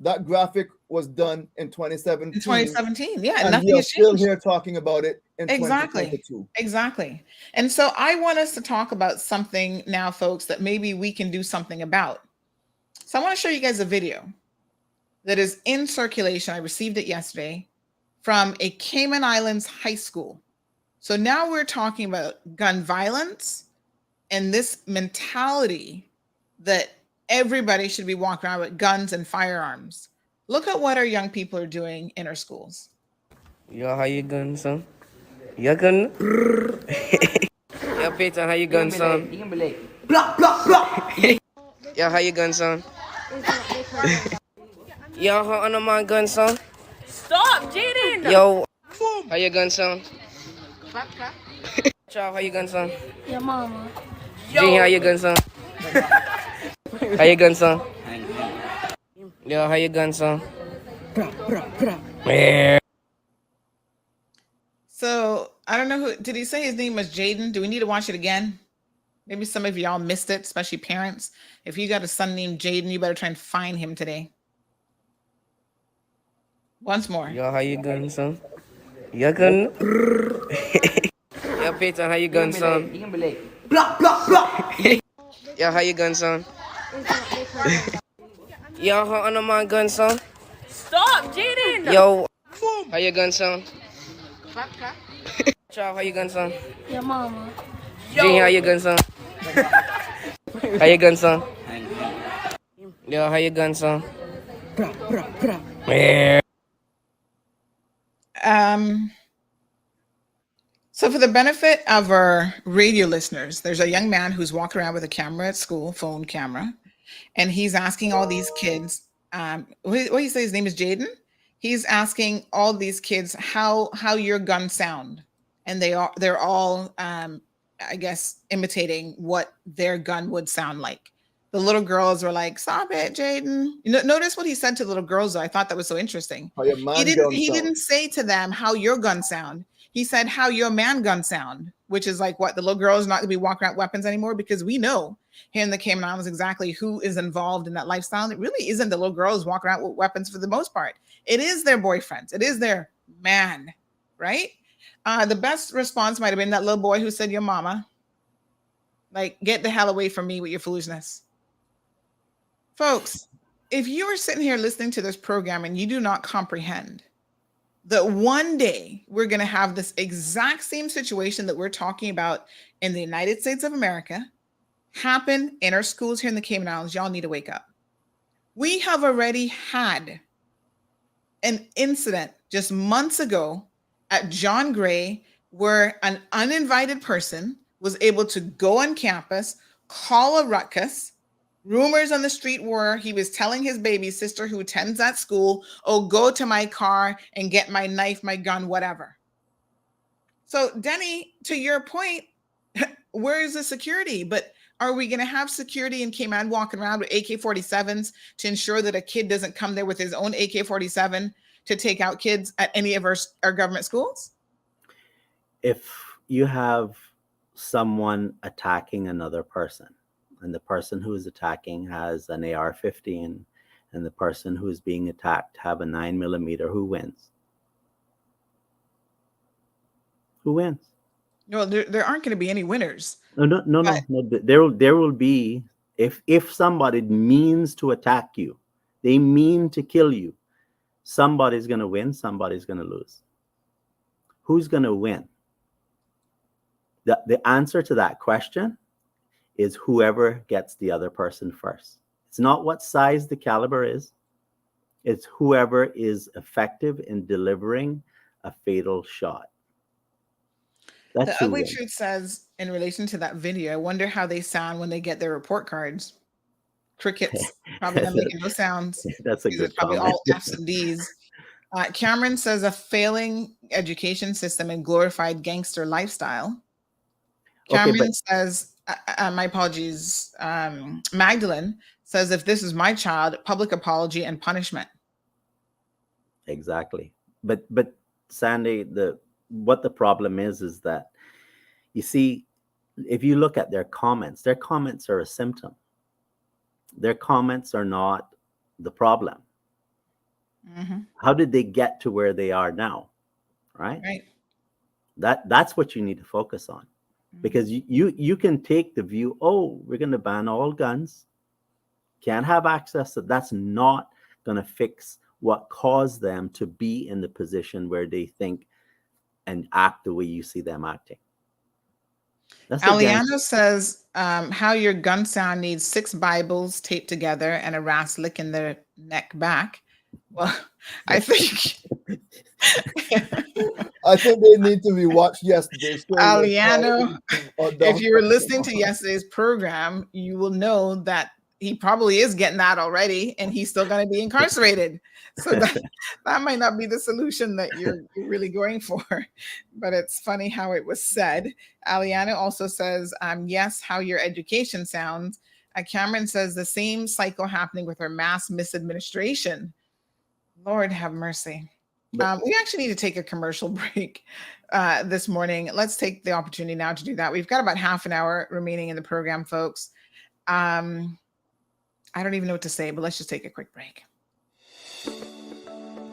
That graphic was done in 2017. In 2017, yeah, and nothing we are has still changed. here talking about it in 2022. Exactly. And so I want us to talk about something now, folks, that maybe we can do something about. So I want to show you guys a video that is in circulation. I received it yesterday from a Cayman Islands high school. So now we're talking about gun violence and this mentality that everybody should be walking around with guns and firearms. Look at what our young people are doing in our schools. Yo, how you gun, son? You gun? Yo, Peter, how you gun, son? Block, block, block. Yo, how you gun, son? Yo, how on my gun, son? Stop, Jaden. Yo, how you gun, son? Chow, how you gun, son? Your mama. Gene, how you gun, son? How you gun, son? Yo, how you gun, son? Yeah. So I don't know who did he say his name was Jaden? Do we need to watch it again? Maybe some of y'all missed it, especially parents. If you got a son named Jaden, you better try and find him today. Once more. Yo, how you gun, son? You gun? Yo, Peter, how you gun, son? Block, block, block. Yo, how you gun, son? Yo, how on my gun, son? Stop, Jaden. Yo, how you gun, son? Chow, how you gun, son? Your mama. Gene, how you gun, son? How you gun, son? Yo, how you gun, son? So for the benefit of our radio listeners, there's a young man who's walking around with a camera at school, phone camera, and he's asking all these kids, what do you say his name is Jaden? He's asking all these kids how your guns sound. And they're all I guess imitating what their gun would sound like. The little girls were like, "Stop it, Jaden." Notice what he said to the little girls, though. I thought that was so interesting. How your man He gun didn't say to them how your gun sound. He said how your man gun sound, which is like what the little girl is not going to be walking around with weapons anymore, because we know here in the Cayman Islands exactly who is involved in that lifestyle. It really isn't the little girls walking around with weapons for the most part. It is their boyfriends. It is their man, right? The best response might have been that little boy who said, "Your mama." Like, get the hell away from me with your foolishness. Folks, if you are sitting here listening to this program and you do not comprehend that one day we're going to have this exact same situation that we're talking about in the United States of America happen in our schools here in the Cayman Islands, y'all need to wake up. We have already had an incident just months ago at John Gray where an uninvited person was able to go on campus, call a ruckus. Rumors on the street were he was telling his baby sister who attends that school, "Oh, go to my car and get my knife, my gun, whatever." So, Denny, to your point, where is the security? But are we going to have security in Cayman walking around with AK-47s to ensure that a kid doesn't come there with his own AK-47 to take out kids at any of our government schools? If you have someone attacking another person, and the person who is attacking has an AR-15, and the person who is being attacked have a 9mm, who wins? Who wins? No, there aren't going to be any winners. No. There will be, if somebody means to attack you, they mean to kill you, somebody's going to win, somebody's going to lose. Who's going to win? The answer to that question is whoever gets the other person first. It's not what size the caliber is. It's whoever is effective in delivering a fatal shot. That's the Ugly Truth says, in relation to that video, I wonder how they sound when they get their report cards. Crickets, probably not making no sounds. That's a good probably comment. all F's and D's. Cameron says a failing education system and glorified gangster lifestyle. Cameron says, my apologies, Magdalene says, if this is my child, public apology and punishment. Exactly. But Sandy, what the problem is that, you see, if you look at their comments are a symptom. Their comments are not the problem. Mm-hmm. How did they get to where they are now? Right. That's what you need to focus on. Because you can take the view, oh, we're going to ban all guns, can't have access to, that's not going to fix what caused them to be in the position where they think and act the way you see them acting. Aliano says, how your gun sound needs 6 Bibles taped together and a ras licking their neck back. Well, I think they need to be watched yesterday. Aliano, if you were listening to yesterday's program, you will know that he probably is getting that already, and he's still going to be incarcerated. So that might not be the solution that you're really going for. But it's funny how it was said. Aliano also says, yes, how your education sounds. Cameron says the same cycle happening with our mass misadministration. Lord have mercy. We actually need to take a commercial break this morning. Let's take the opportunity now to do that. We've got about half an hour remaining in the program, folks. I don't even know what to say, but let's just take a quick break.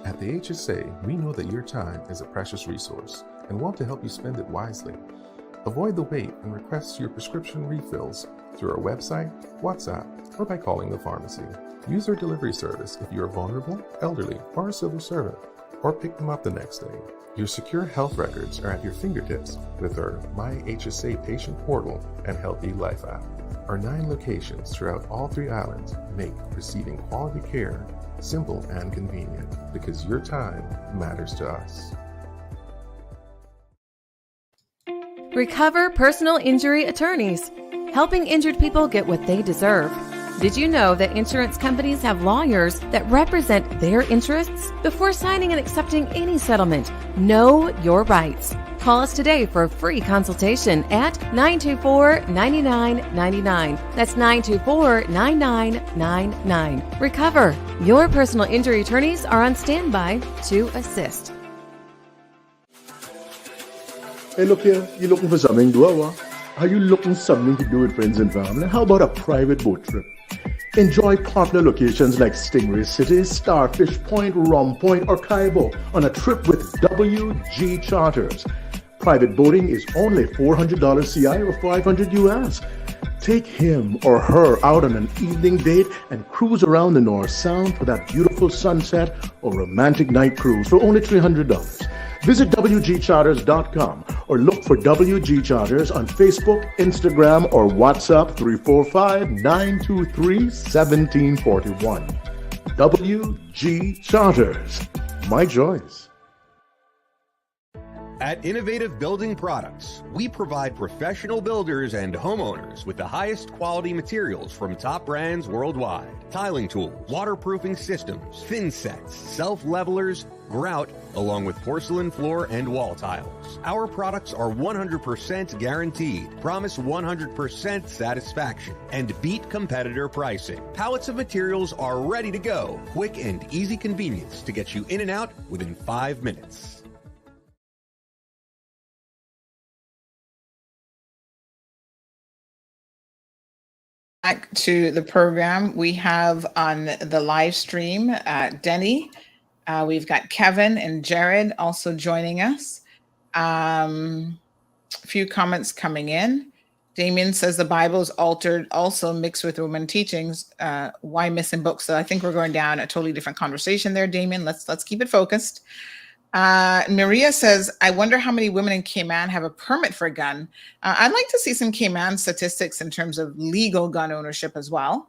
At the HSA, we know that your time is a precious resource and want to help you spend it wisely. Avoid the wait and request your prescription refills through our website, WhatsApp, or by calling the pharmacy. Use our delivery service if you are vulnerable, elderly, or a civil servant, or pick them up the next day. Your secure health records are at your fingertips with our My HSA Patient Portal and Healthy Life app. Our 9 locations throughout all 3 islands make receiving quality care Simple and convenient, because your time matters to us. Recover Personal Injury Attorneys, helping injured people get what they deserve. Did you know that insurance companies have lawyers that represent their interests? Before signing and accepting any settlement, know your rights. Call us today for a free consultation at 924-9999. That's 924-9999. Recover. Your personal injury attorneys are on standby to assist. Hey, look here. You looking for something to do? Are you looking for something to do with friends and family? How about a private boat trip? Enjoy popular locations like Stingray City, Starfish Point, Rum Point, or Cayman on a trip with WG Charters. Private boating is only $400 CI or $500 US. Take him or her out on an evening date and cruise around the North Sound for that beautiful sunset or romantic night cruise for only $300. Visit WGCharters.com or look for WG Charters on Facebook, Instagram, or WhatsApp 345-923-1741. WG Charters. My choice. At Innovative Building Products, we provide professional builders and homeowners with the highest quality materials from top brands worldwide. Tiling tools, waterproofing systems, fin sets, self-levelers, grout, along with porcelain floor and wall tiles. Our products are 100% guaranteed, promise 100% satisfaction, and beat competitor pricing. Pallets of materials are ready to go. Quick and easy convenience to get you in and out within 5 minutes. Back to the program, we have on the live stream Denny, we've got Kevin and Jared also joining us. A few comments coming in. Damien says the Bible is altered, also mixed with Roman teachings. Why missing books? So I think we're going down a totally different conversation there, Damien. Let's keep it focused. Maria says, I wonder how many women in Cayman have a permit for a gun. I'd like to see some Cayman statistics in terms of legal gun ownership as well.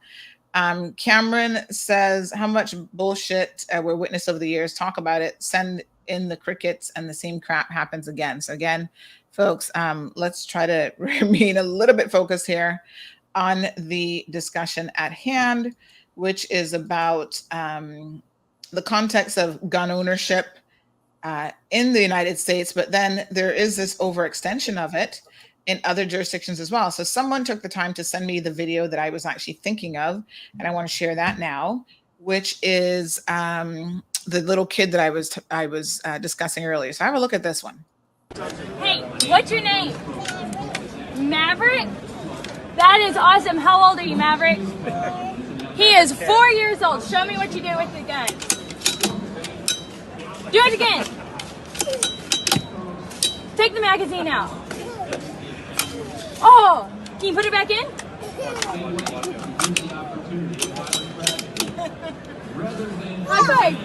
Cameron says, how much bullshit we're witness over the years. Talk about it. Send in the crickets and the same crap happens again. So again, folks, let's try to remain a little bit focused here on the discussion at hand, which is about the context of gun ownership in the United States, but then there is this overextension of it in other jurisdictions as well. So someone took the time to send me the video that I was actually thinking of, and I want to share that now, which is the little kid that I was discussing earlier. So have a look at this one. Hey, what's your name? Maverick? That is awesome. How old are you, Maverick? He is 4 years old. Show me what you do with the gun. Do it again. Take the magazine out. Oh, can you put it back in? Okay.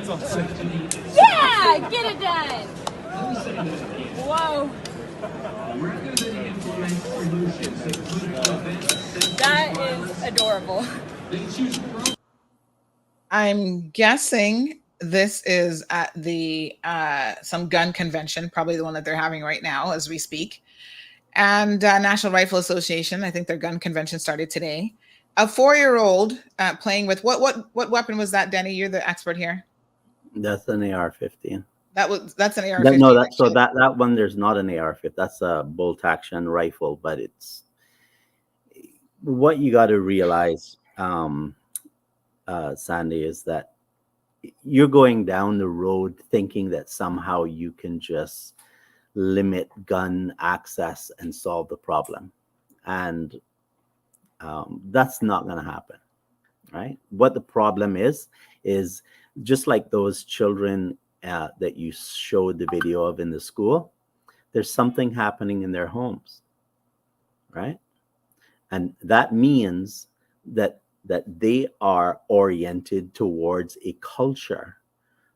Yeah, get it done. Whoa. That is adorable. I'm guessing this is at the some gun convention, probably the one that they're having right now as we speak. And National Rifle Association, I think their gun convention started today. A 4-year-old playing with what weapon was that, Denny? You're the expert here. That's an AR-15. That's an AR-15. No, that one. There's not an AR-15. That's a bolt action rifle. But it's what you got to realize, Sandy, is that you're going down the road thinking that somehow you can just limit gun access and solve the problem. And that's not going to happen, right? What the problem is just like those children that you showed the video of in the school, there's something happening in their homes, right? And that means that they are oriented towards a culture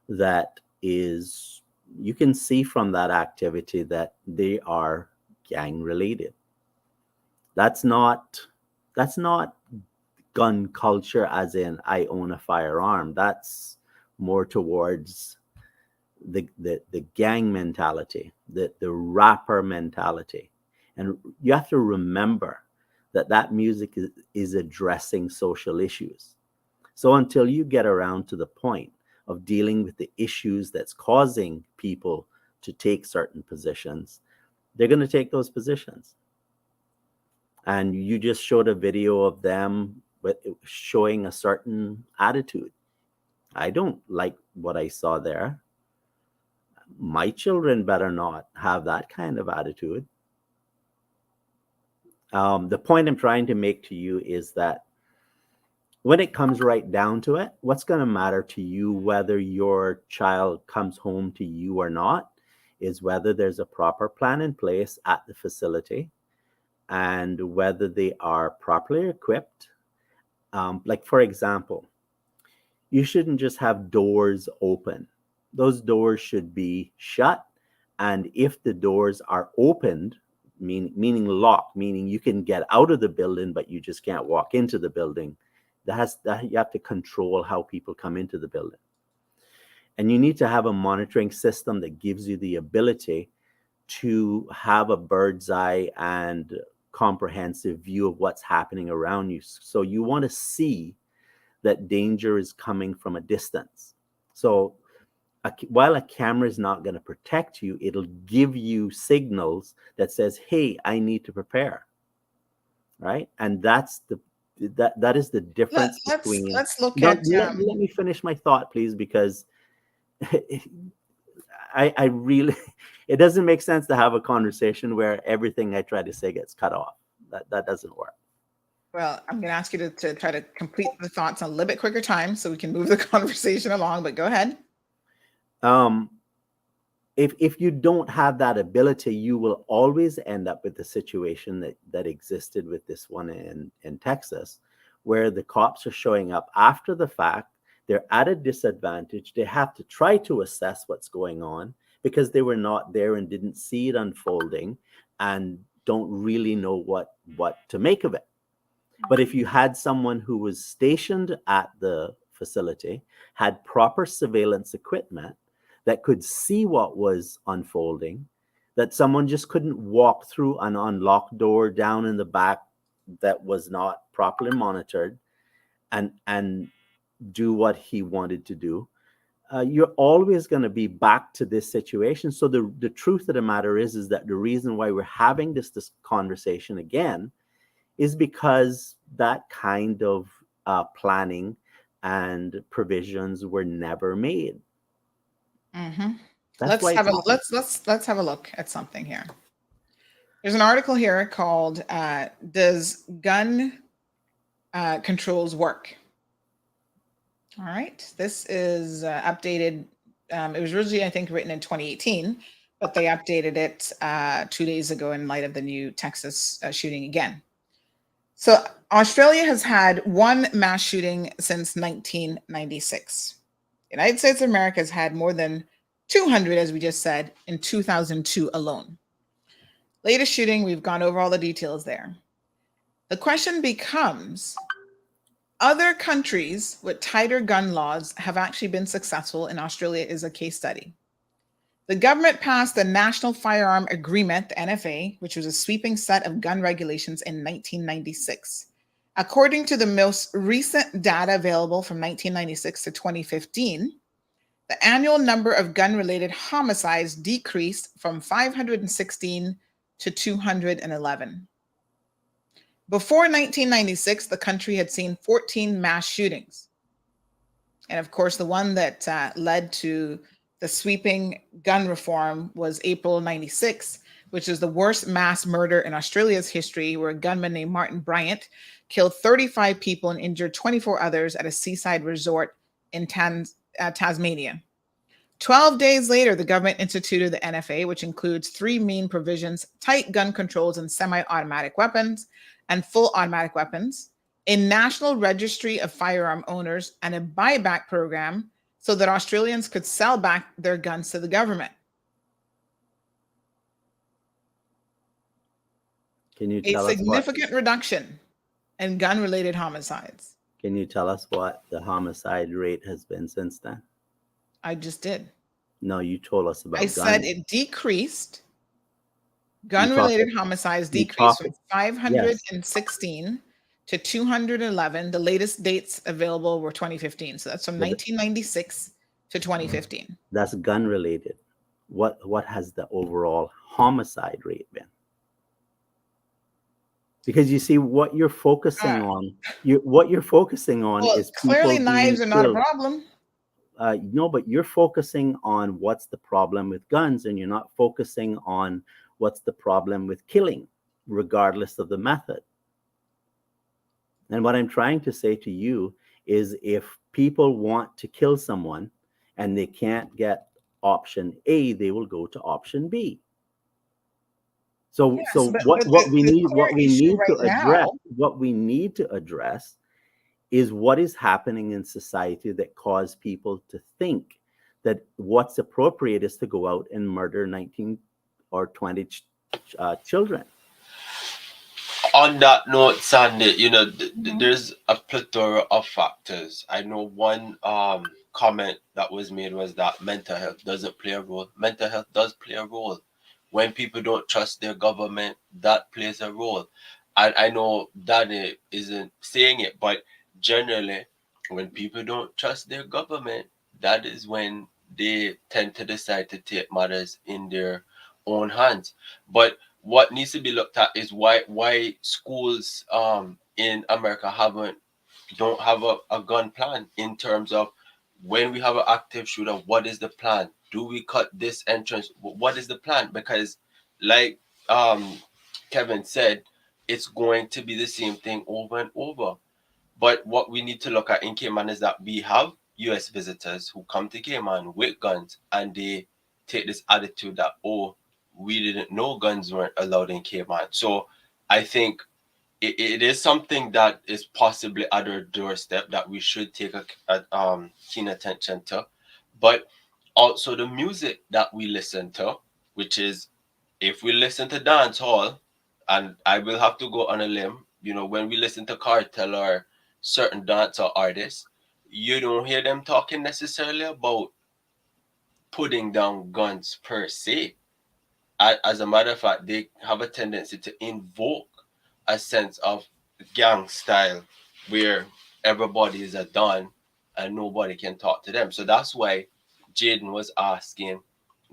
that is, you can see from that activity that they are gang related. That's not gun culture as in I own a firearm. That's more towards the gang mentality, the rapper mentality. And you have to remember that music is addressing social issues. So until you get around to the point of dealing with the issues that's causing people to take certain positions, they're going to take those positions. And you just showed a video of them showing a certain attitude. I don't like what I saw there. My children better not have that kind of attitude. The point I'm trying to make to you is that when it comes right down to it, what's going to matter to you, whether your child comes home to you or not, is whether there's a proper plan in place at the facility and whether they are properly equipped. Like, for example, you shouldn't just have doors open. Those doors should be shut. And if the doors are opened, meaning locked, meaning you can get out of the building, but you just can't walk into the building, you have to control how people come into the building. And you need to have a monitoring system that gives you the ability to have a bird's eye and comprehensive view of what's happening around you. So you want to see that danger is coming from a distance. So while a camera is not going to protect you, it'll give you signals that says, hey, I need to prepare. Right? And that is the difference between. Let's look let at. Let me finish my thought, please, because I really, it doesn't make sense to have a conversation where everything I try to say gets cut off. That doesn't work. Well, I'm going to ask you to try to complete the thoughts on a little bit quicker time so we can move the conversation along, but go ahead. If you don't have that ability, you will always end up with the situation that existed with this one in Texas, where the cops are showing up after the fact. They're at a disadvantage. They have to try to assess what's going on because they were not there and didn't see it unfolding and don't really know what to make of it. But if you had someone who was stationed at the facility, had proper surveillance equipment that could see what was unfolding, that someone just couldn't walk through an unlocked door down in the back that was not properly monitored and do what he wanted to do, you're always going to be back to this situation. So the truth of the matter is that the reason why we're having this conversation again is because that kind of planning and provisions were never made. Mm-hmm. Let's have a look at something here. There's an article here called "Does Gun Controls Work?" All right, this is updated. It was originally, I think, written in 2018, but they updated it 2 days ago in light of the new Texas shooting again. So Australia has had one mass shooting since 1996. The United States of America has had more than 200, as we just said, in 2002 alone. Latest shooting, we've gone over all the details there. The question becomes, other countries with tighter gun laws have actually been successful, and Australia is a case study. The government passed the National Firearm Agreement, the NFA, which was a sweeping set of gun regulations in 1996. According to the most recent data available from 1996 to 2015, the annual number of gun-related homicides decreased from 516 to 211. Before 1996, the country had seen 14 mass shootings. And of course, the one that led to the sweeping gun reform was April 96, which is the worst mass murder in Australia's history, where a gunman named Martin Bryant killed 35 people and injured 24 others at a seaside resort in Tasmania. 12 days later, the government instituted the NFA, which includes three main provisions: tight gun controls and semi-automatic weapons and full automatic weapons, a national registry of firearm owners, and a buyback program so that Australians could sell back their guns to the government. Can you tell us a significant reduction in gun-related homicides? Can you tell us what the homicide rate has been since then? I just did. No, you told us about I guns. said it decreased. Gun-related homicides decreased from 516 to 211. The latest dates available were 2015. So that's from 1996 to 2015. That's gun related. What has the overall homicide rate been? Because you see, what you're focusing on, Well, is clearly people knives being are not a killed. problem. No, but you're focusing on what's the problem with guns, and you're not focusing on what's the problem with killing, regardless of the method. And what I'm trying to say to you is, if people want to kill someone and they can't get option A, they will go to option B. So, Yes, so but what we the need core issue right to address is what is happening in society that cause people to think that what's appropriate is to go out and murder 19 or 20 children. On that note, Sandy, there's a plethora of factors. I know one comment that was made was that mental health doesn't play a role. Mental health does play a role. When people don't trust their government, that plays a role. I know Danny isn't saying it, but generally, when people don't trust their government, that is when they tend to decide to take matters in their own hands. But what needs to be looked at is why schools in America don't have a gun plan, in terms of, when we have an active shooter, what is the plan? Do we cut this entrance? What is the plan? Because, like Kevin said, it's going to be the same thing over and over. But what we need to look at in Cayman is that we have U.S. visitors who come to Cayman with guns, and they take this attitude that, oh, we didn't know guns weren't allowed in Cayman. So I think it is something that is possibly at our doorstep that we should take a keen attention to. But also the music that we listen to, which is, if we listen to dance hall, and I will have to go on a limb, when we listen to Cartel or certain dancer artists, you don't hear them talking necessarily about putting down guns per se. As a matter of fact, they have a tendency to invoke a sense of gang style, where everybody is a don and nobody can talk to them. So that's why Jaden was asking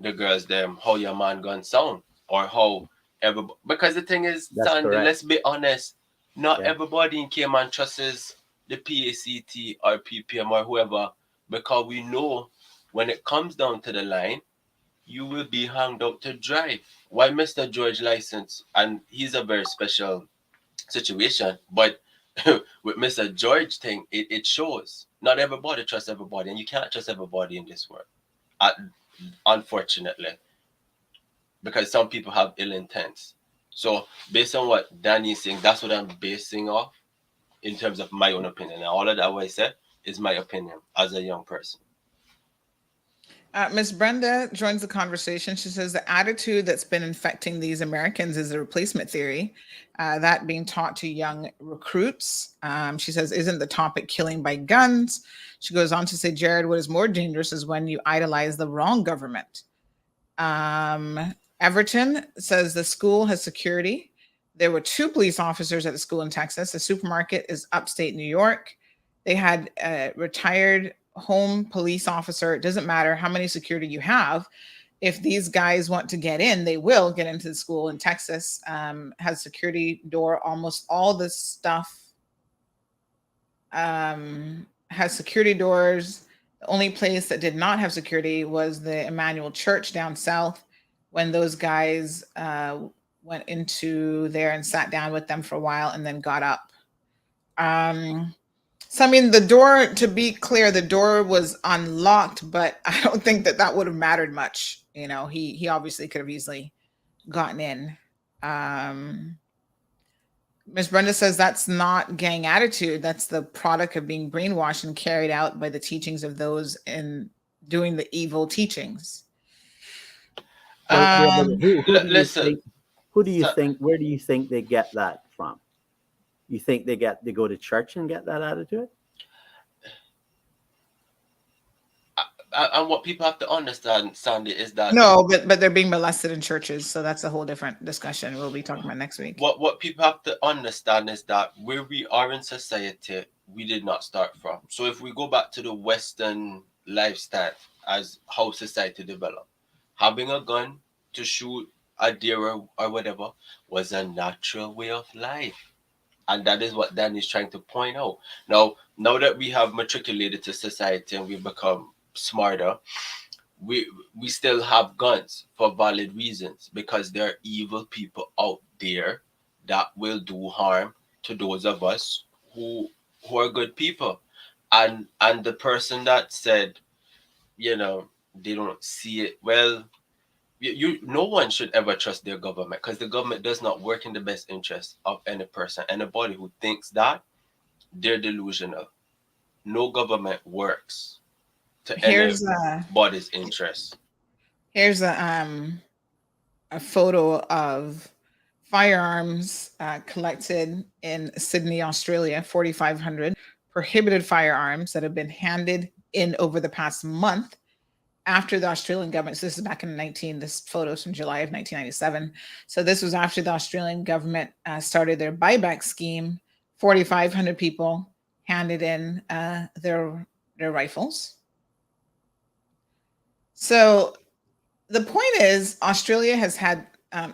the girls them how your man gun sound, or how everybody, because the thing is, Sandy, let's be honest, not everybody in Cayman trusts the PACT or PPM or whoever, because we know when it comes down to the line, you will be hanged out to dry. Why Mr. George license? And he's a very special situation. But with Mr. George thing, it shows not everybody trusts everybody, and you can't trust everybody in this world. Unfortunately, because some people have ill intents. So based on what Danny is saying, that's what I'm basing off in terms of my own opinion. And all of that what I said is my opinion as a young person. Miss Brenda joins the conversation. She says the attitude that's been infecting these Americans is a replacement theory, that being taught to young recruits. She says, isn't the topic killing by guns? She goes on to say, Jared, what is more dangerous is when you idolize the wrong government. Everton says the school has security. There were 2 police officers at the school in Texas. The supermarket is upstate New York. They had a retired home police officer. It doesn't matter how many security you have. If these guys want to get in, they will get into the school. In Texas, has security door. Almost all this stuff has security doors. The only place that did not have security was the Emmanuel Church down south, when those guys went into there and sat down with them for a while and then got up. So, I mean, the door, to be clear, the door was unlocked, but I don't think that would have mattered much. He obviously could have easily gotten in. Ms. Brenda says that's not gang attitude. That's the product of being brainwashed and carried out by the teachings of those in doing the evil teachings. Where do you think they get that from? You think they go to church and get that attitude? And what people have to understand, Sandy, is that No, but they're being molested in churches, so that's a whole different discussion we'll be talking about next week. what people have to understand is that where we are in society, we did not start from. So if we go back to the Western lifestyle as how society developed, having a gun to shoot a deer or whatever was a natural way of life. And that is what Dan is trying to point out. Now that we have matriculated to society and we've become smarter, we still have guns for valid reasons, because there are evil people out there that will do harm to those of us who are good people. And the person that said, they don't see it, well, no one should ever trust their government, because the government does not work in the best interest of any person. Anybody who thinks that, they're delusional. No government works to anybody's interest. Here's a photo of firearms collected in Sydney, Australia, 4,500 prohibited firearms that have been handed in over the past month after the Australian government. So this is back in this photo is from July of 1997. So this was after the Australian government started their buyback scheme. 4,500 people handed in their rifles. So the point is, Australia has had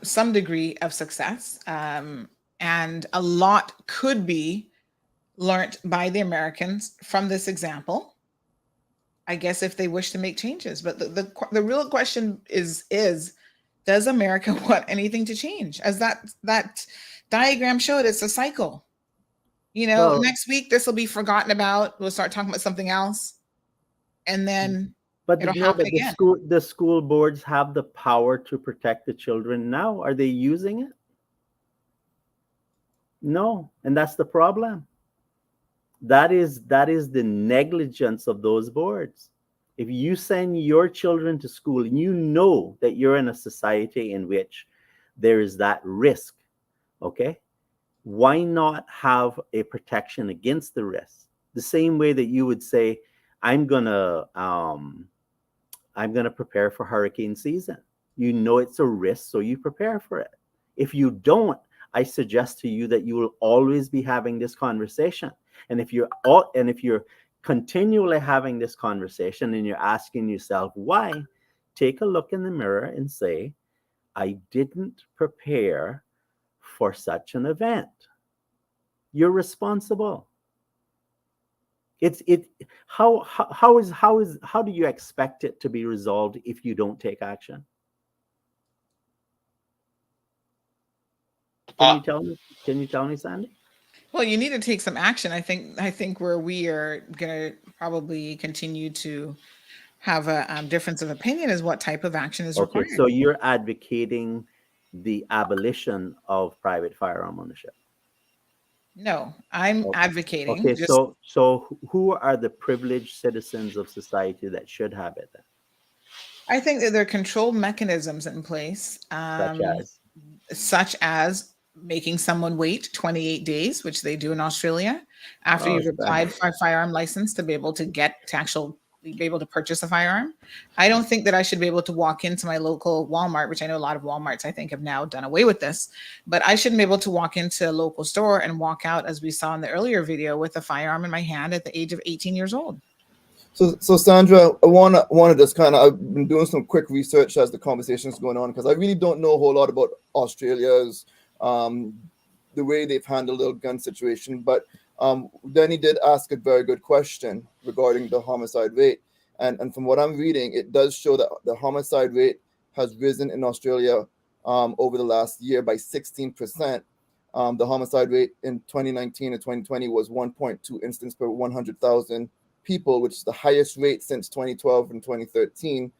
some degree of success, and a lot could be learnt by the Americans from this example, I guess, if they wish to make changes. But the real question is does America want anything to change? As that diagram showed, it's a cycle. Next week this will be forgotten about. We'll start talking about something else, and then it'll happen again. The school boards have the power to protect the children now. Are they using it? No, and that's the problem. That is the negligence of those boards. If you send your children to school and you know that you're in a society in which there is that risk, okay, why not have a protection against the risk? The same way that you would say, I'm gonna prepare for hurricane season. You know it's a risk, so you prepare for it. If you don't, I suggest to you that you will always be having this conversation. And if you're continually having this conversation and you're asking yourself why, take a look in the mirror and say, I didn't prepare for such an event. You're responsible. How do you expect it to be resolved if you don't take action? Can you tell me, Sandy? Well, you need to take some action. I think where we are going to probably continue to have a difference of opinion is what type of action is required. So you're advocating the abolition of private firearm ownership? No, I'm advocating. Okay, so who are the privileged citizens of society that should have it then? I think that there are control mechanisms in place, such as making someone wait 28 days, which they do in Australia, after you've applied for a firearm license to be able to be able to purchase a firearm. I don't think that I should be able to walk into my local Walmart, which I know a lot of Walmarts, I think, have now done away with this, but I shouldn't be able to walk into a local store and walk out, as we saw in the earlier video, with a firearm in my hand at the age of 18 years old. So Sandra, I want to just kind of, I've been doing some quick research as the conversation is going on, because I really don't know a whole lot about Australia's the way they've handled the gun situation. But Denny did ask a very good question regarding the homicide rate. And from what I'm reading, it does show that the homicide rate has risen in Australia over the last year by 16%. The homicide rate in 2019 and 2020 was 1.2 incidents per 100,000 people, which is the highest rate since 2012 and 2013.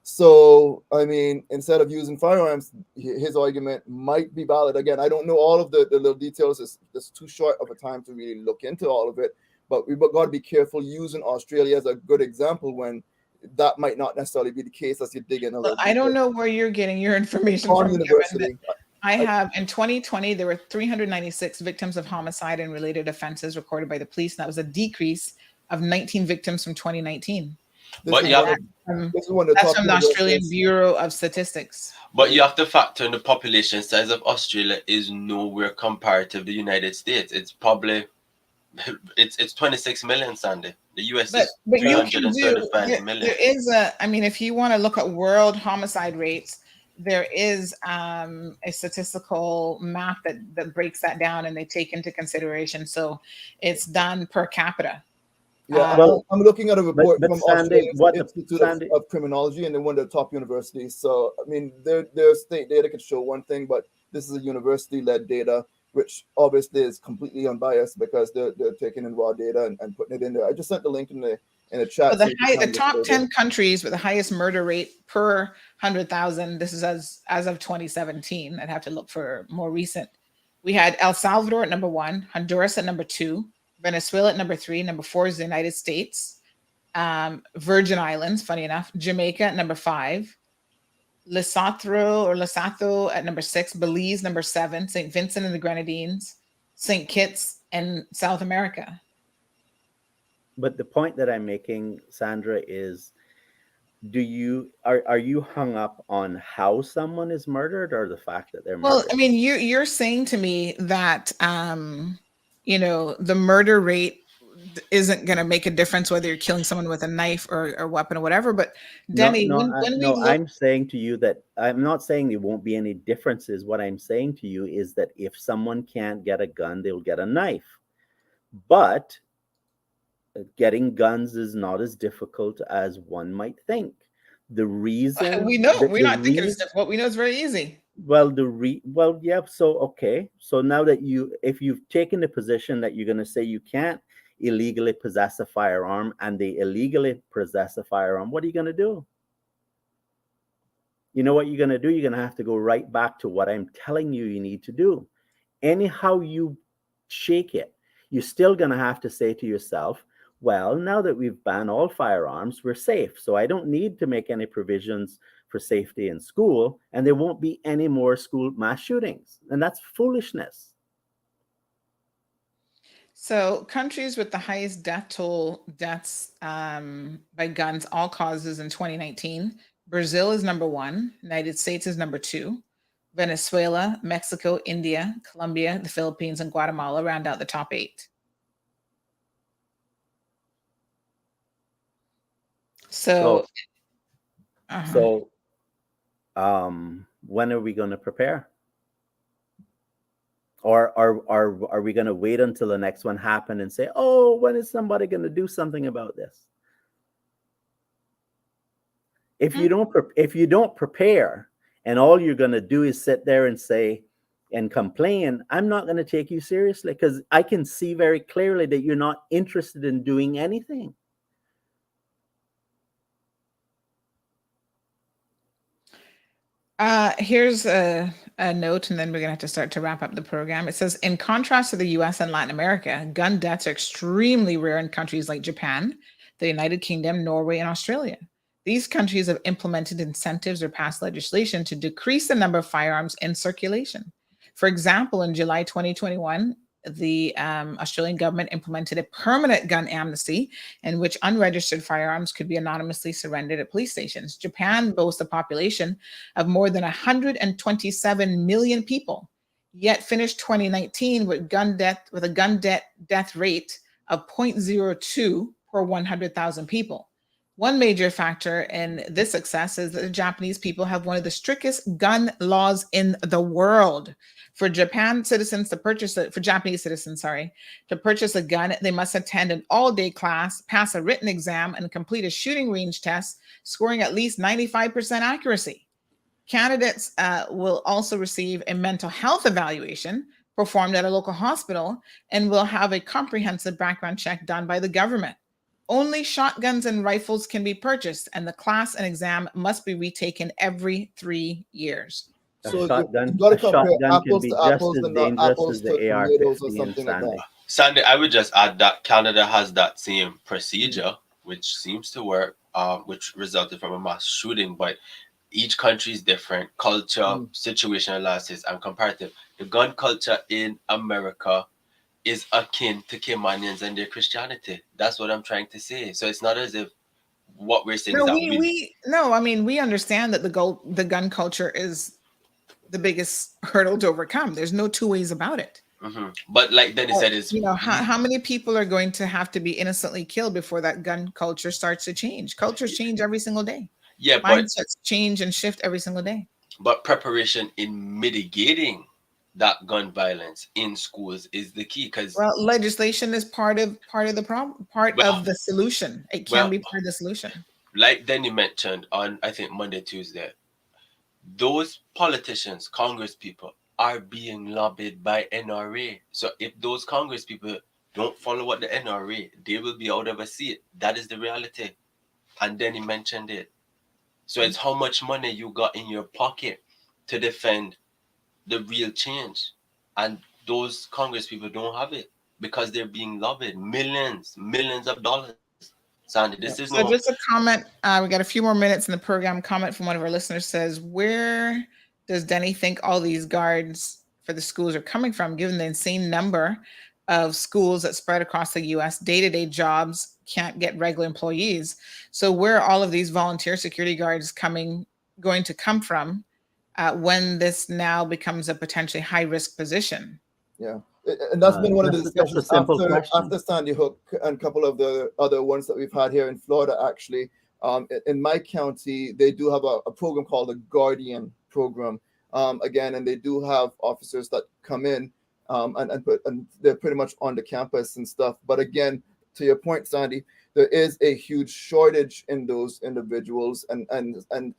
So, I mean, instead of using firearms, his argument might be valid. Again, I don't know all of the little details. It's too short of a time to really look into all of it. But we've got to be careful using Australia as a good example when that might not necessarily be the case as you dig in a little bit. I don't know where you're getting your information from. University. I have, in 2020, there were 396 victims of homicide and related offenses recorded by the police. And that was a decrease of 19 victims from 2019. This is one of the that's top from the Australian universities. Bureau of Statistics. But you have to factor in the population size of Australia is nowhere comparative to the United States. It's probably it's 26 million, Sandy. The US is But you can do 335 million. there is I mean, if you want to look at world homicide rates, there is a statistical map that breaks that down, and they take into consideration. So it's done per capita. Yeah, I'm looking at a report from Sandy, Australian Institute of Criminology, and then one of the top universities. So, I mean, their state data could show one thing, but this is a university-led data, which obviously is completely unbiased because they're taking in raw data and putting it in there. I just sent the link in the chat. So the top 10 countries with the highest murder rate per 100,000. This is as of 2017. I'd have to look for more recent. We had El Salvador at number 1, Honduras at number 2, Venezuela at number 3, number 4 is the United States, Virgin Islands, funny enough, Jamaica at number 5, Lesotho at number 6, Belize number 7, St. Vincent and the Grenadines, St. Kitts, and South America. But the point that I'm making, Sandra, is are you hung up on how someone is murdered or the fact that they're murdered? Well, I mean, you're saying to me that the murder rate isn't going to make a difference whether you're killing someone with a knife or weapon or whatever. But Denny, I'm saying to you that I'm not saying there won't be any differences. What I'm saying to you is that if someone can't get a gun, they'll get a knife. But getting guns is not as difficult as one might think. The reason we're not thinking it's difficult. We know it's very easy. Well, yeah. So okay. So now that if you've taken the position that you're going to say you can't illegally possess a firearm, and they illegally possess a firearm, what are you going to do? You know what you're going to do? You're going to have to go right back to what I'm telling you need to do. Anyhow you shake it, you're still going to have to say to yourself, well, now that we've banned all firearms, we're safe. So I don't need to make any provisions for safety in school, and there won't be any more school mass shootings. And that's foolishness. So countries with the highest deaths by guns, all causes in 2019, Brazil is number 1, United States is number 2, Venezuela, Mexico, India, Colombia, the Philippines, and Guatemala round out the top 8. So when are we going to prepare? Or are we going to wait until the next one happen and say, oh, when is somebody going to do something about this? If you don't prepare and all you're going to do is sit there and say and complain, I'm not going to take you seriously, because I can see very clearly that you're not interested in doing anything. Here's a note, and then we're going to have to start to wrap up the program. It says, in contrast to the US and Latin America, gun deaths are extremely rare in countries like Japan, the United Kingdom, Norway, and Australia. These countries have implemented incentives or passed legislation to decrease the number of firearms in circulation. For example, in July 2021, the Australian government implemented a permanent gun amnesty in which unregistered firearms could be anonymously surrendered at police stations. Japan boasts a population of more than 127 million people, yet finished 2019 with a gun death rate of 0.02 per 100,000 people. One major factor in this success is that the Japanese people have one of the strictest gun laws in the world. For Japanese citizens to purchase a gun, they must attend an all-day class, pass a written exam, and complete a shooting range test, scoring at least 95% accuracy. Candidates will also receive a mental health evaluation performed at a local hospital and will have a comprehensive background check done by the government. Only shotguns and rifles can be purchased, and the class and exam must be retaken every 3 years. So a shotgun can be just as dangerous as the AR-15, Sandy, I would just add that Canada has that same procedure, which seems to work, which resulted from a mass shooting, but each country is different. Culture, situational analysis, and comparative. The gun culture in America is akin to Caymanians and their Christianity. That's what I'm trying to say. So it's not as if what we're saying No, is that I mean, we understand that the gun culture is the biggest hurdle to overcome. There's no two ways about it. But like Dennis said, is how many people are going to have to be innocently killed before that gun culture starts to change? Cultures change every single day. Yeah, but mindsets change and shift every single day. But preparation in mitigating that gun violence in schools is the key. Because legislation is part of the problem, of the solution. It can be part of the solution. Like Denny mentioned on, I think, Monday, Tuesday, those politicians, Congress people, are being lobbied by NRA. So if those Congress people don't follow what the NRA, they will be out of a seat. That is the reality. And Denny mentioned it. So it's how much money you got in your pocket to defend the real change. And those Congress people don't have it because they're being lobbied. Millions of dollars. Sandy, this is just a comment. We got a few more minutes in the program. Comment from one of our listeners says, where does Denny think all these guards for the schools are coming from, given the insane number of schools that spread across the U.S., day-to-day jobs can't get regular employees. So where are all of these volunteer security guards going to come from when this now becomes a potentially high-risk position? Yeah. And that's been one of the discussions after Sandy Hook and a couple of the other ones that we've had here in Florida, actually. In my county, they do have a program called the Guardian program. Again, and they do have officers that come in and they're pretty much on the campus and stuff. But again, to your point, Sandy, there is a huge shortage in those individuals, and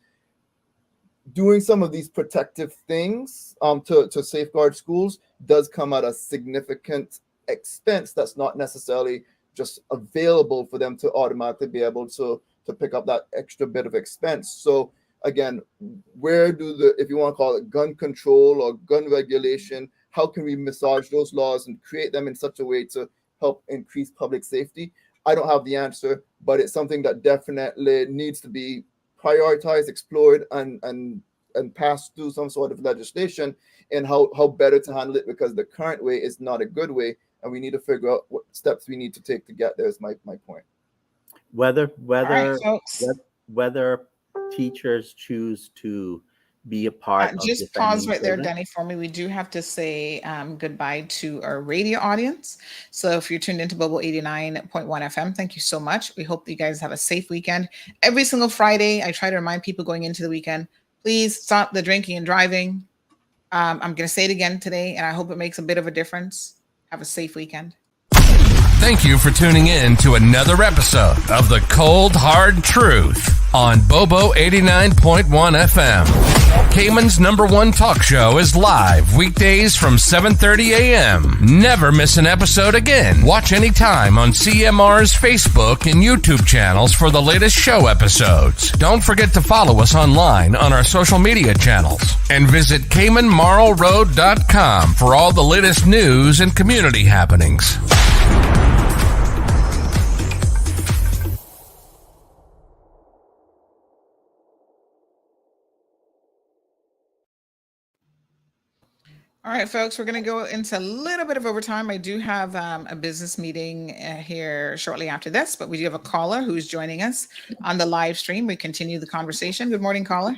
doing some of these protective things to safeguard schools does come at a significant expense that's not necessarily just available for them to automatically be able to pick up that extra bit of expense. So again, where do if you want to call it gun control or gun regulation, how can we massage those laws and create them in such a way to help increase public safety? I don't have the answer, but it's something that definitely needs to be prioritized, explored, and passed through some sort of legislation and how better to handle it, because the current way is not a good way, and we need to figure out what steps we need to take to get there is my point. Whether right, teachers choose to be a part of just pause right there, Denny, for me. We do have to say goodbye to our radio audience. So if you're tuned into Bobo 89.1 FM, thank you so much. We hope that you guys have a safe weekend. Every single Friday, I try to remind people going into the weekend, please stop the drinking and driving. I'm going to say it again today, and I hope it makes a bit of a difference. Have a safe weekend. Thank you for tuning in to another episode of The Cold Hard Truth on Bobo 89.1 FM. Cayman's #1 talk show is live weekdays from 7:30 a.m. Never miss an episode again. Watch anytime on CMR's Facebook and YouTube channels for the latest show episodes. Don't forget to follow us online on our social media channels. And visit CaymanMarlRoad.com for all the latest news and community happenings. All right, folks, we're going to go into a little bit of overtime. I do have a business meeting here shortly after this, but we do have a caller who's joining us on the live stream. We continue the conversation. Good morning, caller.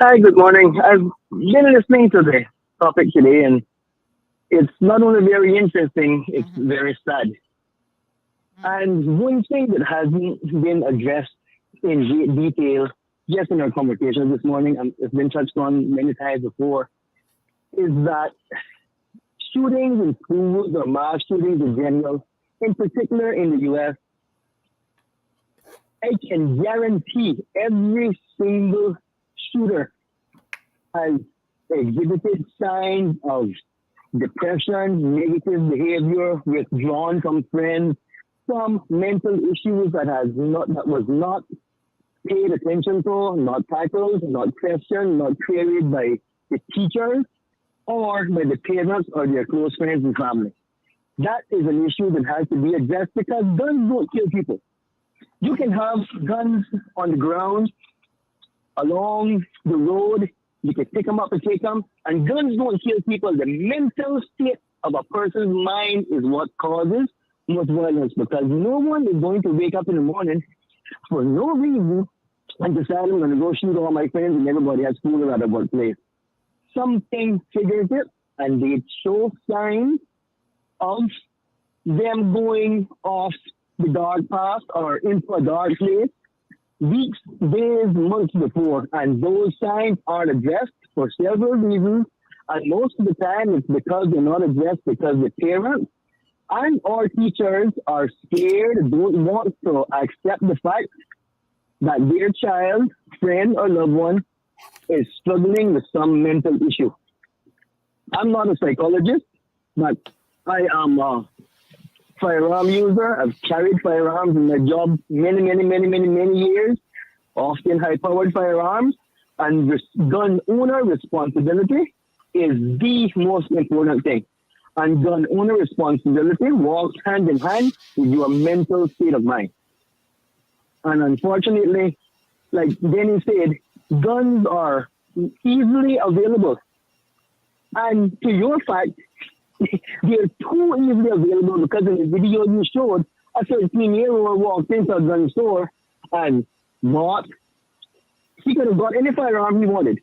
Hi, good morning. I've been listening to the topic today, and it's not only very interesting, it's very sad. And one thing that hasn't been addressed in detail just in our conversation this morning, and it's been touched on many times before, is that shootings in schools or mass shootings in general, in particular in the U.S., I can guarantee every single shooter has exhibited signs of depression, negative behavior, withdrawn from friends, some mental issues that was not paid attention to, not tackled, not questioned, not queried by the teachers or by the parents or their close friends and family. That is an issue that has to be addressed, because guns don't kill people. You can have guns on the ground, along the road, you can pick them up and take them, and guns don't kill people. The mental state of a person's mind is what causes most violence, because no one is going to wake up in the morning for no reason and decide I'm going to go shoot all my friends and everybody at school or at a workplace. Something triggers it, and they show signs of them going off the dark path or into a dark place weeks, days, months before. And those signs aren't addressed for several reasons. And most of the time, it's because they're not addressed because the parents and or teachers are scared, don't want to accept the fact that their child, friend, or loved one is struggling with some mental issue. I'm not a psychologist, but I am a firearm user. I've carried firearms in my job many years, often high-powered firearms, and gun owner responsibility is the most important thing. And gun owner responsibility walks hand in hand with your mental state of mind. And unfortunately, like Denny said, guns are easily available. And to your fact, they're too easily available because in the video you showed, a 13-year-old walked into a gun store and bought. He could have got any firearm he wanted.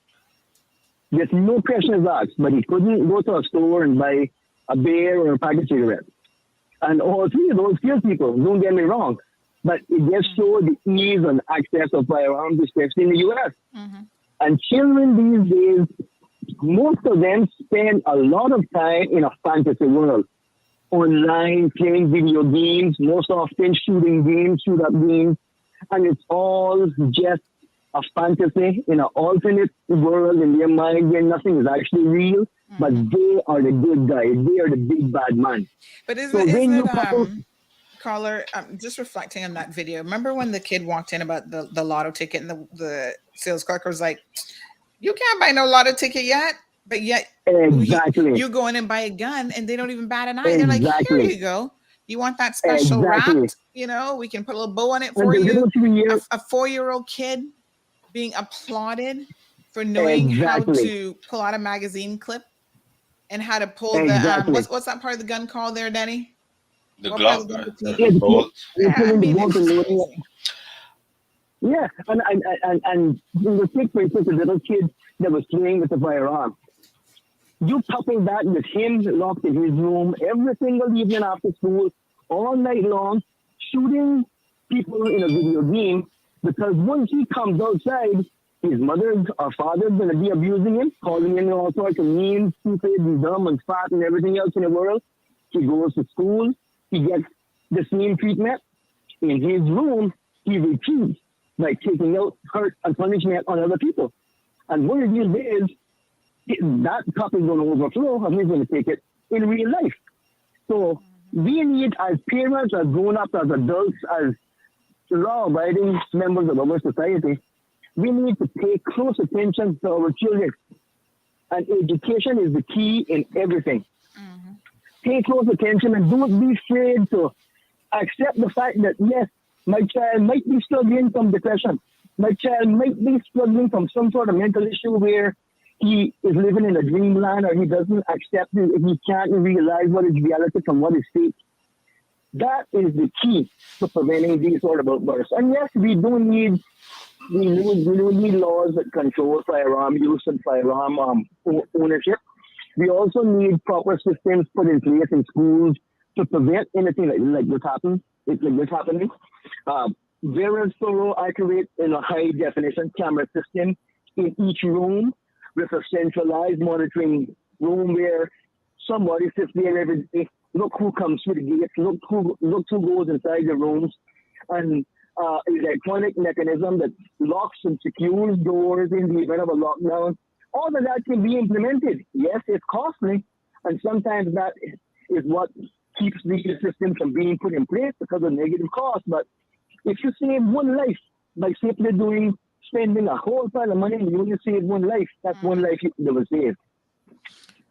There's no questions asked, but he couldn't go to a store and buy a beer or a pack of cigarettes. And all three of those kill people, don't get me wrong, but it just showed the ease and access of firearms, especially in the U.S. And children these days, most of them spend a lot of time in a fantasy world, online, playing video games, most often shooting games, shoot-up games, and it's all just a fantasy in an alternate world in their mind where nothing is actually real, but they are the good guys. They are the big bad man. But isn't it caller, just reflecting on that video, remember when the kid walked in about the lotto ticket and the sales clerk was like, you can't buy no lotto ticket yet, but yet you go in and buy a gun and they don't even bat an eye. They're like, here you go. You want that special wrapped? You know, we can put a little bow on it for you. A 4-year-old kid being applauded for knowing how to pull out a magazine clip and how to pull the what's that part of the gun called there, Denny? The glove, the bolt. Yeah, and the take for instance a little kid that was playing with a firearm. You couple that with him locked in his room every single evening after school, all night long, shooting people in a video game, because once he comes outside, his mother or father is going to be abusing him, calling him all sorts of mean, stupid, and dumb, and fat, and everything else in the world. He goes to school, he gets the same treatment. In his room, he repeats by taking out hurt and punishment on other people. And one of these days, that cup is going to overflow, and he's going to take it in real life. So we need, as parents, as grown-ups, as adults, as law-abiding members of our society, we need to pay close attention to our children. And education is the key in everything. Pay close attention and don't be afraid to accept the fact that, yes, my child might be struggling from depression. My child might be struggling from some sort of mental issue where he is living in a dreamland or he doesn't accept it, he can't realize what is reality from what is fake. That is the key to preventing these sort of outbursts. And yes, we do need laws that control firearm use and firearm ownership. We also need proper systems put in place in schools to prevent anything like this happening. Very thorough, accurate, in a high definition camera system in each room with a centralized monitoring room where somebody sits there every day. Look who comes through the gates. Look who goes inside the rooms, and electronic mechanism that locks and secures doors in the event of a lockdown. All of that can be implemented. Yes, it's costly, and sometimes that is what keeps the system from being put in place because of negative costs. But if you save one life by simply spending a whole pile of money and you only save one life, that's one life that was saved.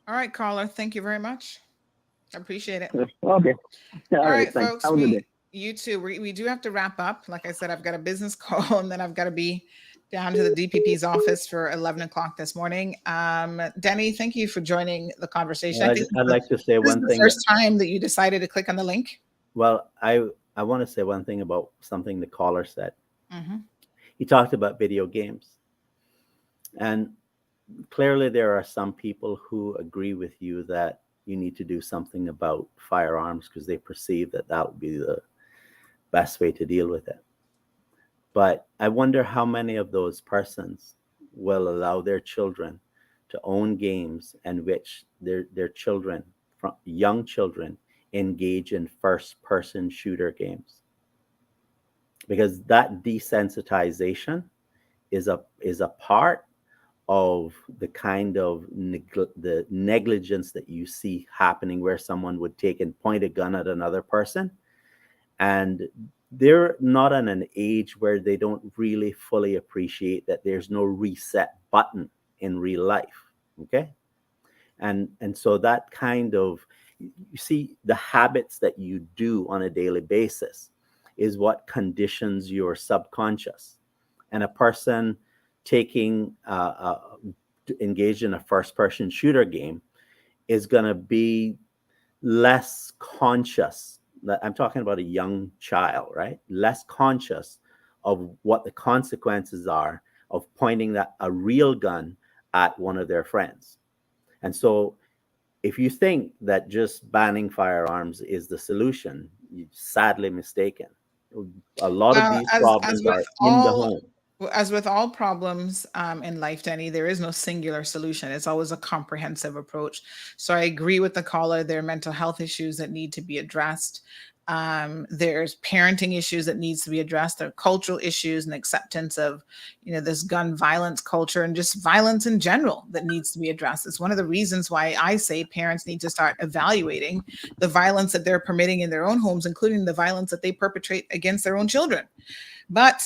All right, caller. Thank you very much. I appreciate it. Okay. All right, folks. You too. We do have to wrap up. Like I said, I've got a business call and then I've got to be down to the DPP's office for 11 o'clock this morning. Denny, thank you for joining the conversation. I'd like to say one thing. The first time that you decided to click on the link? Well, I want to say one thing about something the caller said. He talked about video games. And clearly there are some people who agree with you that you need to do something about firearms because they perceive that that would be the best way to deal with it. But I wonder how many of those persons will allow their children to own games in which their children, young children, engage in first-person shooter games. Because that desensitization is a part of the kind of the negligence that you see happening, where someone would take and point a gun at another person, and they're not in an age where they don't really fully appreciate that there's no reset button in real life. Okay. And so that kind of, you see, the habits that you do on a daily basis is what conditions your subconscious. And a person taking engaged in a first-person shooter game is going to be less conscious. I'm talking about a young child, right? Less conscious of what the consequences are of pointing a real gun at one of their friends. And so if you think that just banning firearms is the solution, you're sadly mistaken. A lot of these problems are in the home. As with all problems in life, Denny, there is no singular solution. It's always a comprehensive approach. So I agree with the caller. There are mental health issues that need to be addressed. There's parenting issues that needs to be addressed. There are cultural issues and acceptance of, this gun violence culture and just violence in general that needs to be addressed. It's one of the reasons why I say parents need to start evaluating the violence that they're permitting in their own homes, including the violence that they perpetrate against their own children. But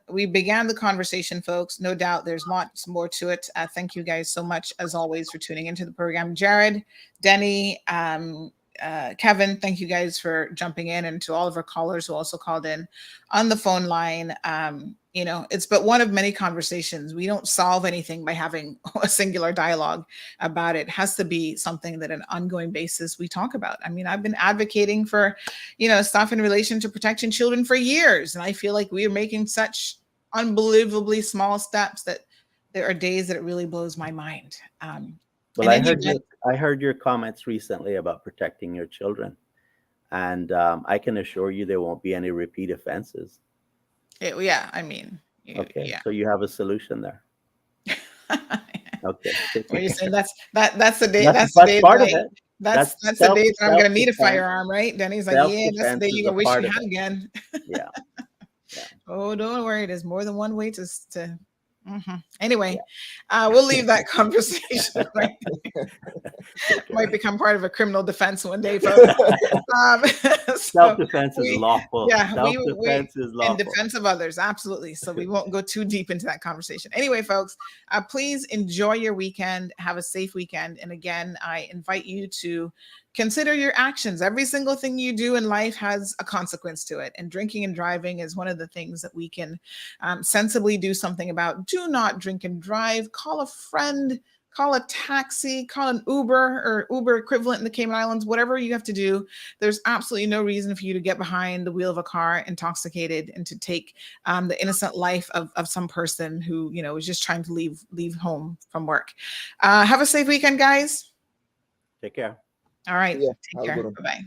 we began the conversation, folks. No doubt there's lots more to it. Thank you guys so much, as always, for tuning into the program. Jared, Denny, Kevin, thank you guys for jumping in, and to all of our callers who also called in on the phone line. It's but one of many conversations. We don't solve anything by having a singular dialogue about it. It has to be something that on an ongoing basis we talk about. I mean, I've been advocating for, stuff in relation to protecting children for years. And I feel like we are making such unbelievably small steps that there are days that it really blows my mind. Well, I heard your comments recently about protecting your children, and I can assure you there won't be any repeat offenses. Yeah, I mean, okay, yeah. So you have a solution there. Okay. Well, you're saying that's the day. That's the day. Part of it. That's the day that I'm going to need a firearm, right? Denny's like, yeah, that's the day you're going to wish you had again. Yeah. Oh, don't worry. There's more than one way to. Anyway, we'll leave that conversation right there. Might become part of a criminal defense one day, folks. Self-defense is lawful. Yeah, self-defense is lawful. In defense of others, absolutely. So we won't go too deep into that conversation. Anyway, folks, please enjoy your weekend. Have a safe weekend. And again, I invite you to consider your actions. Every single thing you do in life has a consequence to it. And drinking and driving is one of the things that we can sensibly do something about. Do not drink and drive. Call a friend, call a taxi, call an Uber or Uber equivalent in the Cayman Islands, whatever you have to do. There's absolutely no reason for you to get behind the wheel of a car intoxicated and to take the innocent life of some person who, is just trying to leave home from work. Have a safe weekend, guys. Take care. All right. Yeah, take care. Bye-bye.